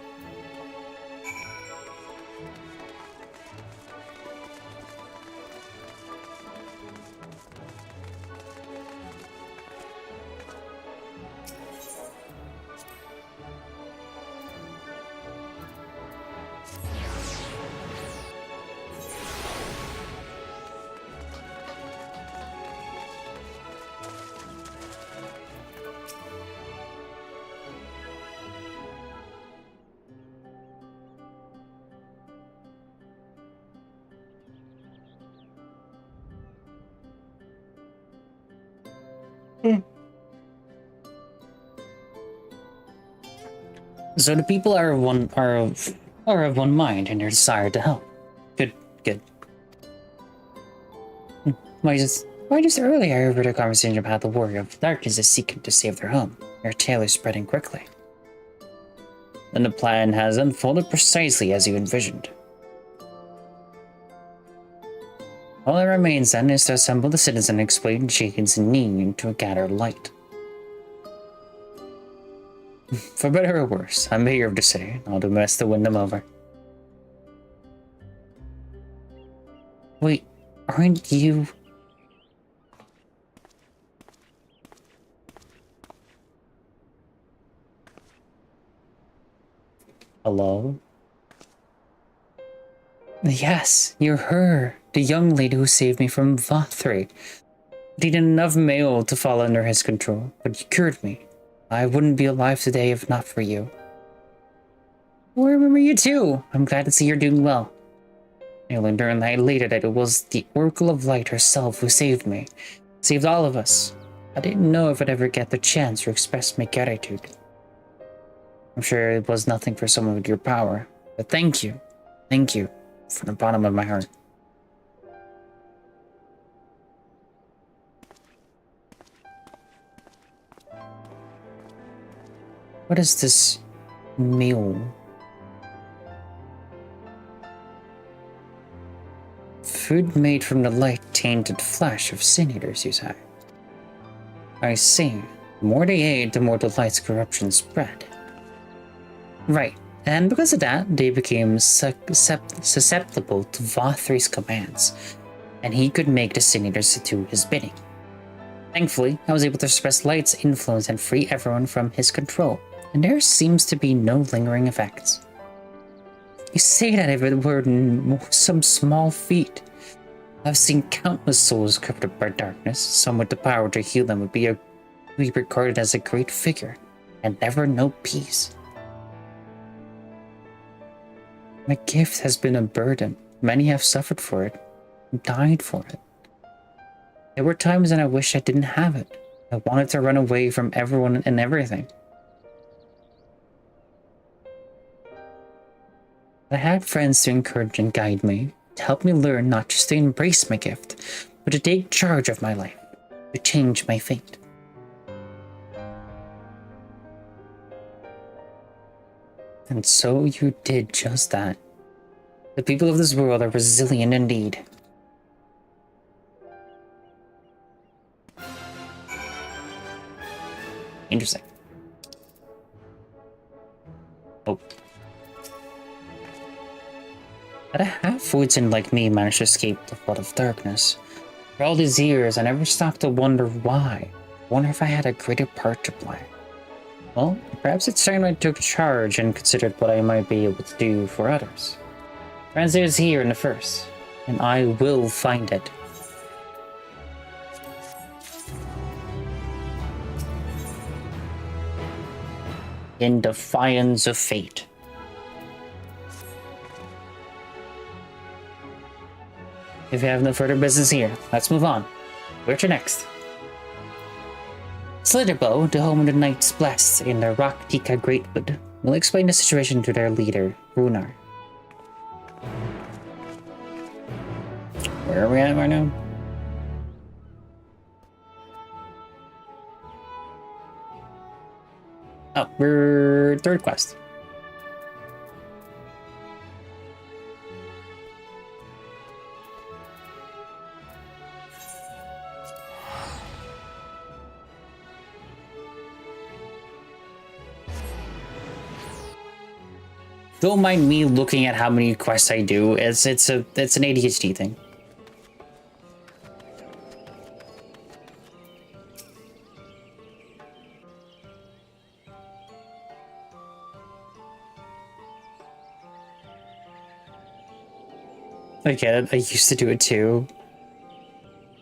So the people are of one mind in their desire to help. Good. Why just earlier I overheard a conversation about the Warrior of Darkness is seeking to save their home. Their tale is spreading quickly. Then the plan has unfolded precisely as you envisioned. All that remains then is to assemble the citizens and explain Jaken's need into a gathered light. For better or worse, I'm mayor of the city. I'll do my best to win them over. Wait, aren't you... Hello? Yes, you're her. The young lady who saved me from Vothri. Needed enough mail to fall under his control, but you cured me. I wouldn't be alive today if not for you. I remember you too. I'm glad to see you're doing well. I learned later that it was the Oracle of Light herself who saved me. Saved all of us. I didn't know if I'd ever get the chance to express my gratitude. I'm sure it was nothing for someone with your power, but thank you. Thank you from the bottom of my heart. What is this meal? Food made from the light-tainted flesh of sin eaters, you say? I see. The more they ate, the more the light's corruption spread. Right, and because of that, they became susceptible to Vothri's commands, and he could make the sin eaters do his bidding. Thankfully, I was able to suppress Light's influence and free everyone from his control, and there seems to be no lingering effects. You say that if it were some small feat. I've seen countless souls corrupted by darkness. Some with the power to heal them would be regarded as a great figure, and never know peace. My gift has been a burden. Many have suffered for it, died for it. There were times when I wished I didn't have it. I wanted to run away from everyone and everything. I had friends to encourage and guide me, to help me learn not just to embrace my gift, but to take charge of my life, to change my fate. And so you did just that. The people of this world are resilient indeed. Interesting. Oh. But a half-woodsman like me managed to escape the flood of darkness. For all these years, I never stopped to wonder why. I wonder if I had a greater part to play. Well, perhaps it's time I took charge and considered what I might be able to do for others. The answer is here in the first, and I will find it. In defiance of fate. If you have no further business here, let's move on. Where to next? Slitherbow, the home of the Knights Blessed in the Rock Tika Greatwood, will explain the situation to their leader, Runar. Where are we at right now? Oh, we're third quest. Don't mind me looking at how many quests I do. It's an ADHD thing. I get it. I used to do it too.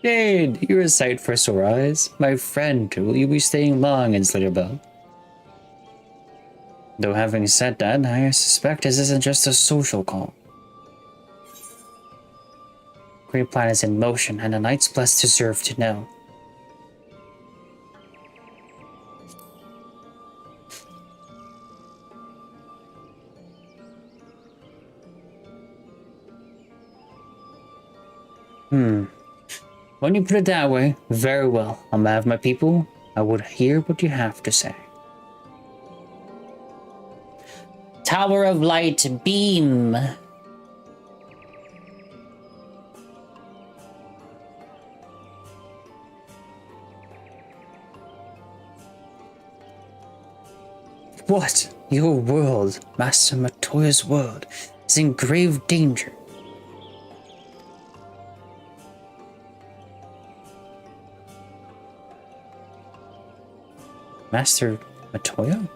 Jade, you're a sight for sore eyes. My friend, will you be staying long in Slitherbow? Though having said that, I suspect this isn't just a social call. Great plan is in motion, and the Knights Blessed deserve to know. When you put it that way, very well. On behalf of my people, I would hear what you have to say. Tower of Light Beam. What? Your world, Master Matoya's world, is in grave danger. Master Matoya?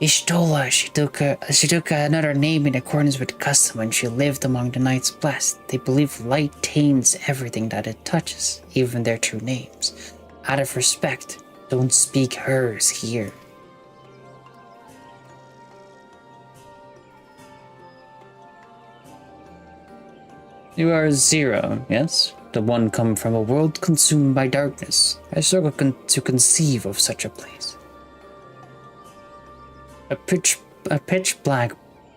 Ishtola, she took another name in accordance with custom when she lived among the Knights Blessed. They believe light taints everything that it touches, even their true names. Out of respect, don't speak hers here. You are Zero, yes? The one come from a world consumed by darkness. I struggle to conceive of such a place. A pitch black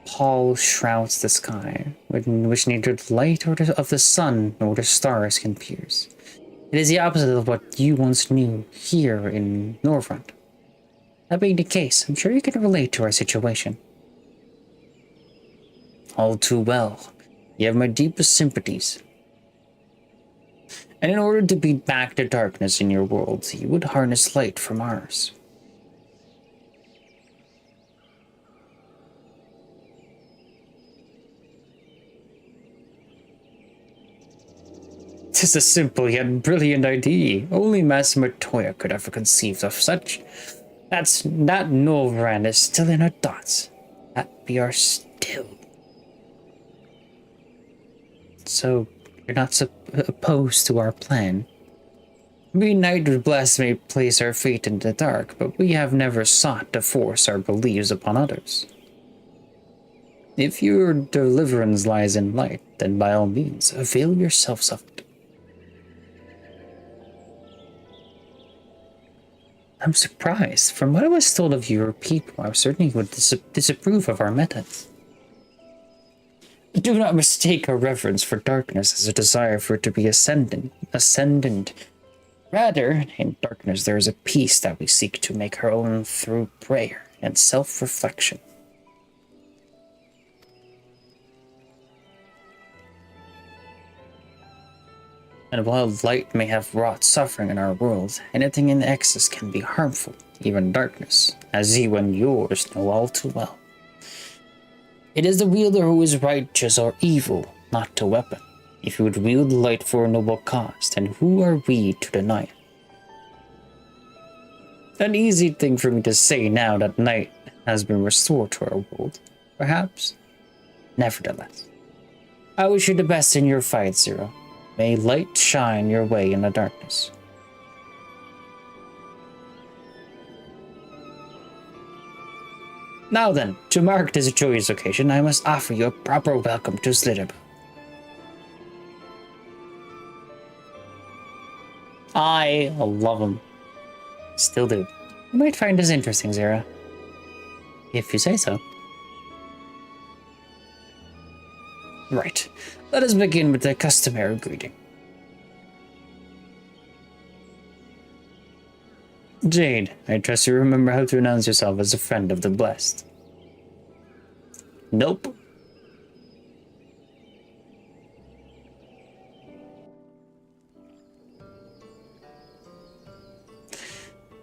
pall shrouds the sky, which neither the light of the sun nor the stars can pierce. It is the opposite of what you once knew here in Northrend. That being the case, I'm sure you can relate to our situation. All too well. You have my deepest sympathies. And in order to beat back the darkness in your world, you would harness light from ours. Tis a simple yet brilliant idea. Only Master Matoya could have conceived of such. That Novaran is still in our thoughts. That we are still. So, you're not opposed to our plan? We Knight Blessed may place our fate in the dark, but we have never sought to force our beliefs upon others. If your deliverance lies in light, then by all means, avail yourselves of it. I'm surprised. From what I was told of your people, I certainly would disapprove of our methods. Do not mistake our reverence for darkness as a desire for it to be ascendant. Rather, in darkness there is a peace that we seek to make our own through prayer and self-reflection. And while light may have wrought suffering in our world, anything in excess can be harmful, even darkness, as you and yours know all too well. It is the wielder who is righteous or evil, not a weapon. If you would wield light for a noble cause, then who are we to deny it? An easy thing for me to say now that night has been restored to our world, perhaps. Nevertheless, I wish you the best in your fight, Zero. May light shine your way in the darkness. Now then, to mark this joyous occasion, I must offer you a proper welcome to Slitherbow. I love him. Still do. You might find this interesting, Zera. If you say so. Right. Let us begin with the customary greeting. Jade, I trust you remember how to announce yourself as a friend of the blessed. Nope.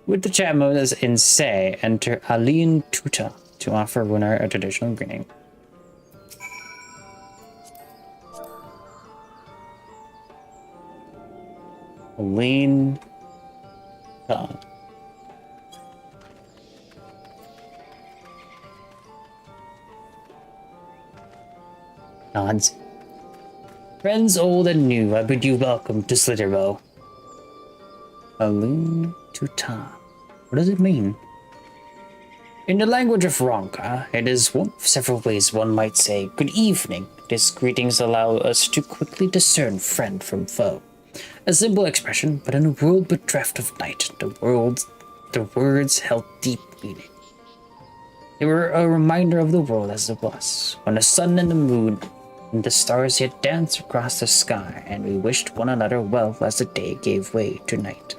With the chat mode as in say, enter Aline Tuta to offer winner a traditional greeting. Aline Tuta. Nods. Friends old and new, I bid you welcome to Slitherbow. Aline Tuta. What does it mean? In the language of Ronka, it is one of several ways one might say good evening. These greetings allow us to quickly discern friend from foe. A simple expression, but in a world bereft of night, the words held deep meaning. They were a reminder of the world as it was, when the sun and the moon and the stars yet danced across the sky, and we wished one another well as the day gave way to night.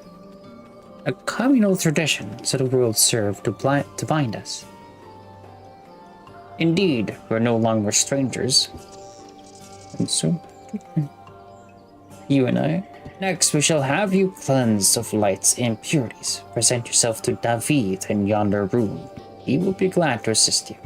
A communal tradition, so the world served to bind us. Indeed, we're no longer strangers. And so, you and I. Next, we shall have you cleansed of light's impurities. Present yourself to David in yonder room. He will be glad to assist you.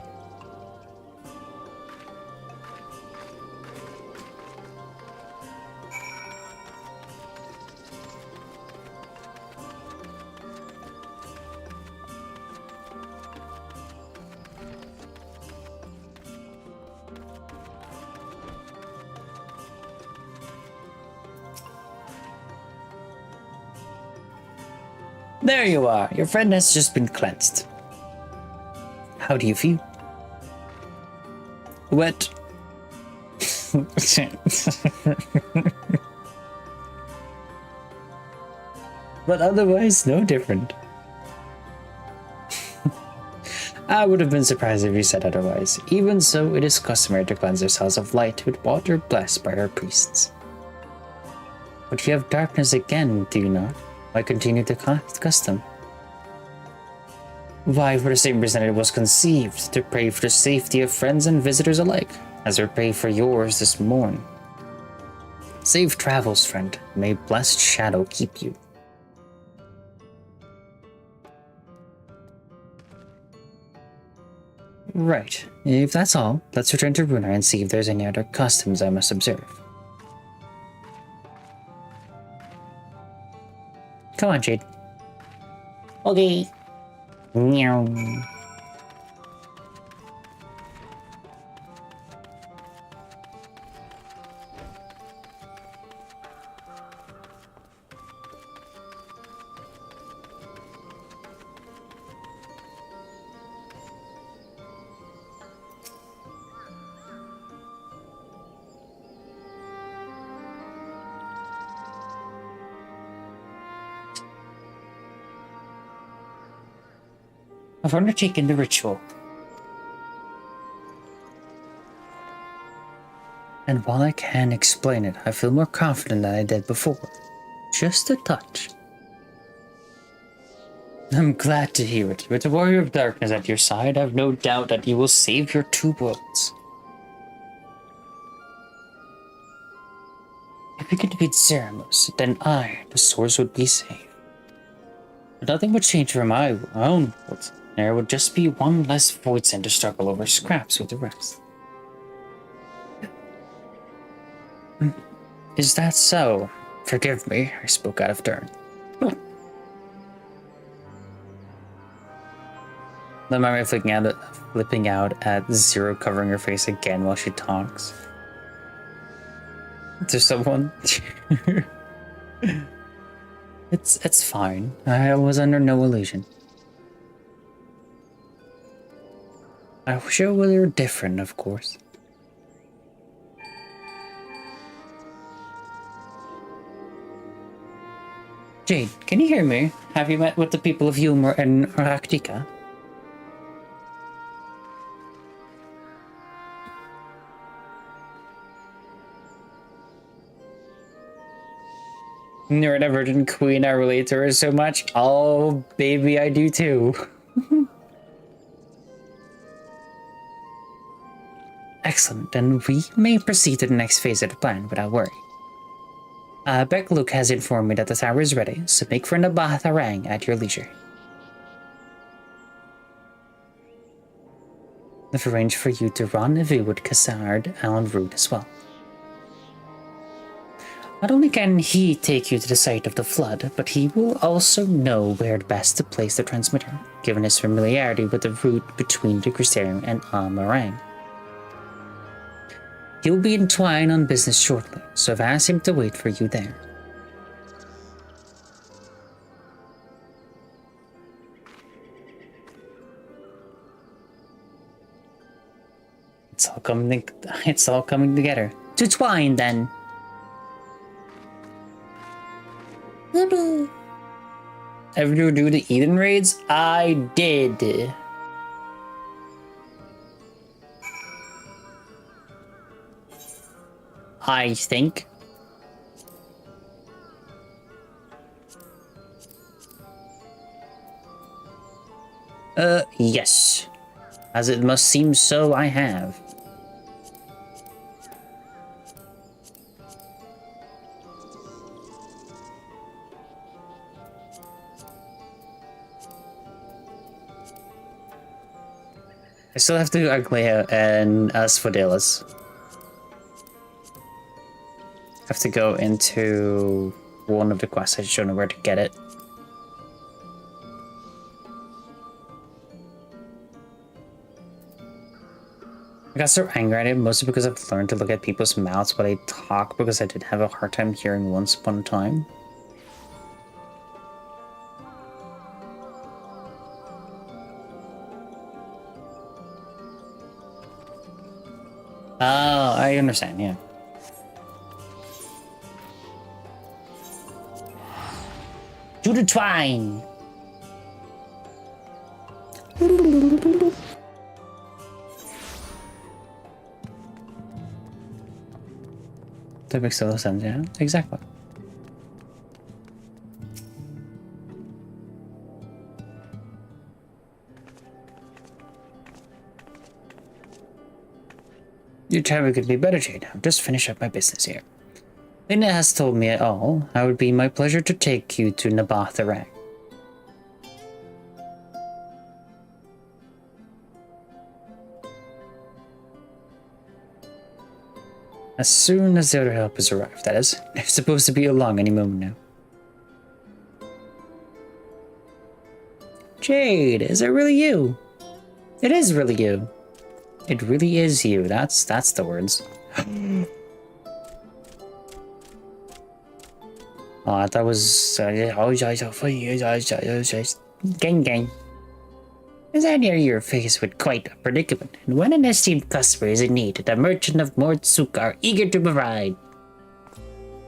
There you are. Your friend has just been cleansed. How do you feel? Wet. But otherwise, no different. I would have been surprised if you said otherwise. Even so, it is customary to cleanse ourselves of light with water blessed by our priests. But you have darkness again, do you not? Why continue the custom? Why, for the same reason it was conceived, to pray for the safety of friends and visitors alike, as we pray for yours this morn. Safe travels, friend. May blessed shadow keep you. Right. If that's all, let's return to Runar and see if there's any other customs I must observe. Come on, Jade. Okay. Meow. I've undertaken the ritual. And while I can't explain it, I feel more confident than I did before. Just a touch. I'm glad to hear it. With the Warrior of Darkness at your side, I've no doubt that you will save your two worlds. If we could defeat Ceramos, then I, the source, would be safe. But nothing would change for my own world. There would just be one less void sent to struggle over scraps with the rest. Is that so? Forgive me, I spoke out of turn. The memory flipping out at Zero covering her face again while she talks. To someone. It's fine. I was under no illusion. I wish it were different, of course. Jade, can you hear me? Have you met with the people of Humor and Arctica? Neurodivergent queen, I relate to her so much. Oh, baby, I do too. Excellent, then we may proceed to the next phase of the plan without worry. Luke has informed me that the tower is ready, so make for Nabatharang at your leisure. I've arranged for you to rendezvous with Cassard and Rude as well. Not only can he take you to the site of the flood, but he will also know where best to place the transmitter, given his familiarity with the route between the Crystarium and Amarang. He will be in Twine on business shortly, so I've asked him to wait for you there. It's all coming together. To Twine, then. Ever do the Eden raids? I did. I think. Yes. As it must seem so, I have. I still have to do Aglea and Asphodelis. I have to go into one of the quests. I just don't know where to get it. I got so angry at it mostly because I've learned to look at people's mouths while they talk because I did have a hard time hearing once upon a time. Oh, I understand, yeah. To the Twine! That makes total sense, yeah? Exactly. Your time could be better, Jade. I'll just finish up my business here. Lena has told me it all. It would be my pleasure to take you to Nabatharang. As soon as the other help has arrived, that is. They're supposed to be along any moment now. Jade, is it really you? It is really you. It really is you. That's the words. Oh, I thought it was gang gang. As I near your face with quite a predicament, and when an esteemed customer is in need, the merchant of Mortsuk are eager to provide.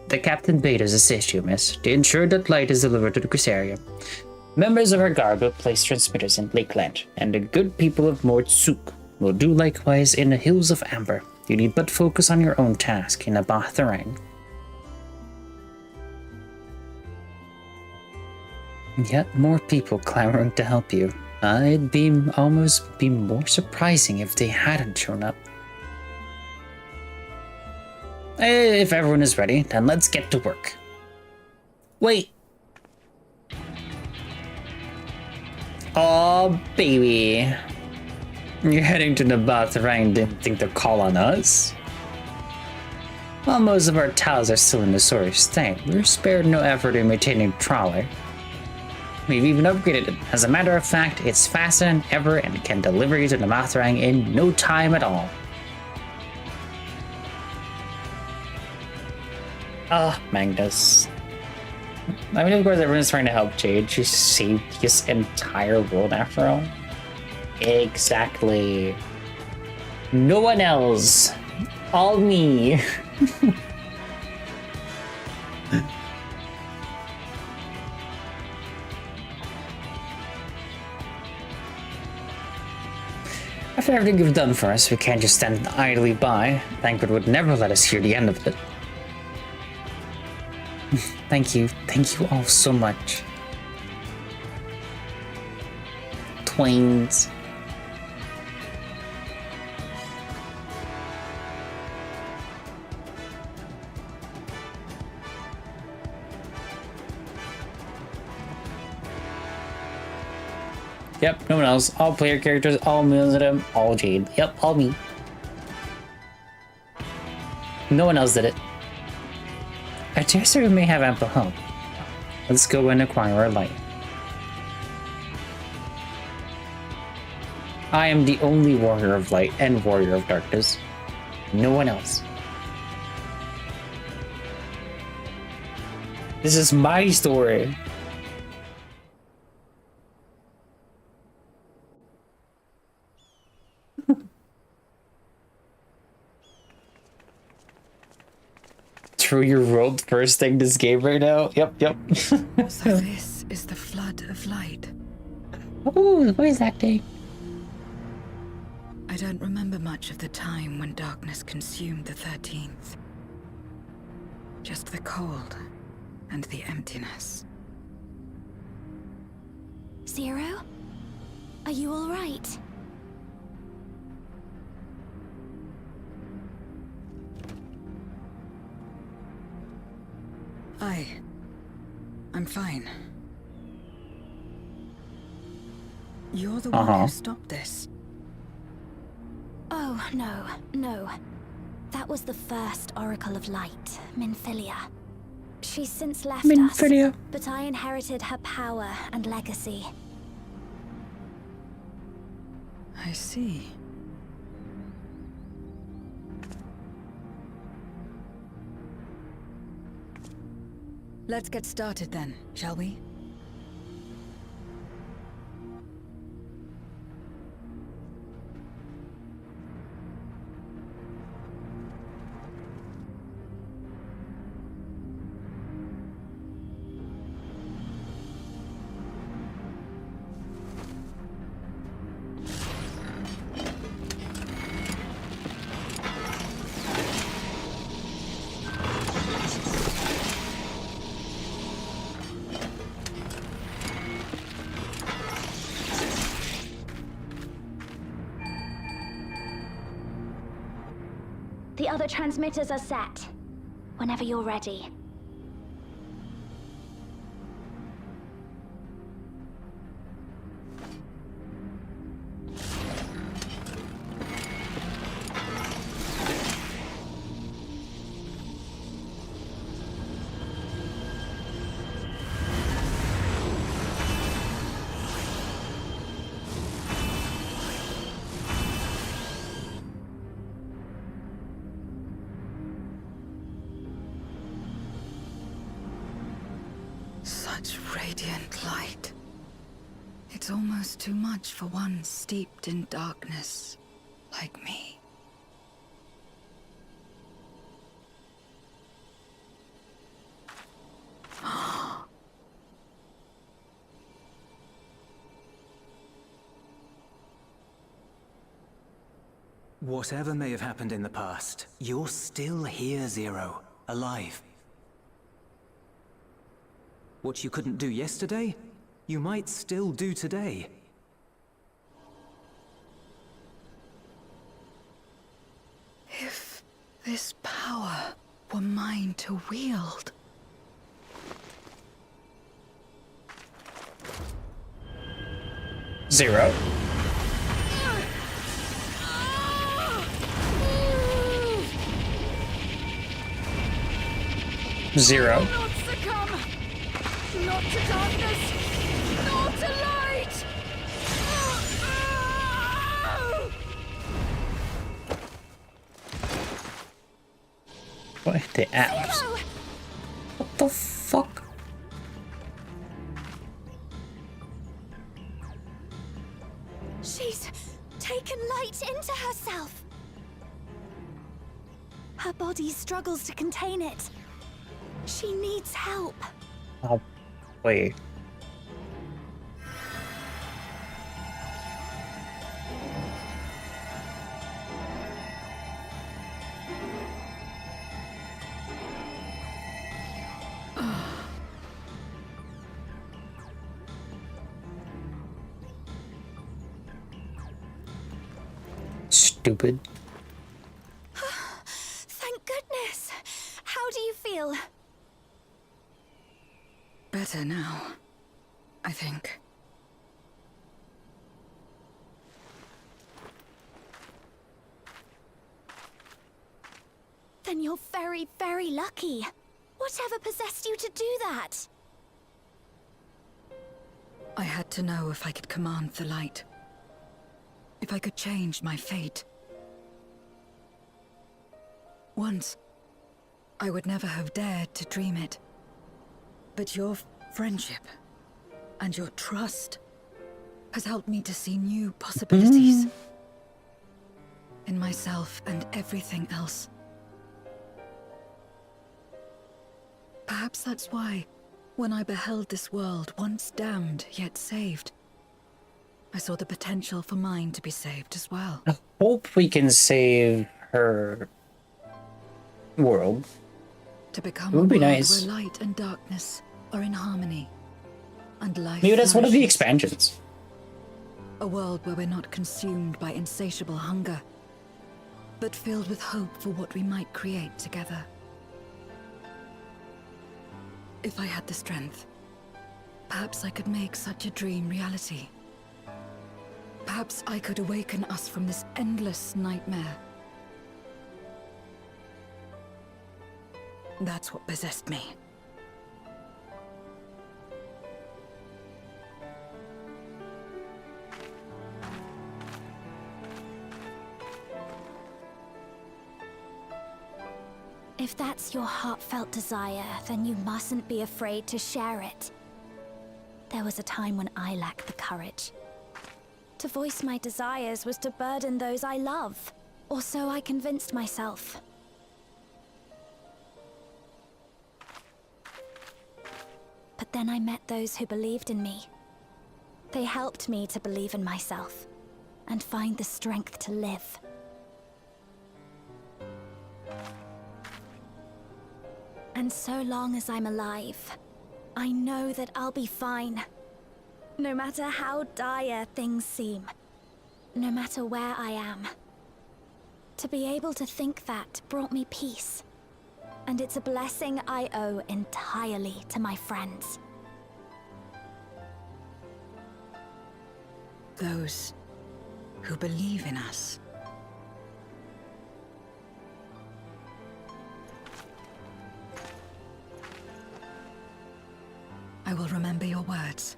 The captain bade us assist you, miss, to ensure that light is delivered to the Crusaria. Members of our guard will place transmitters in Lakeland, and the good people of Mortsuk will do likewise in the Hills of Amber. You need but focus on your own task in Abatharang. Yet more people clamoring to help you. It'd almost be more surprising if they hadn't shown up. If everyone is ready, then let's get to work. Wait. Oh, baby. You're heading to the Batharang, didn't think to call on us? While most of our towels are still in the sorry state, we're spared no effort in maintaining the trawler. We've even upgraded it. As a matter of fact, it's faster than ever and can deliver you to the Batharang in no time at all. Ah, Magnus. I mean, of course, everyone's trying to help Jade. She saved his entire world after all. Exactly. No one else. All me. After everything you've done for us, we can't just stand idly by. Banquet would never let us hear the end of it. Thank you all so much. Twains. Yep, no one else. All player characters, all Millennium, all Jade. Yep, all me. No one else did it. I dare say we may have ample help. Let's go and acquire our light. I am the only warrior of light and warrior of darkness. No one else. This is my story. True, your world first thing this game right now. Yep. So this is the flood of light. Oh, who is acting? I don't remember much of the time when darkness consumed the 13th. Just the cold and the emptiness. Zero? Are you all right? I'm fine. You're the one who stopped this. Oh, no. That was the first Oracle of Light, Minfilia. She's since left us, but I inherited her power and legacy. I see. Let's get started then, shall we? The other transmitters are set. Whenever you're ready. Such radiant light. It's almost too much for one steeped in darkness like me. Whatever may have happened in the past, you're still here, Zero. Alive. What you couldn't do yesterday, you might still do today. If this power were mine to wield... Zero. Zero. Not succumb! Not to darkness! Not to light! What hit the apps? Zero! What the fuck? She's taken light into herself. Her body struggles to contain it. She needs help. Oh, wait. Stupid. Thank goodness. How do you feel? Better now, I think. Then you're very, very lucky. Whatever possessed you to do that? I had to know if I could command the light. If I could change my fate. Once, I would never have dared to dream it. But your friendship and your trust has helped me to see new possibilities. In myself and everything else. Perhaps that's why, when I beheld this world once damned yet saved, I saw the potential for mine to be saved as well. I hope we can save her world. To become It would a be world nice. where light and darkness are in harmony, and life Maybe that's one of the flourishes. expansions. A world where we're not consumed by insatiable hunger, but filled with hope for what we might create together. If I had the strength, perhaps I could make such a dream reality. Perhaps I could awaken us from this endless nightmare. That's what possessed me. If that's your heartfelt desire, then you mustn't be afraid to share it. There was a time when I lacked the courage. To voice my desires was to burden those I love, or so I convinced myself. But then I met those who believed in me. They helped me to believe in myself, and find the strength to live. And so long as I'm alive, I know that I'll be fine. No matter how dire things seem, no matter where I am. To be able to think that brought me peace. And it's a blessing I owe entirely to my friends. Those who believe in us. I will remember your words.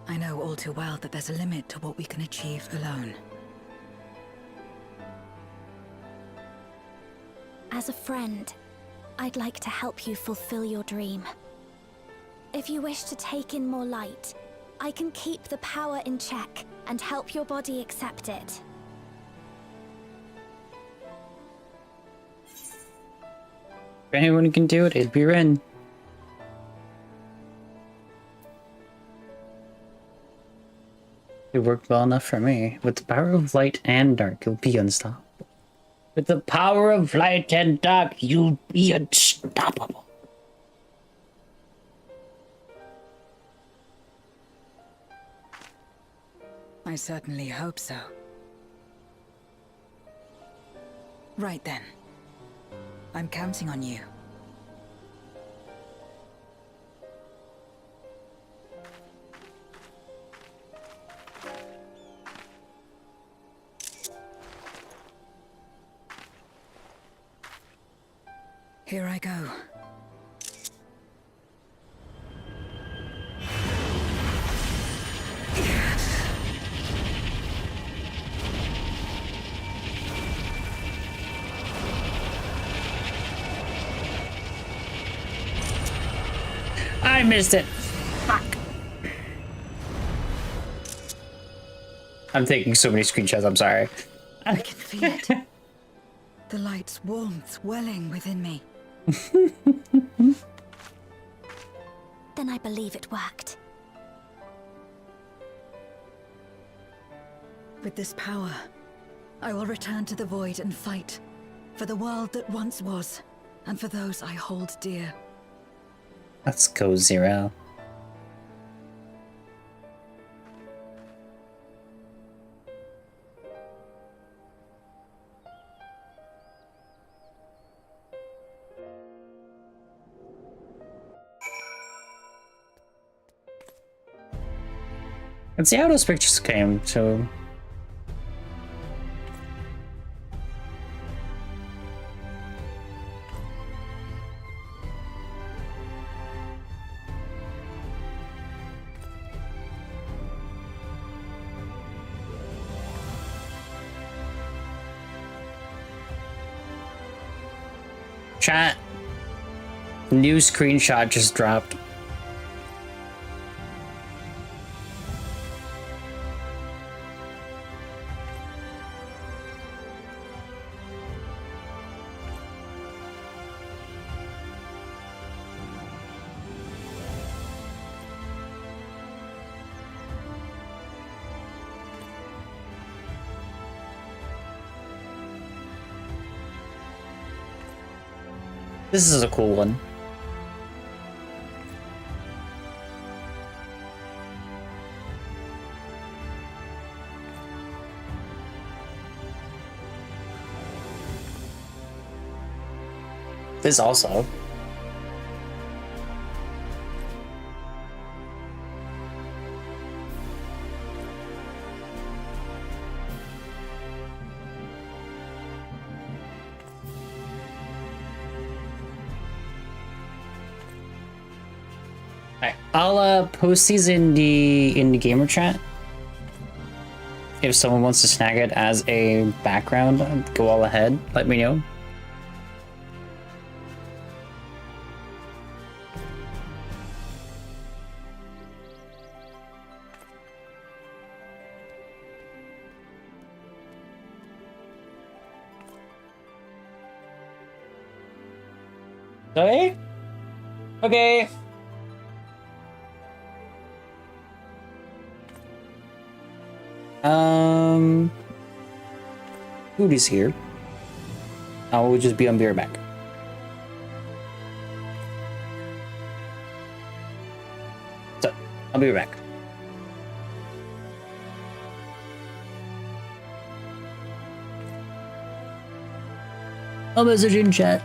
I know all too well that there's a limit to what we can achieve alone. As a friend, I'd like to help you fulfill your dream. If you wish to take in more light, I can keep the power in check and help your body accept it. If anyone can do it, it'd be Ren. It worked well enough for me. With the power of light and dark, you'll be unstoppable. With the power of light and dark, you'll be unstoppable. I certainly hope so. Right then. I'm counting on you. Here I go. I missed it. Fuck. I'm taking so many screenshots, I'm sorry. I can feel it. The light's warmth welling within me. Then I believe it worked. With this power, I will return to the void and fight for the world that once was, and for those I hold dear. Let's go, Zero. Let's see how those pictures came, so... Chat. New screenshot just dropped. This is a cool one. This also. I'll post these in the gamer chat. If someone wants to snag it as a background, go all ahead. Let me know. Okay. Okay. Food is here. I will just be on beer back. So, I'll be right back. I'll message in chat.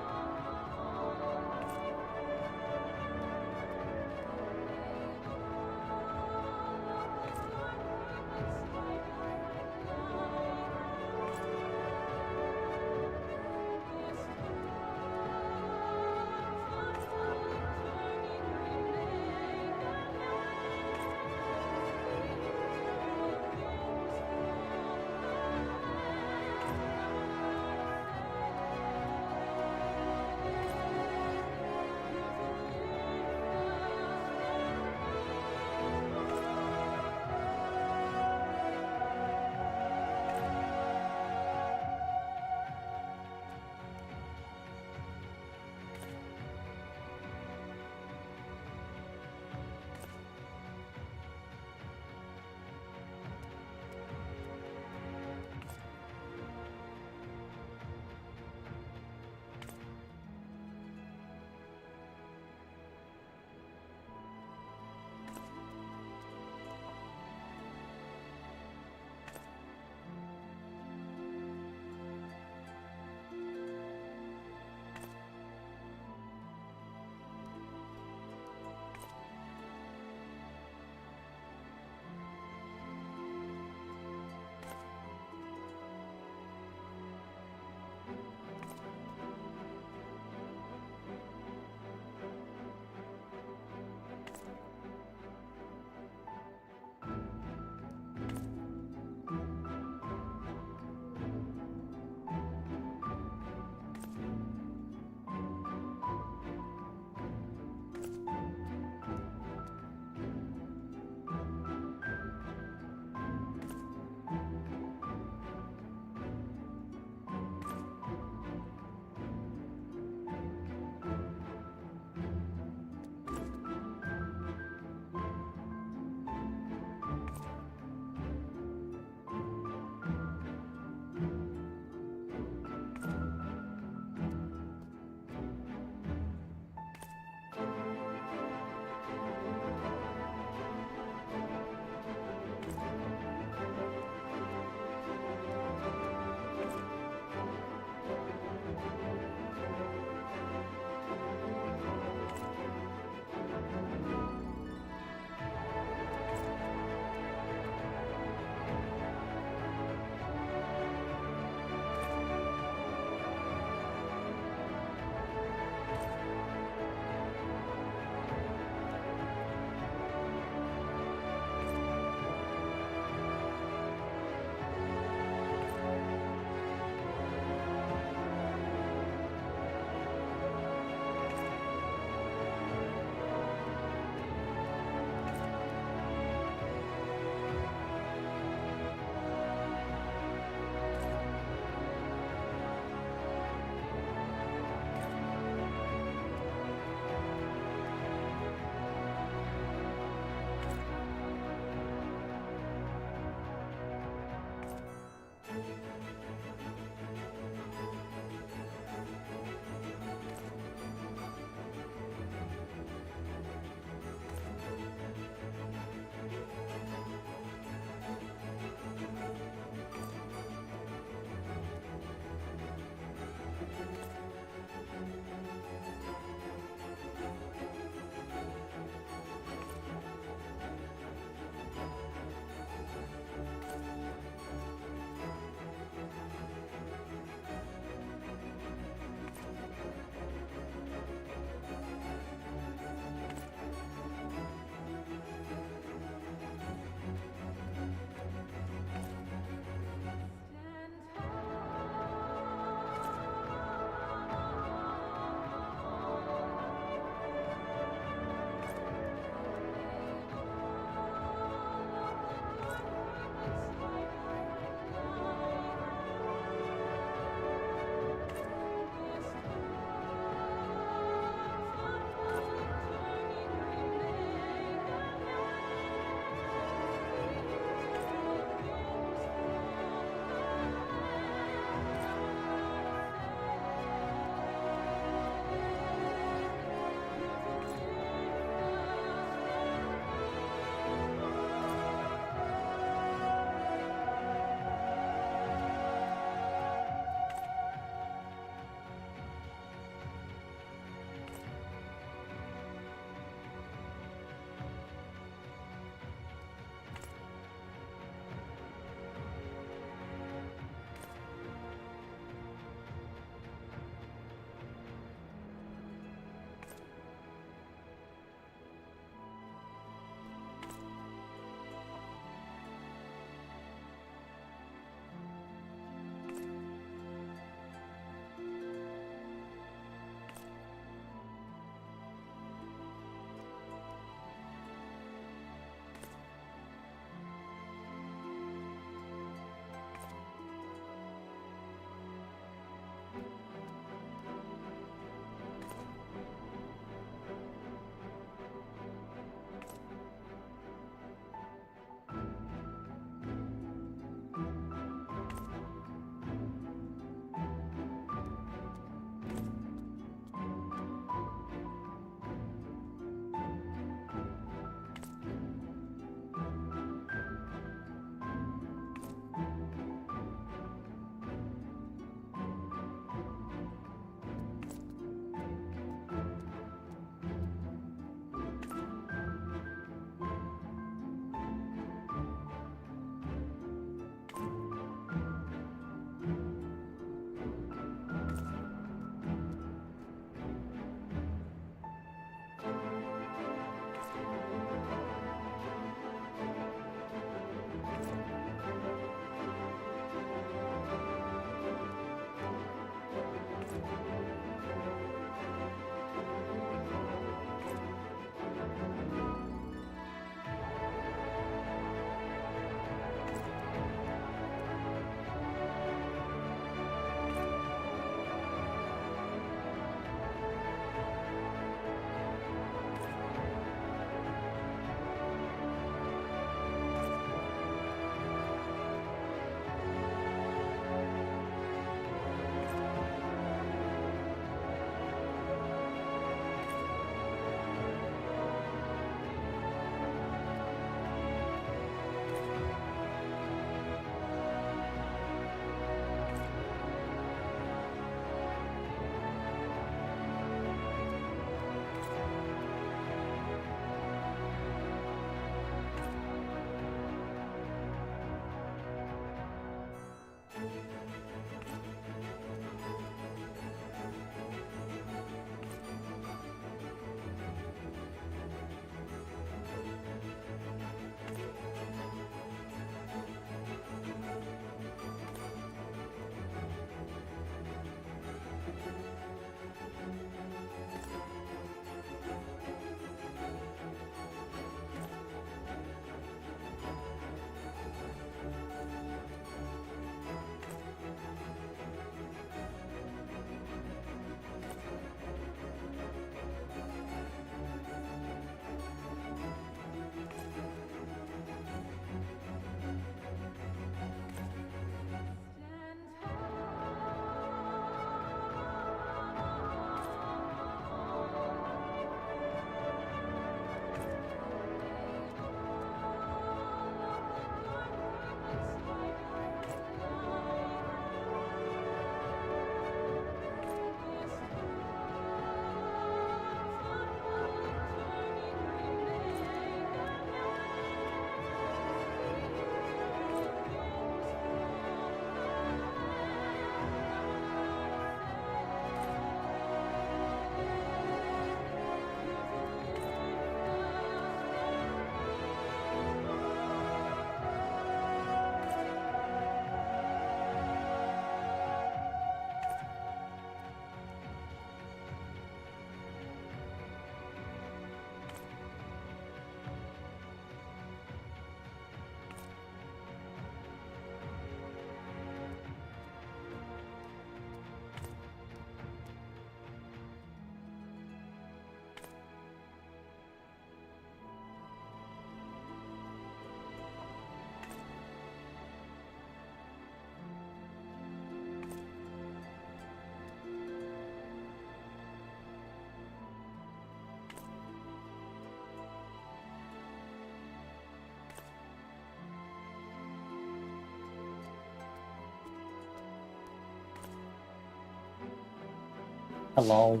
Hello.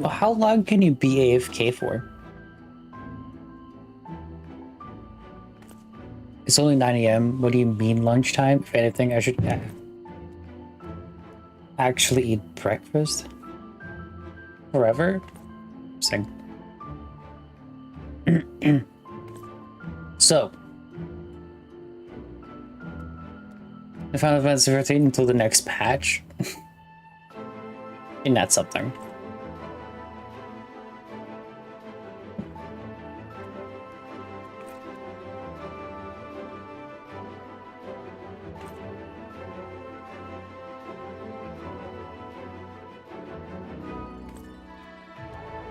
How long can you be AFK for? It's only 9 AM. What do you mean lunchtime? If anything, I should actually eat breakfast forever. Sing. So, the Final Fantasy 13 until the next patch. And that's something.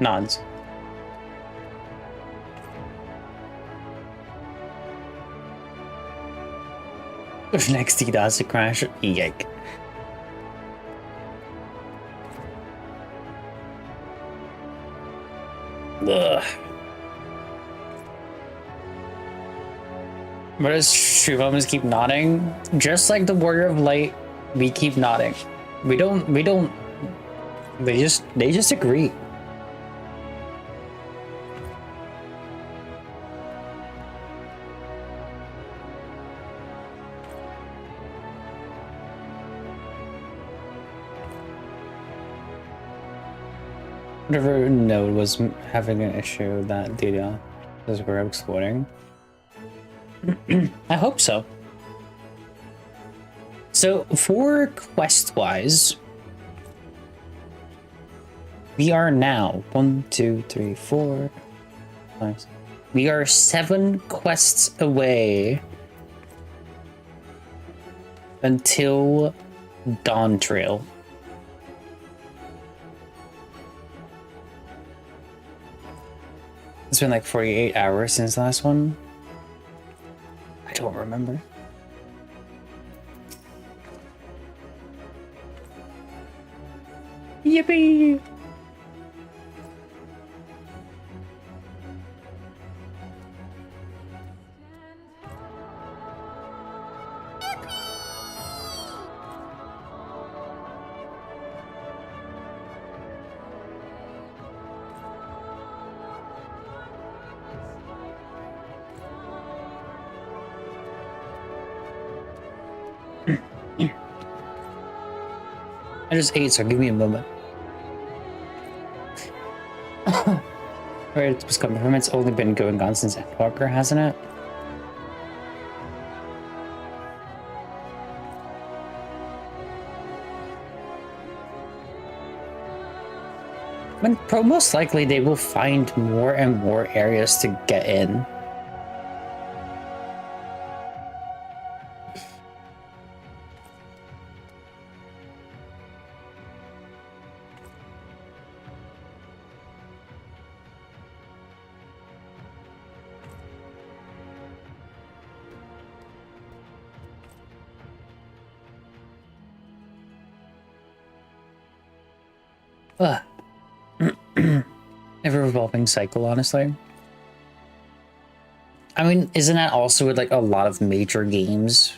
Nods. Next DDoS to crash. Yike. Ugh. But does Shivamos keep nodding? Just like the Warrior of Light, we keep nodding. We don't they just agree. Whatever node was having an issue that data were exploding. I hope so. So for quest-wise, we are now 1, 2, 3, 4, 5. We are 7 quests away until Dawn Trail. It's been like 48 hours since the last one. I don't remember. Yippee! I just ate, so give me a moment. Right, it's confirmed. It's only been going on since ENDWALKER, hasn't it? Most likely they will find more and more areas to get in. Ever-evolving cycle, honestly. I mean, isn't that also with like a lot of major games?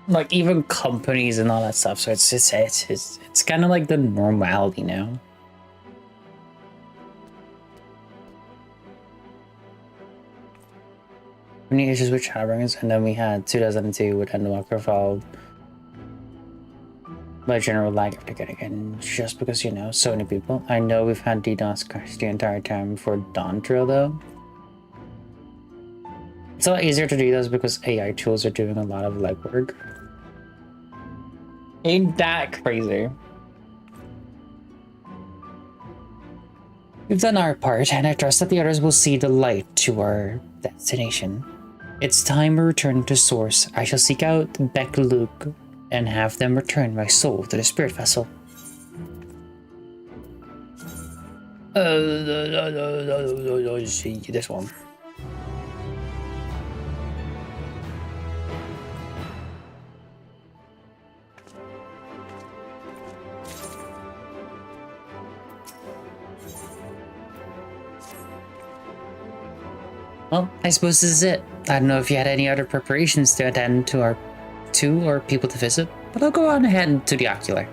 Like even companies and all that stuff. So it's kind of like the normality now. Many issues with Shadowbringers, and then we had 2002 with ENDWALKER followed by general lag after getting in, just because, you know, so many people. I know we've had DDoS crash the entire time for Dawn Trail though. It's a lot easier to do those because AI tools are doing a lot of legwork. Ain't that crazy? We've done our part, and I trust that the others will see the light to our destination. It's time we return to Source. I shall seek out Beck Luke and have them return my soul to the spirit vessel. This one. Well, I suppose this is it. I don't know if you had any other preparations to attend to or people to visit, but I'll go on ahead to the ocular.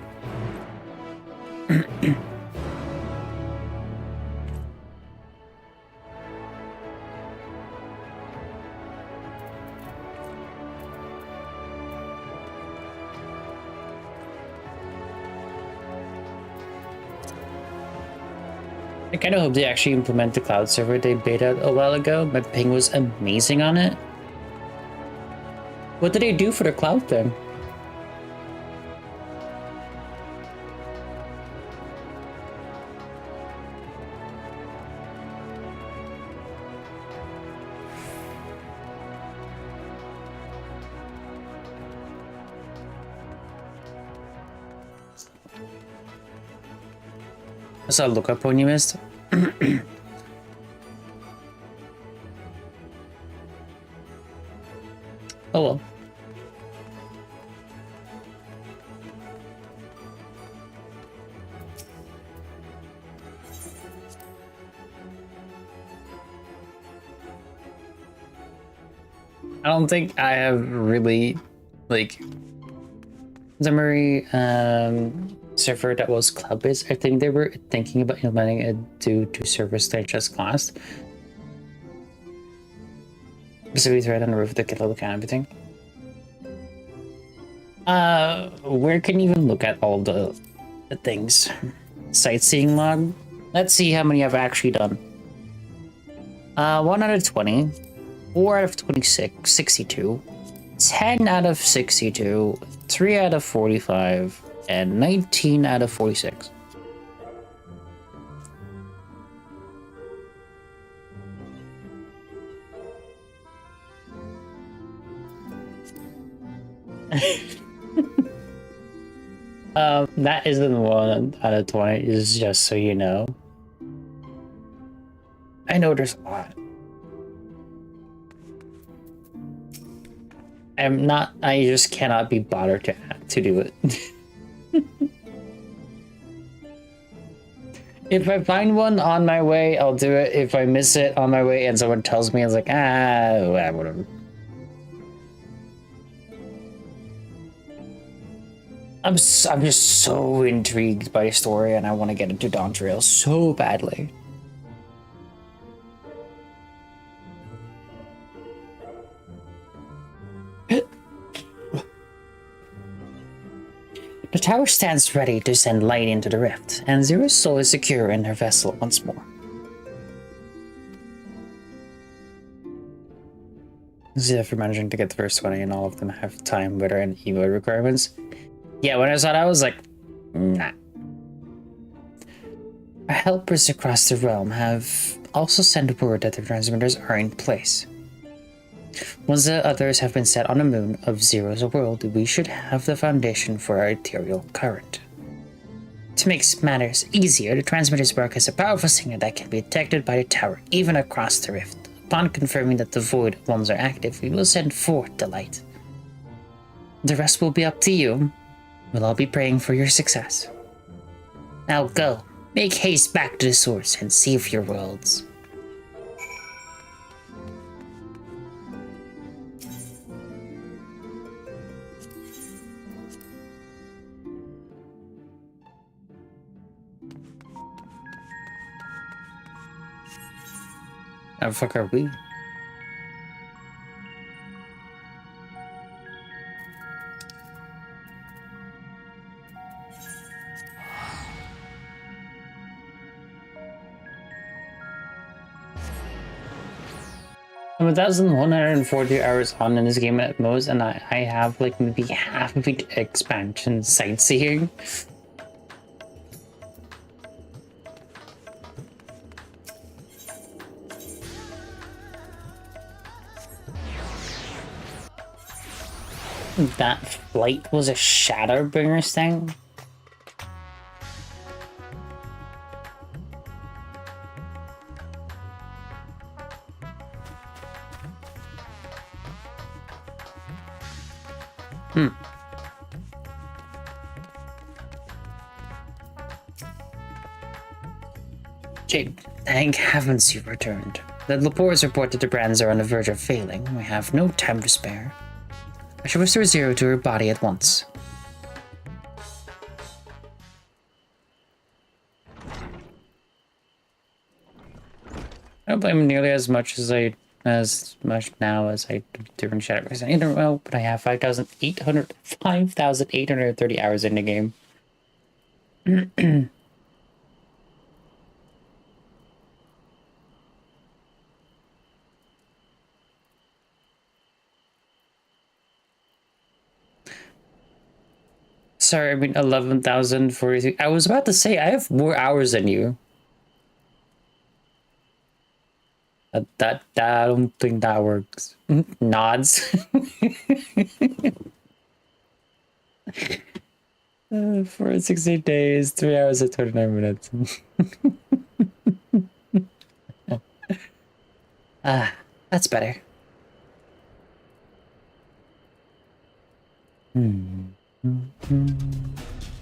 I kind of hope they actually implement the cloud server they beta a while ago. My ping was amazing on it. What did they do for the cloud thing? I saw a lookup when you missed. Oh well. I don't think I have really, like, Zamari server that was cloud-based. I think they were thinking about implementing it due to servers they just lost. Basically, it's right on the roof of the Kittle and everything. Where can you even look at all the things? Sightseeing log. Let's see how many I've actually done. 1 out of 20, 4 out of 26, 62, 10 out of 62, 3 out of 45, and 19 out of 46. That isn't 1 out of 20, is just so you know. I know there's a lot. I just cannot be bothered to do it. If I find one on my way, I'll do it. If I miss it on my way and someone tells me, I was like, whatever. I'm just so intrigued by the story, and I want to get into Dawn Trail so badly. The tower stands ready to send light into the rift, and Zero's soul is secure in her vessel once more. See if you're managing to get the first 20 and all of them have time, weather, and Evo requirements. Yeah, when I saw that, I was like, nah. Our helpers across the realm have also sent word that the transmitters are in place. Once the others have been set on the moon of Zero's world, we should have the foundation for our ethereal current. To make matters easier, the transmitters work as a powerful signal that can be detected by the tower, even across the rift. Upon confirming that the void ones are active, we will send forth the light. The rest will be up to you. We'll all be praying for your success. Now go, make haste back to the source and save your worlds. How the fuck are we? I'm 1,140 hours on in this game at most, and I have like maybe half of the expansion sightseeing. That flight was a Shadowbringers thing. Jade, thank heavens you returned. The reports report that the brands are on the verge of failing. We have no time to spare. I shall restore Zero to her body at once. I don't blame him nearly as much now as I did during Shadow Rising. I don't know, but I have 5,830 hours in the game. Sorry, I mean 11,043. I was about to say I have more hours than you. I don't think that works. Nods. 460 days, 3 hours and 29 minutes. That's better.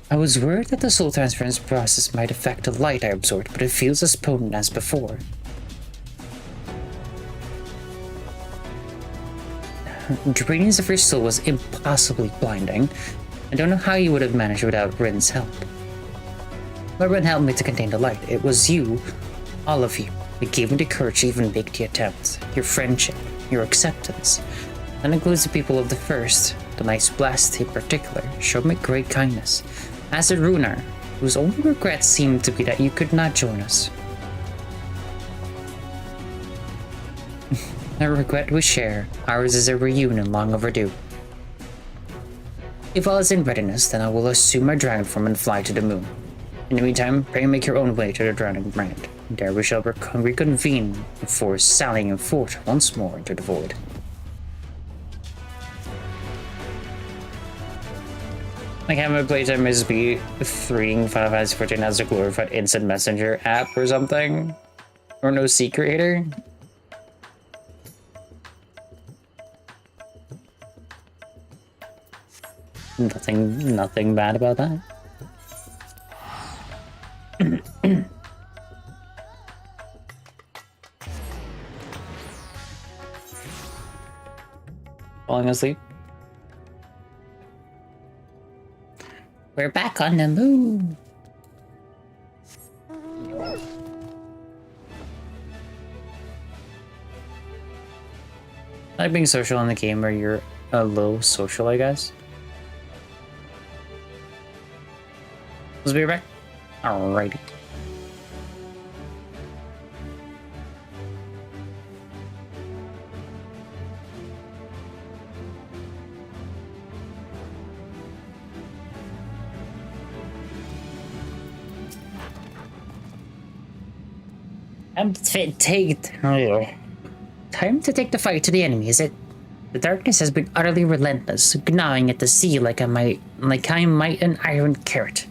I was worried that the soul transference process might affect the light I absorbed, but it feels as potent as before. The radiance of your soul was impossibly blinding. I don't know how you would have managed without Rin's help. But Rin helped me to contain the light. It was you, all of you, that gave me the courage to even make the attempt. Your friendship, your acceptance. That includes the people of the First. The Knight's Blast in particular showed me great kindness. As a runer, whose only regret seemed to be that you could not join us. A regret we share. Ours is a reunion long overdue. If all is in readiness, then I will assume my dragon form and fly to the moon. In the meantime, pray and make your own way to the drowning brand. There we shall reconvene before sallying forth once more into the void. Like how my playtime is be treating Final Fantasy XIV as a glorified instant messenger app or something? Or no C creator? Nothing bad about that. Falling asleep. We're back on the moon. I like being social in the game where you're a low social, I guess. Let's be right back. Alrighty. Time to take the fight to the enemy, is it? The darkness has been utterly relentless, gnawing at the sea like I might an iron carrot.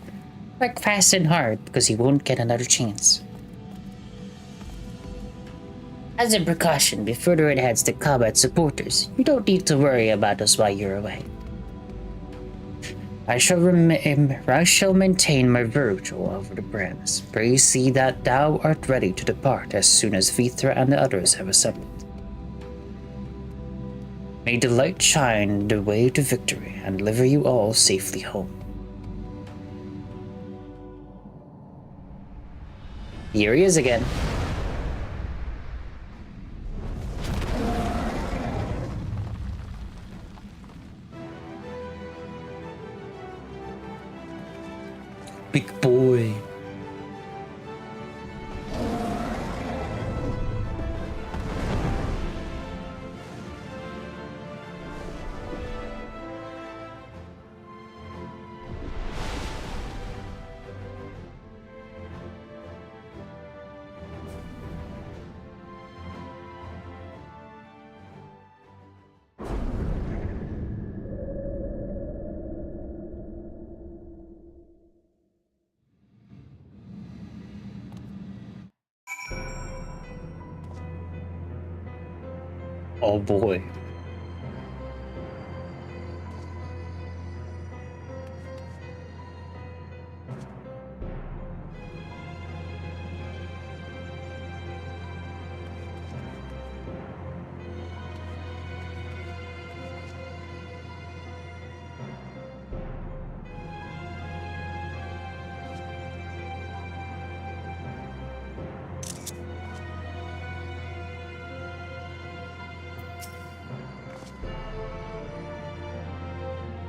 Work fast and hard, because he won't get another chance. As a precaution, before it heads to combat supporters, you don't need to worry about us while you're away. I shall maintain my vigil over the brands. Pray see that thou art ready to depart as soon as Vithra and the others have assembled. May the light shine the way to victory and deliver you all safely home. Here he is again. Big boy. Oh boy.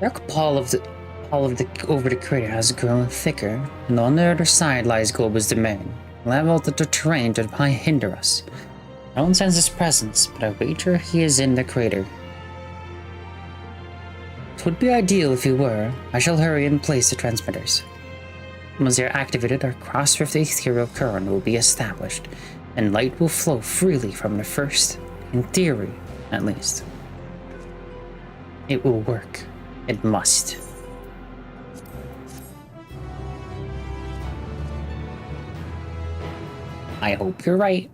dark pall over the crater has grown thicker, and on the other side lies Goba's domain, leveled at the terrain that might hinder us. I don't sense his presence, but I wager he is in the crater. It would be ideal if he were. I shall hurry and place the transmitters. Once they are activated, our cross-rift ethereal current will be established, and light will flow freely from the first, in theory, at least. It will work. It must. I hope you're right.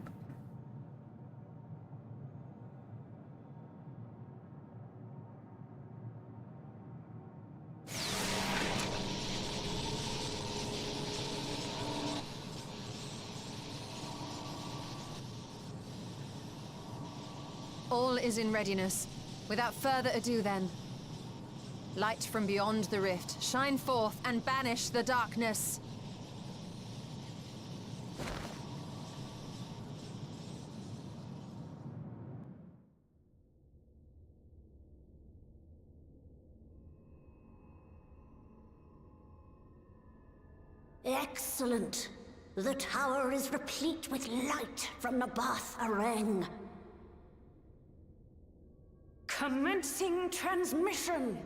All is in readiness. Without further ado then. Light from beyond the rift, shine forth and banish the darkness. Excellent. The tower is replete with light from the Bath Arang. Commencing transmission.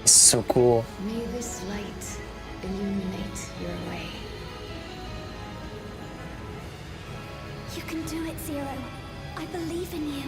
So cool. May this light illuminate your way. You can do it, Zero. I believe in you.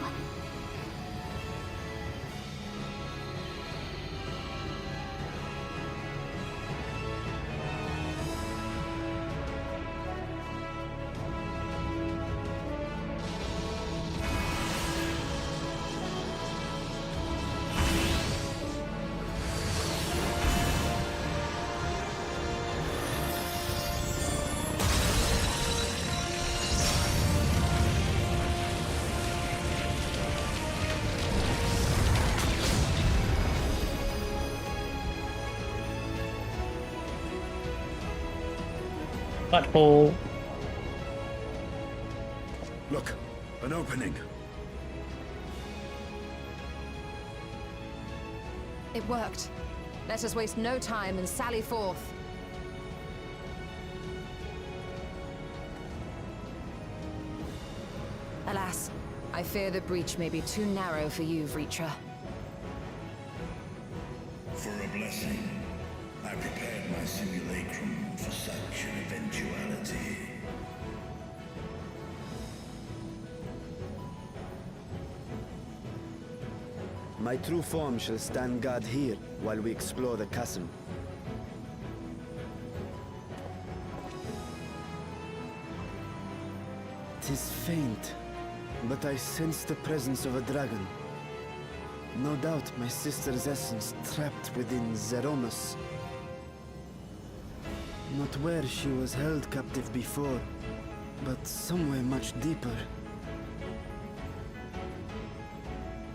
Butthole. Look, an opening. It worked. Let us waste no time and sally forth. Alas, I fear the breach may be too narrow for you, Vritra. For a blessing, I prepared my simulacrum for such an eventuality. My true form shall stand guard here while we explore the chasm. Tis faint, but I sense the presence of a dragon. No doubt my sister's essence trapped within Zeromus. Not where she was held captive before, but somewhere much deeper.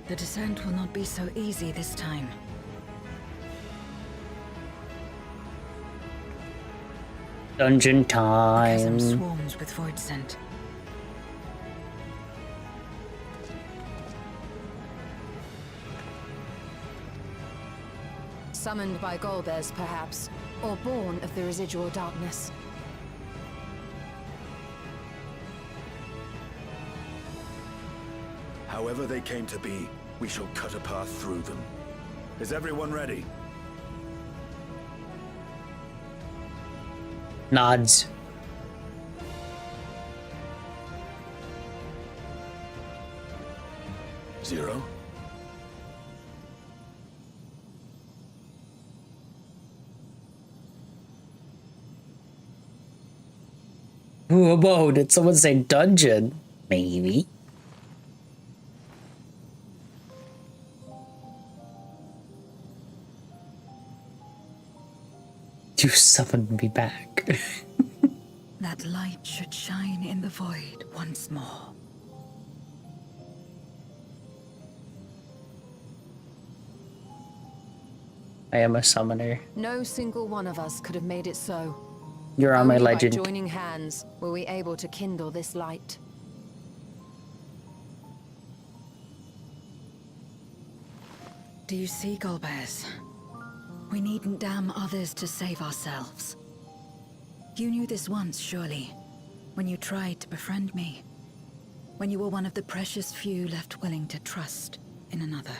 The descent will not be so easy this time. Dungeon The chasm time. swarms with void scent. Summoned by Golbez, perhaps, or born of the residual darkness. However they came to be, we shall cut a path through them. Is everyone ready? Nods. Zero? Whoa, did someone say dungeon? Maybe. You summoned me back. That light should shine in the void once more. I am a summoner. No single one of us could have made it so. You're on my Only legend. by joining hands were we able to kindle this light. Do you see, Golbez? We needn't damn others to save ourselves. You knew this once, surely, when you tried to befriend me. When you were one of the precious few left willing to trust in another.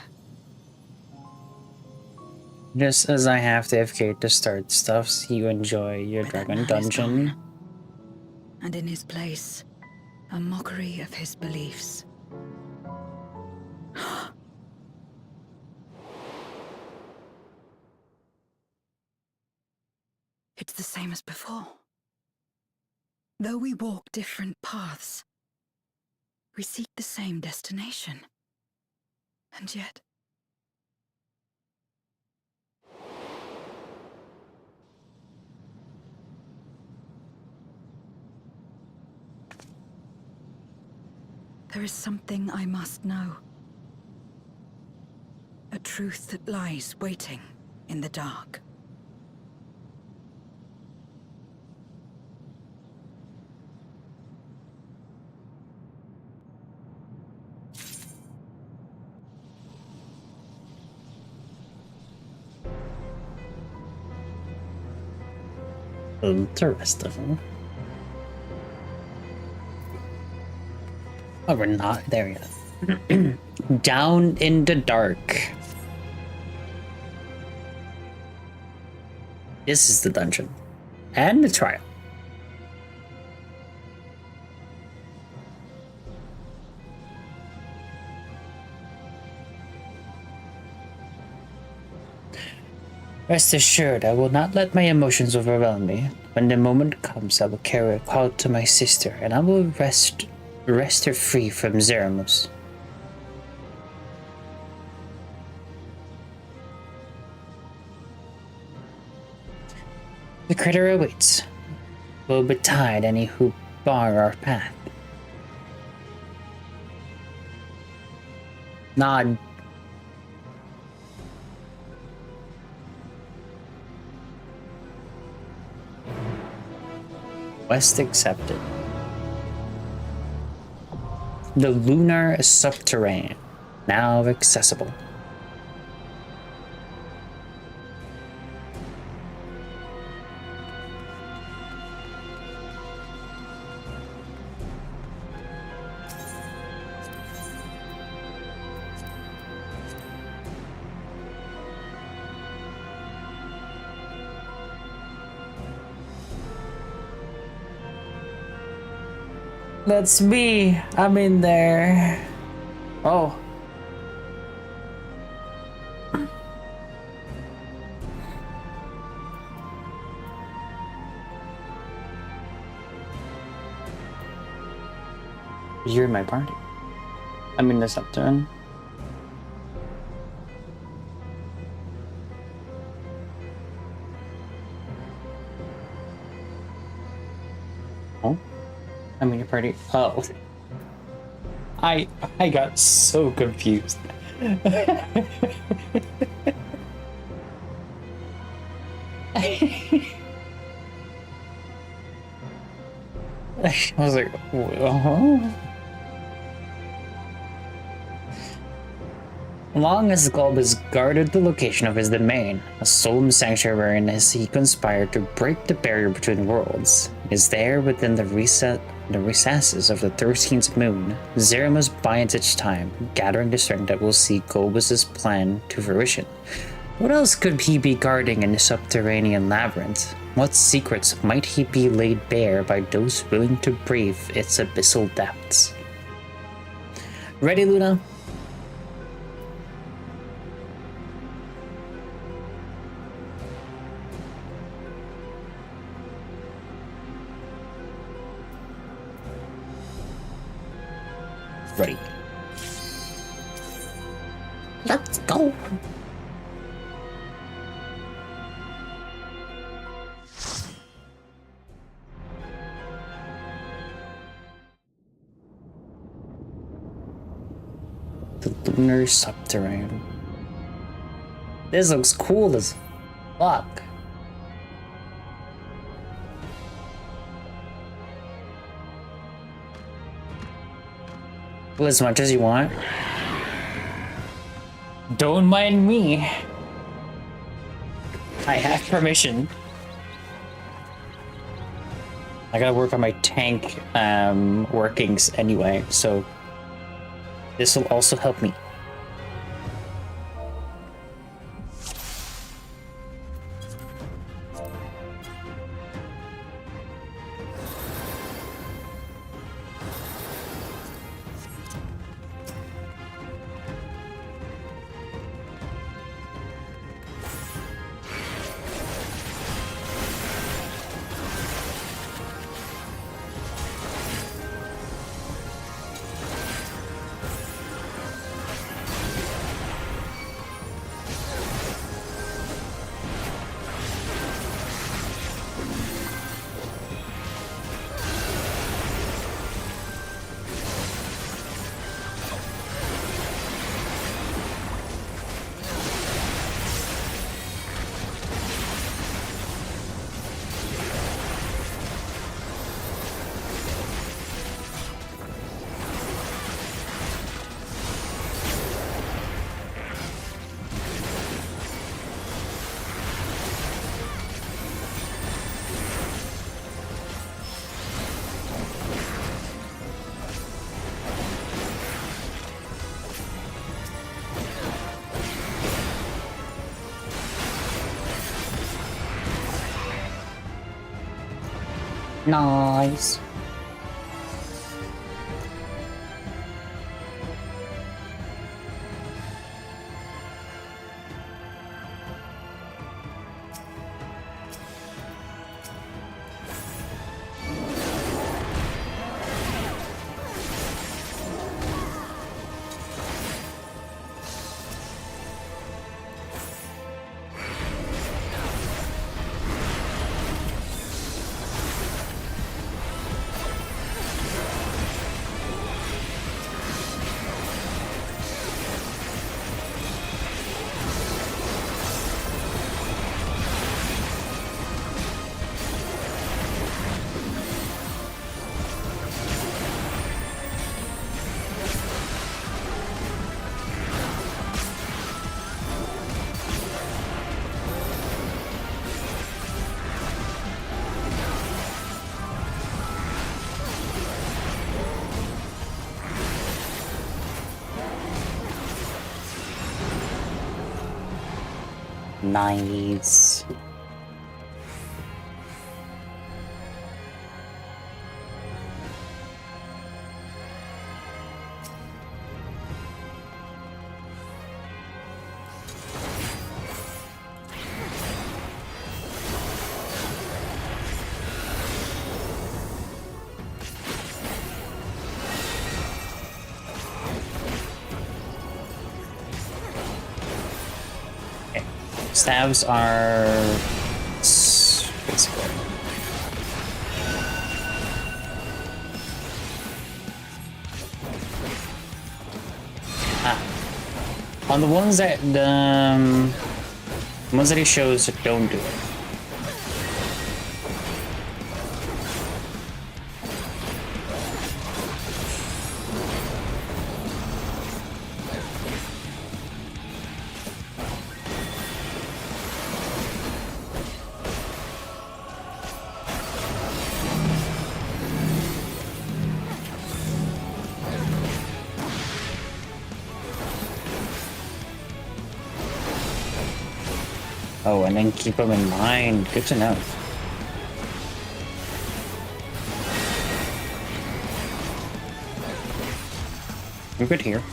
Just as I have to AFK to start stuff, so you enjoy your But that dragon man is dungeon. gone. And in his place, a mockery of his beliefs. It's the same as before. Though we walk different paths, we seek the same destination. And yet... there is something I must know. A truth that lies waiting in the dark. Interesting. Oh, we're not there yet. Down in the dark. This is the dungeon. And the trial. Rest assured, I will not let my emotions overwhelm me. When the moment comes, I will carry a call to my sister, and I will wrest her free from Zeramus. The critter awaits. Woe betide any who bar our path. Nod. Quest accepted. The lunar subterranean, now accessible. That's me. I'm in there. Oh. You're in my party. I'm in the subterranean. Oh? I'm in your party. Oh. I got so confused. I was like, Long as Golbez guarded the location of his domain, a solemn sanctuary wherein he conspired to break the barrier between worlds, is there within the recesses of the 13th moon, Zeramus bides its time, gathering the strength that will see Golbez's plan to fruition. What else could he be guarding in the subterranean labyrinth? What secrets might he be laid bare by those willing to brave its abyssal depths? Ready, Luna? Ready. Let's go. The lunar subterranean. This looks cool as fuck. Well, as much as you want. Don't mind me. I have permission. I gotta work on my tank workings anyway, so this will also help me. Nice. Nice. Staves are basically. On the ones that ones that he shows don't do it. Oh, and then keep them in mind. Good to know. We're good here.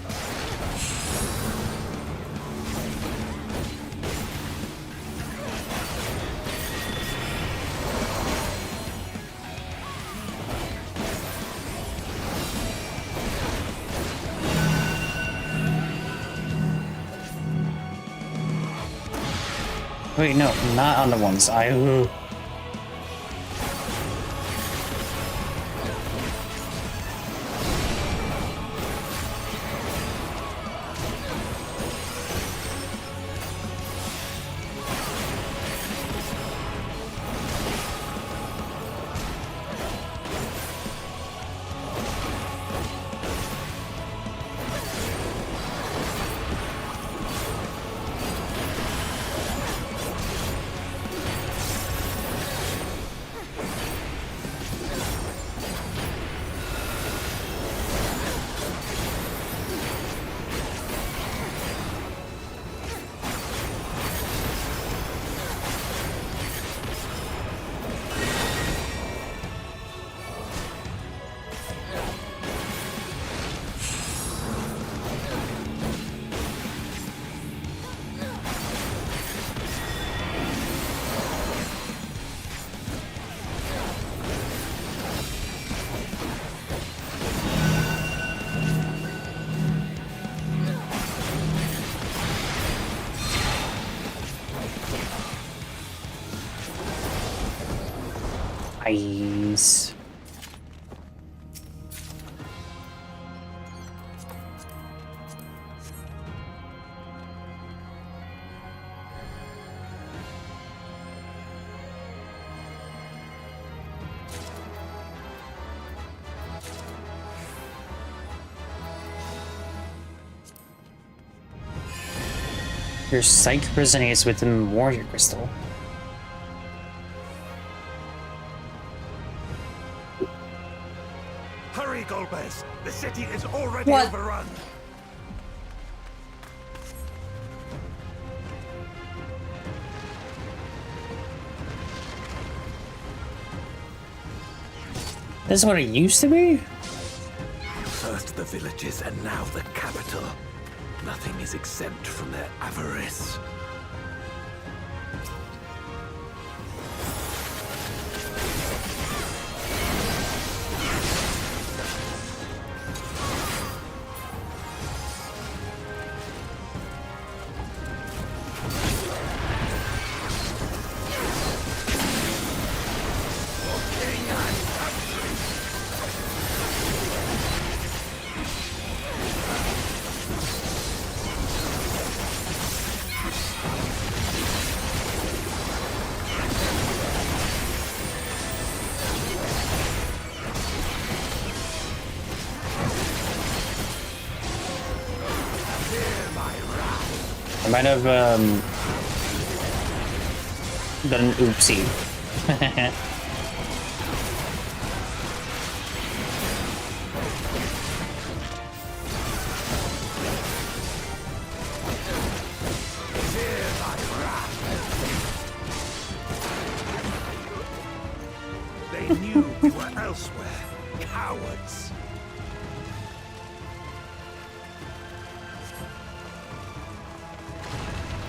Wait, no, not on the ones. Nice. Your psyche resonates with the warrior crystal. Hurry, Golbez! The city is already What? overrun! This is what it used to be? First the villages and now the capital. Nothing is exempt from their avarice. I might have done an oopsie. They knew we were elsewhere. Cowards.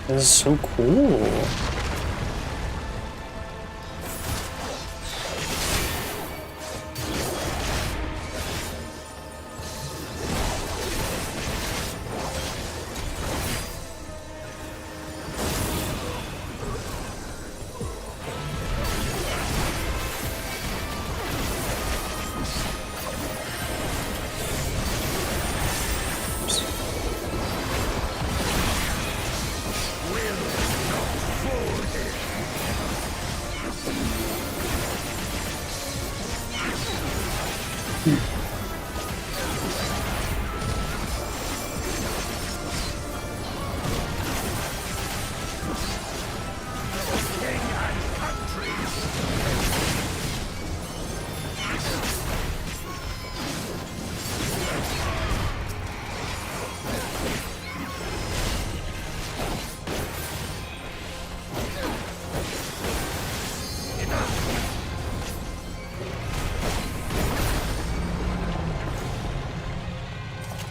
This is so cool.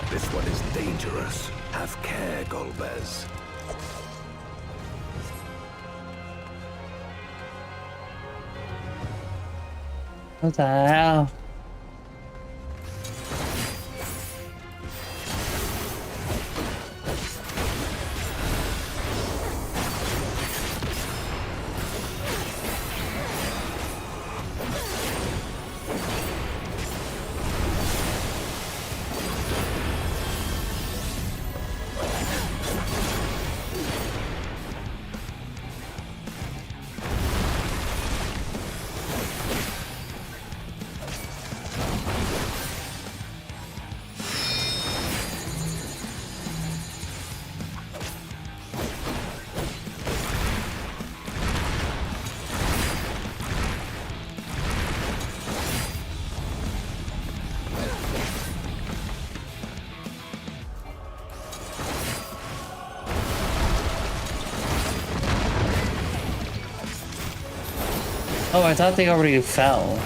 This one is dangerous. Have care, Golbez. What the hell? Oh, I thought they already fell.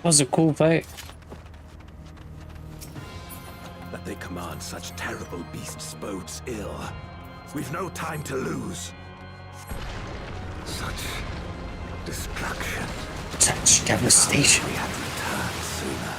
Was a cool fight. That they command such terrible beasts bodes ill. We've no time to lose. Such destruction. Such devastation. We had returned sooner.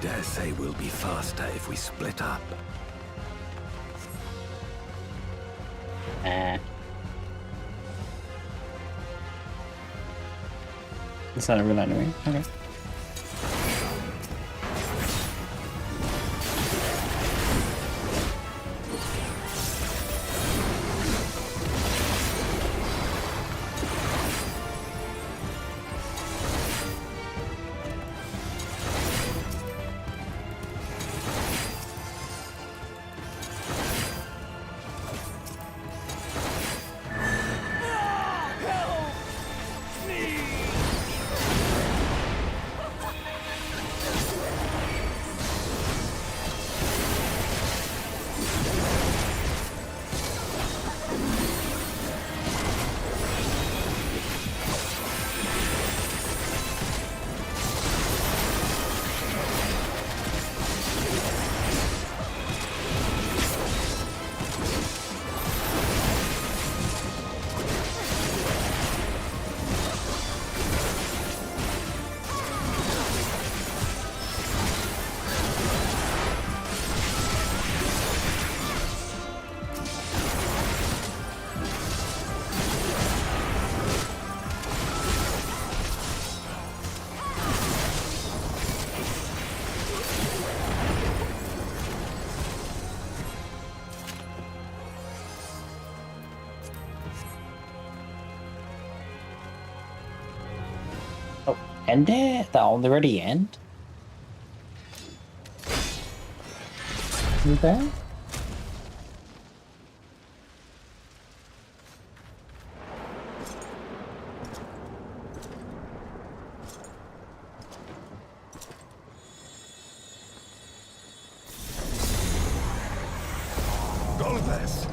dare say we'll be faster if we split up. It's not a real enemy. Okay. end it? That already end? Okay. Golbez!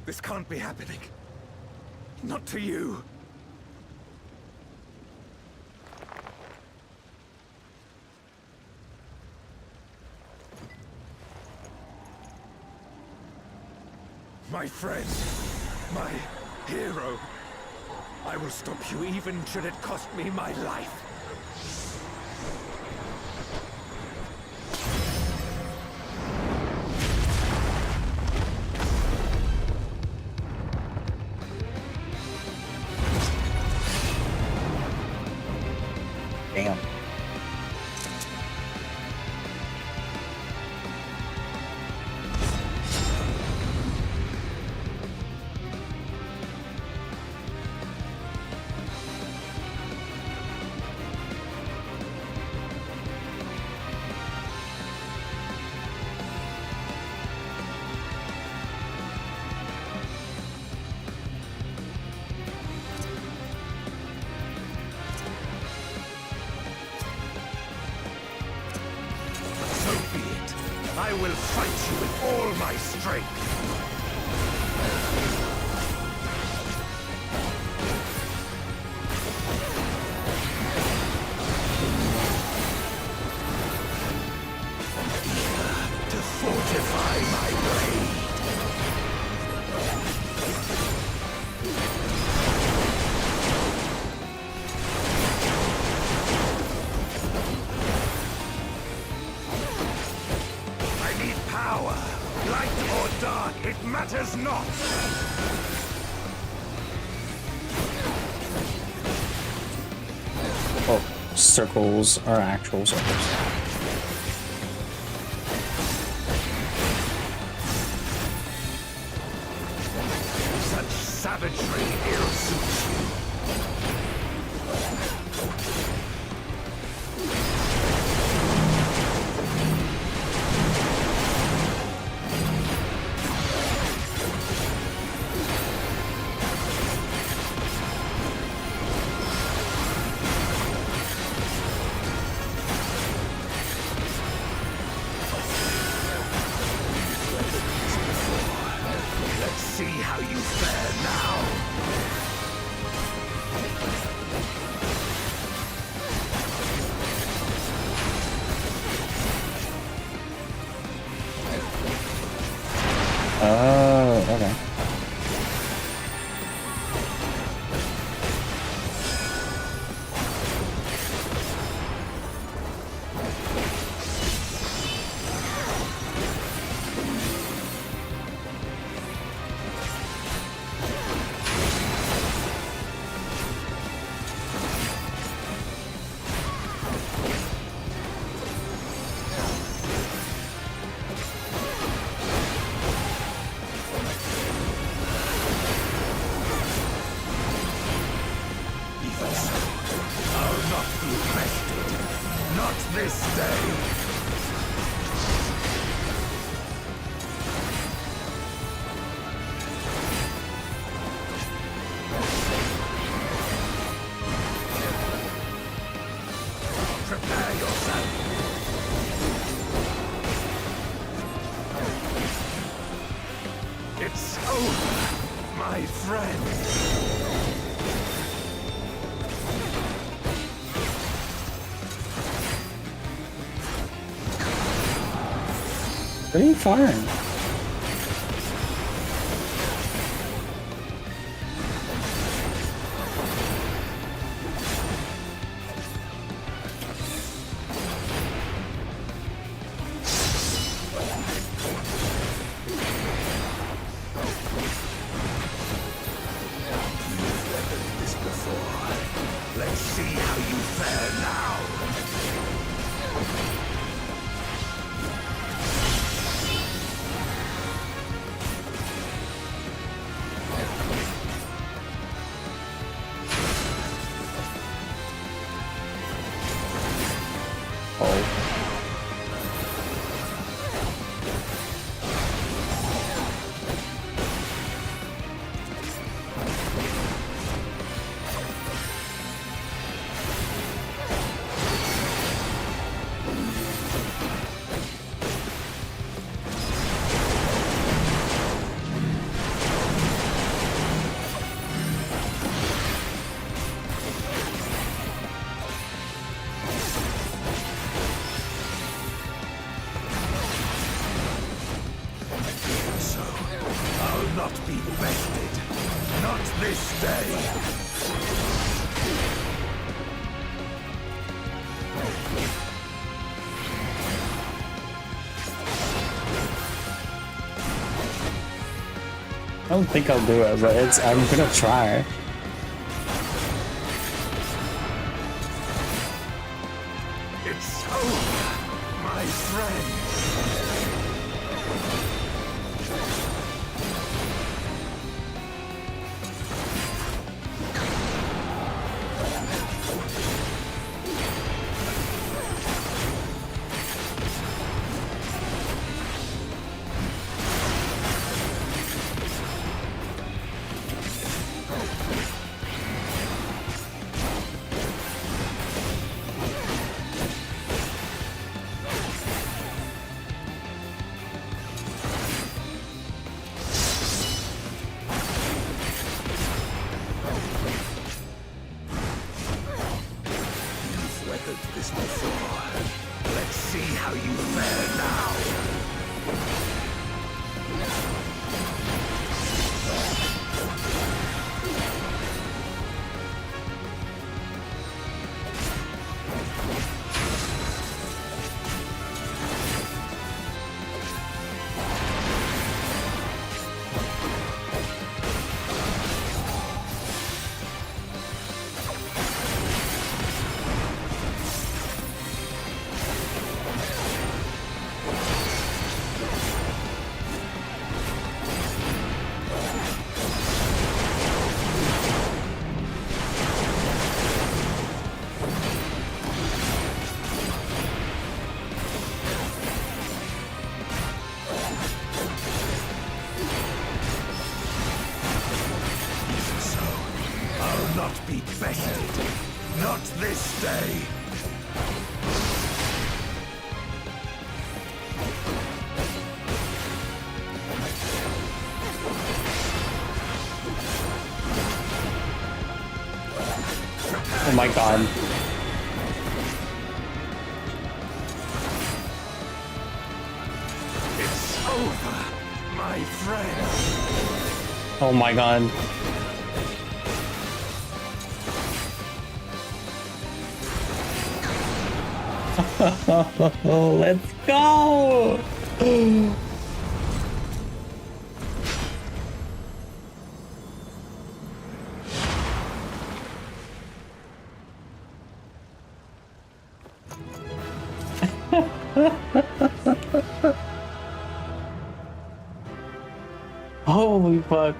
This can't be happening. Not to you. My friend, my hero. I will stop you even should it cost me my life. Damn. I will fight you with all my strength. To fortify my blade. It matters not! Oh, circles are actual circles. Such savagery ill-suits you. See how you fare now. Oh, okay. I'll not be rested. Not this day. Prepare yourself. It's over, my friend. Where are you firing? not be bested. Not this day. I don't think I'll do it, but I'm gonna try. It's over, my friend. This before. Let's see how you fare now. Not be bested. Not this day. Oh my god. It's over, my friend. Oh my god. Let's go! Holy fuck.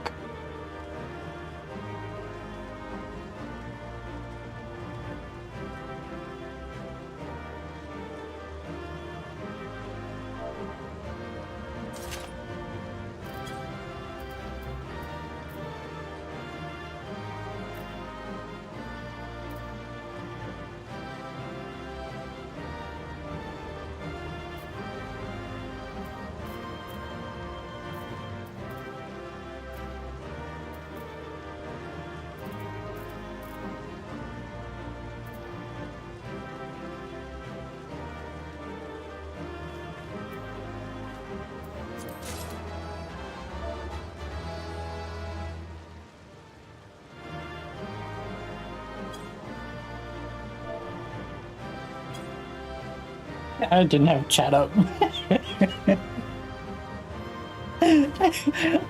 I didn't have chat up.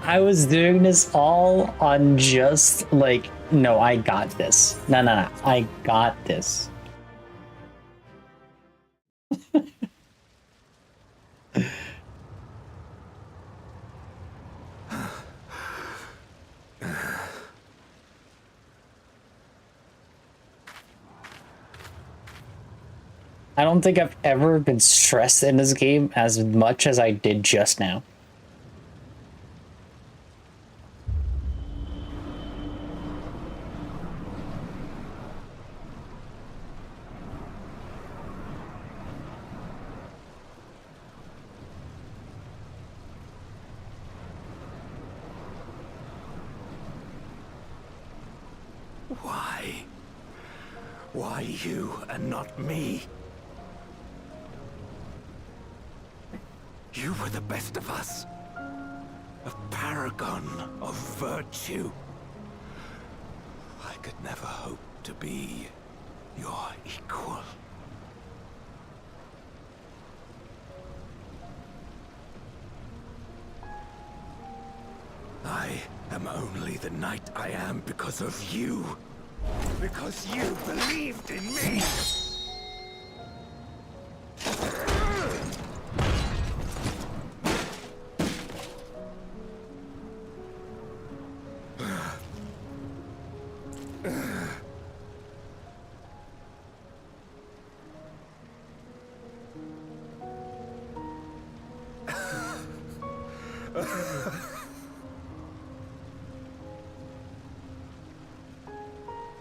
I was doing this all on just like, no, I got this. No, I got this. I don't think I've ever been stressed in this game as much as I did just now. Why? Why you and not me? You were the best of us. A paragon paragon of virtue. I could never hope to be your equal. I am only the knight I am because of you. Because you believed in me!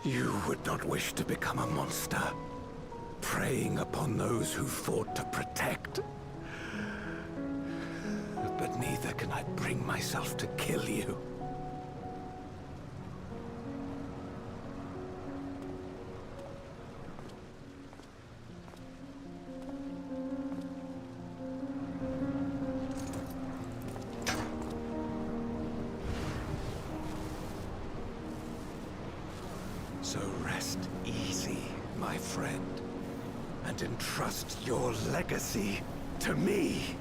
You would not wish to become a monster, preying upon those who fought to protect. But neither can I bring myself to kill you. So rest easy, my friend, and entrust your legacy to me.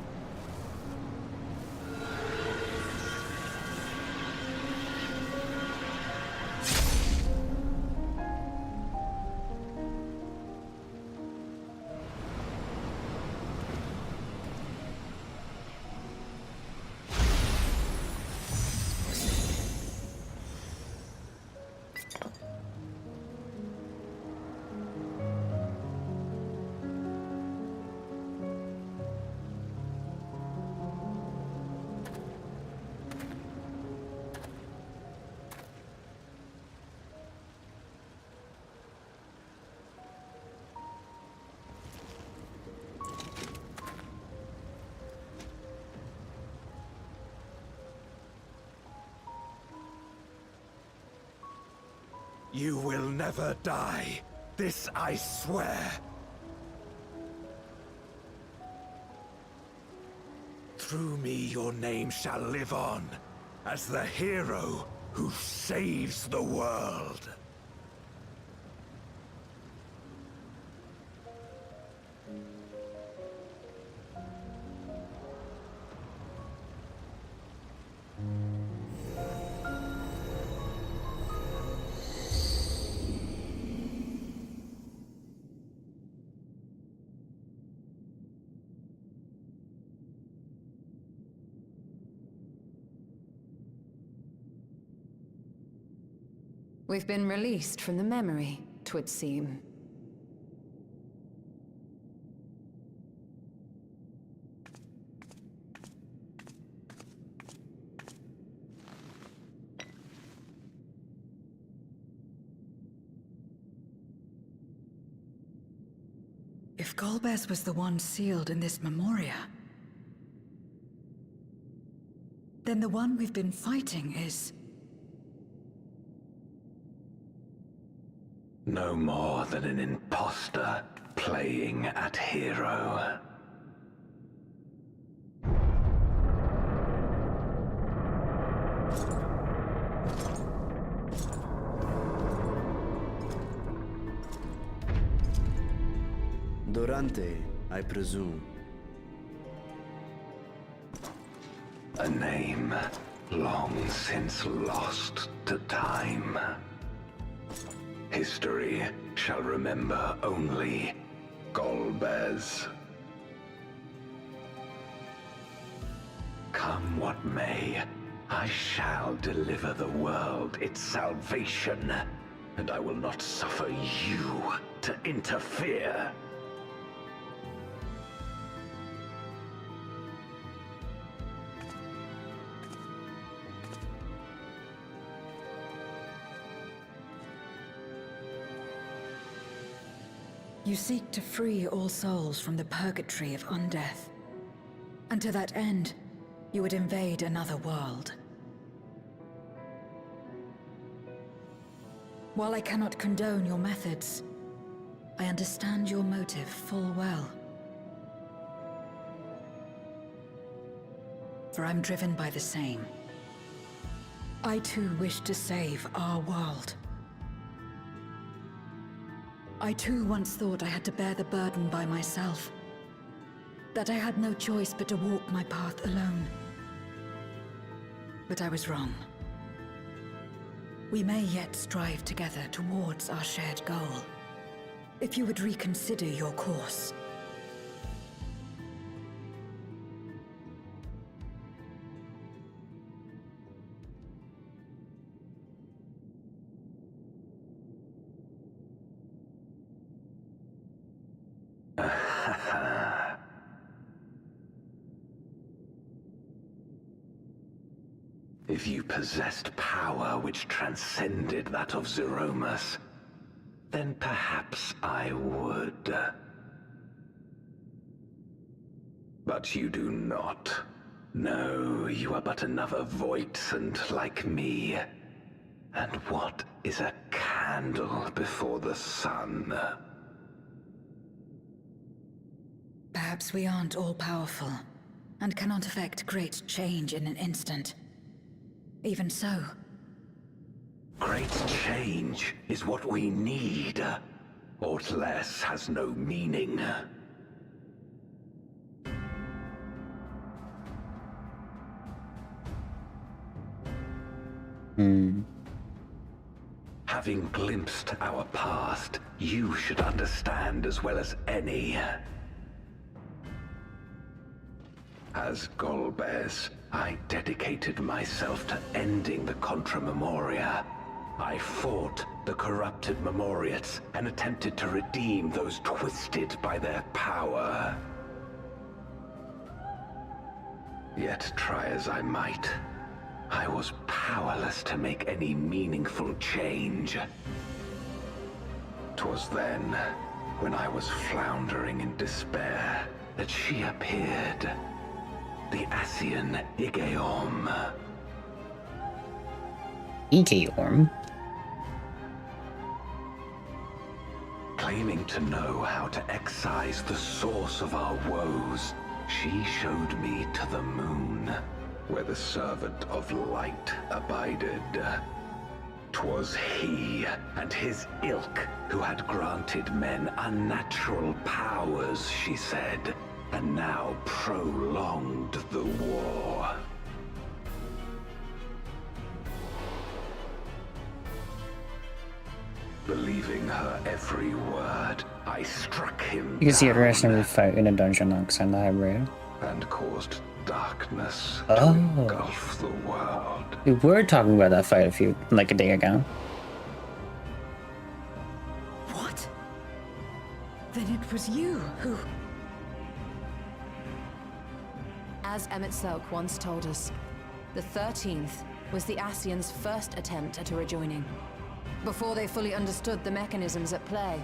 You will never die. This I swear. Through me your name shall live on as the hero who saves the world. We've been released from the memory, 'twould seem. If Golbez was the one sealed in this memoria, then the one we've been fighting is... No more than an imposter playing at hero. Durante, I presume. A name long since lost to time. History shall remember only Golbez. Come what may, I shall deliver the world its salvation, and I will not suffer you to interfere. You seek to free all souls from the purgatory of undeath. And to that end, you would invade another world. While I cannot condone your methods, I understand your motive full well. For I'm driven by the same. I too wish to save our world. I too once thought I had to bear the burden by myself. That I had no choice but to walk my path alone. But I was wrong. We may yet strive together towards our shared goal. If you would reconsider your course. If you possessed power which transcended that of Zeromus, then perhaps I would. But you do not. No, you are but another Voidsent like me. And what is a candle before the sun? Perhaps we aren't all-powerful, and cannot effect great change in an instant. Even so. Great change is what we need. Aught less has no meaning. Having glimpsed our past, you should understand as well as any. As Golbez, I dedicated myself to ending the Contra Memoria. I fought the corrupted Memoriates and attempted to redeem those twisted by their power. Yet try as I might, I was powerless to make any meaningful change. 'Twas then, when I was floundering in despair, that she appeared. The Asian Igeom. Igeom? Claiming to know how to excise the source of our woes, she showed me to the moon, where the servant of light abided. 'Twas he and his ilk who had granted men unnatural powers, she said, and now prolonged the war. Believing her every word, I struck him You can see a down reasonable fight in a dungeon outside the library. and caused darkness Oh. to engulf the world. We were talking about that fight like a day ago. What? Then it was you who... As Emmett Selk once told us, the 13th was the Asians' first attempt at a rejoining, before they fully understood the mechanisms at play.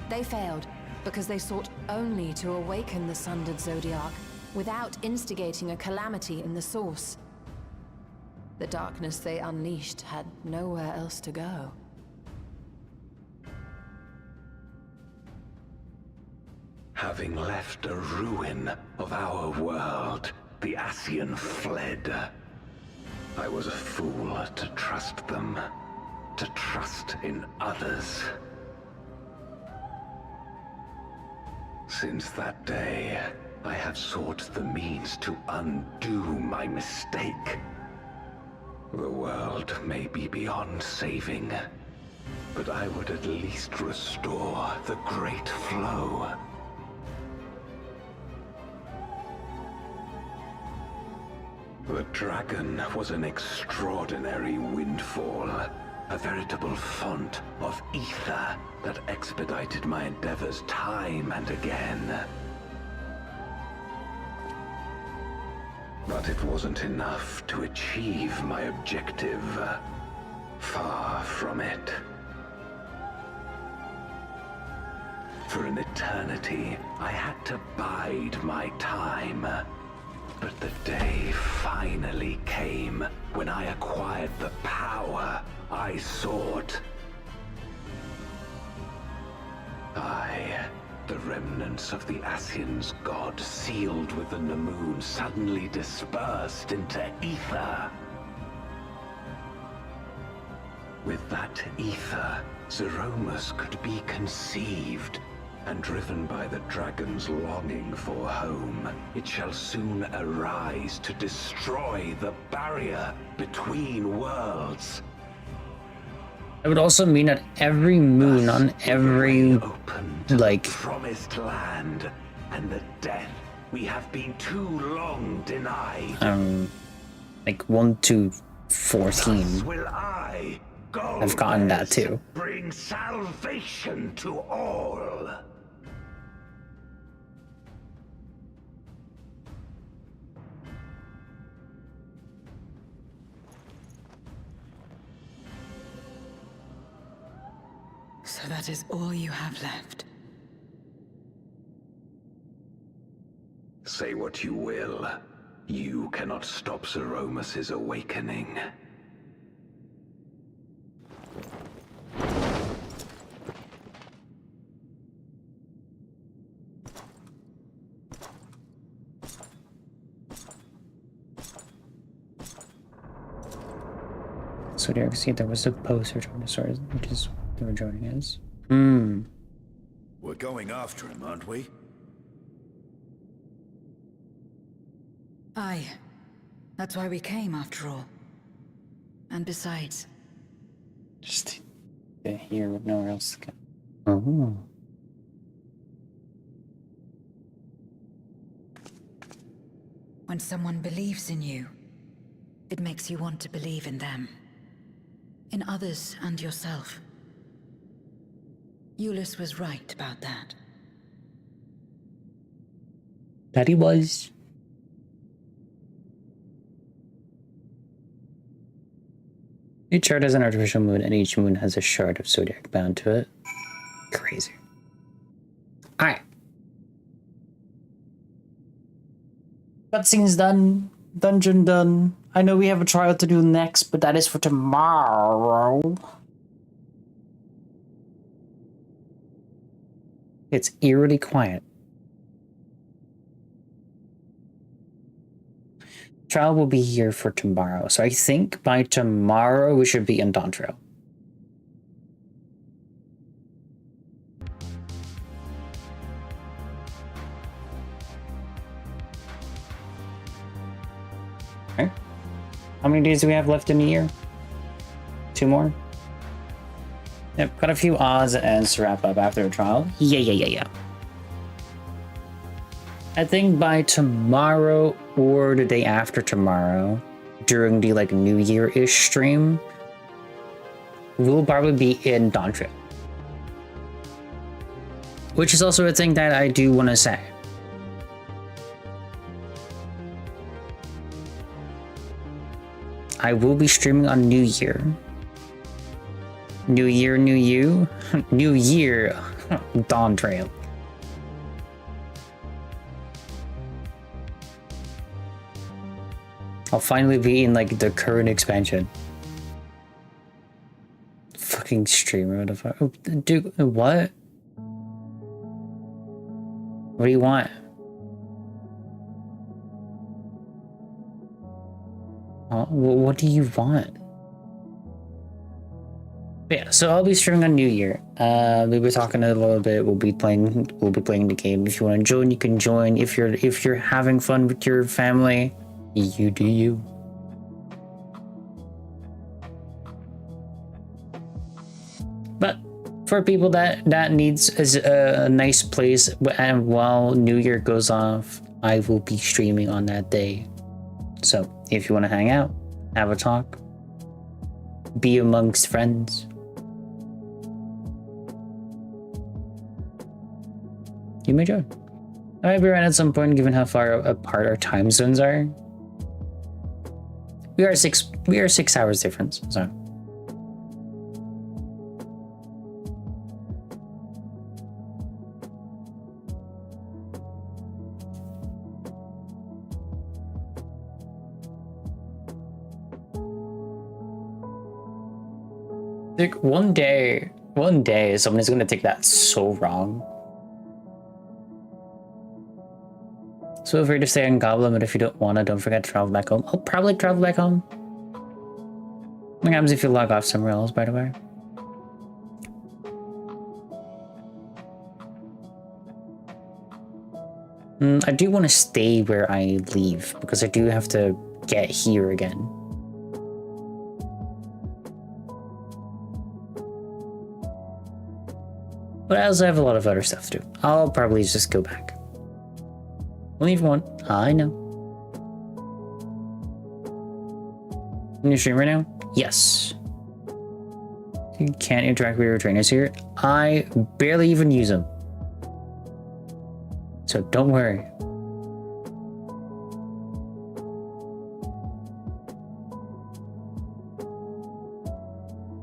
They failed because they sought only to awaken the sundered Zodiac without instigating a calamity in the source. The darkness they unleashed had nowhere else to go. Having left a ruin of our world, the Asian fled. I was a fool to trust them, to trust in others. Since that day, I have sought the means to undo my mistake. The world may be beyond saving, but I would at least restore the Great Flow. The dragon was an extraordinary windfall, a veritable font of ether that expedited my endeavors time and again. But it wasn't enough to achieve my objective. Far from it. For an eternity, I had to bide my time. But the day finally came when I acquired the power I sought. I The remnants of the Asian's god, sealed with the Namoon, suddenly dispersed into ether. With that ether, Zeromus could be conceived, and driven by the dragon's longing for home, it shall soon arise to destroy the barrier between worlds. It would also mean that every moon on every, like, promised land, and the death we have been too long denied. Like 1 to 14. Will I, I've gotten that too. bring salvation to all. So that is all you have left. Say what you will. You cannot stop Zeromus's awakening. So there, see, there was a poster joining us, which is what they were joining us. We're going after him, aren't we? Aye. That's why we came, after all. And besides... Just here with nowhere else to go. Oh. When someone believes in you, it makes you want to believe in them. In others and yourself. Euless was right about that. That he was. Each chart has an artificial moon, and each moon has a shard of zodiac bound to it. Crazy. Alright. Cutscene's done. Dungeon done. I know we have a trial to do next, but that is for tomorrow. It's eerily quiet. Trial will be here for tomorrow, so I think by tomorrow we should be in Dawntrail. Okay. How many days do we have left in the year? 2 more? Yep, got a few odds and ends to wrap up after the trial. Yeah. I think by tomorrow or the day after tomorrow, during the like New Year-ish stream, we'll probably be in Dawntrail. Which is also a thing that I do want to say. I will be streaming on New Year. New Year, New You. New Year, Dawntrail. I'll finally be in like the current expansion. Fucking streamer, what the fuck? Oh, dude, what? What do you want? What do you want? But yeah, so I'll be streaming on New Year. We'll be talking a little bit. We'll be playing the game. If you want to join, you can join. If you're having fun with your family, you do you. But for people that needs a nice place, and while New Year goes off, I will be streaming on that day. So if you want to hang out, have a talk, be amongst friends, you may join. I might be around at some point, given how far apart our time zones are. We are 6 hours difference, so. Like one day, someone is gonna take that so wrong. So free to stay on Goblin, but if you don't wanna, don't forget to travel back home. I'll probably travel back home. What happens if you log off somewhere else, by the way? I do want to stay where I leave, because I do have to get here again. But I also have a lot of other stuff to do. I'll probably just go back. Only if you want. I know. Can you stream right now? Yes. You can't interact with your trainers here. I barely even use them. So don't worry.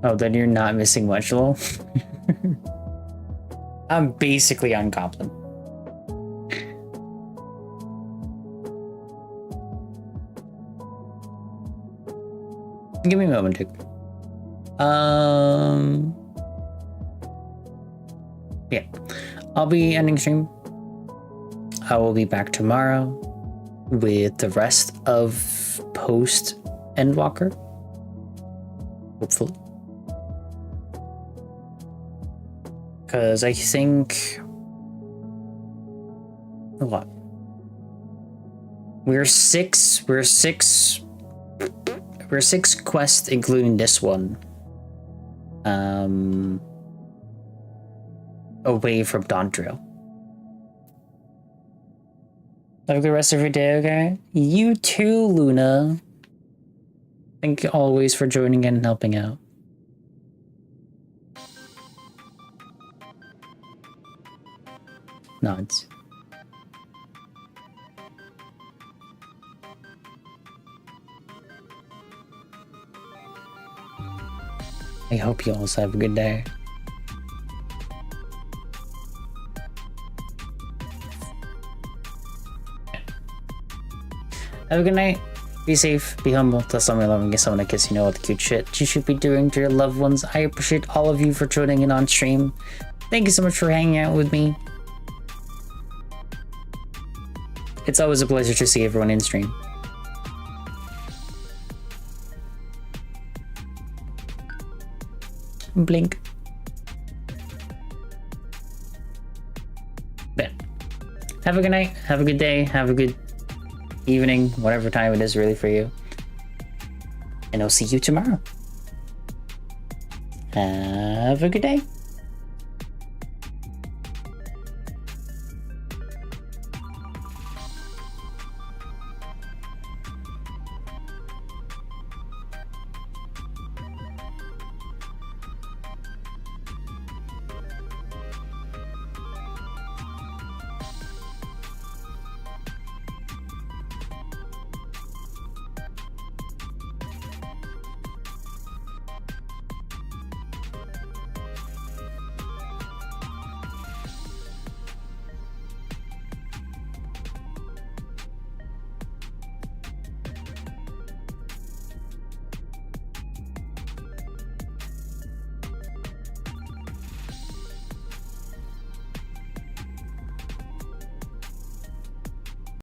Oh, then you're not missing much, lol. I'm basically on Goblin. Give me a moment, dude. Yeah. I'll be ending stream. I will be back tomorrow with the rest of post Endwalker. Hopefully. Because I think... What? We're six quests, including this one. Away from Dawntrail. Have a good rest of your day, okay? You too, Luna. Thank you always for joining in and helping out. Nods. I hope you also have a good day. Have a good night. Be safe, be humble, tell someone you love and give someone a kiss. You know what the cute shit you should be doing to your loved ones. I appreciate all of you for tuning in on stream. Thank you so much for hanging out with me. It's always a pleasure to see everyone in stream. Blink. But have a good night, have a good day, have a good evening, whatever time it is really for you. And I'll see you tomorrow. Have a good day.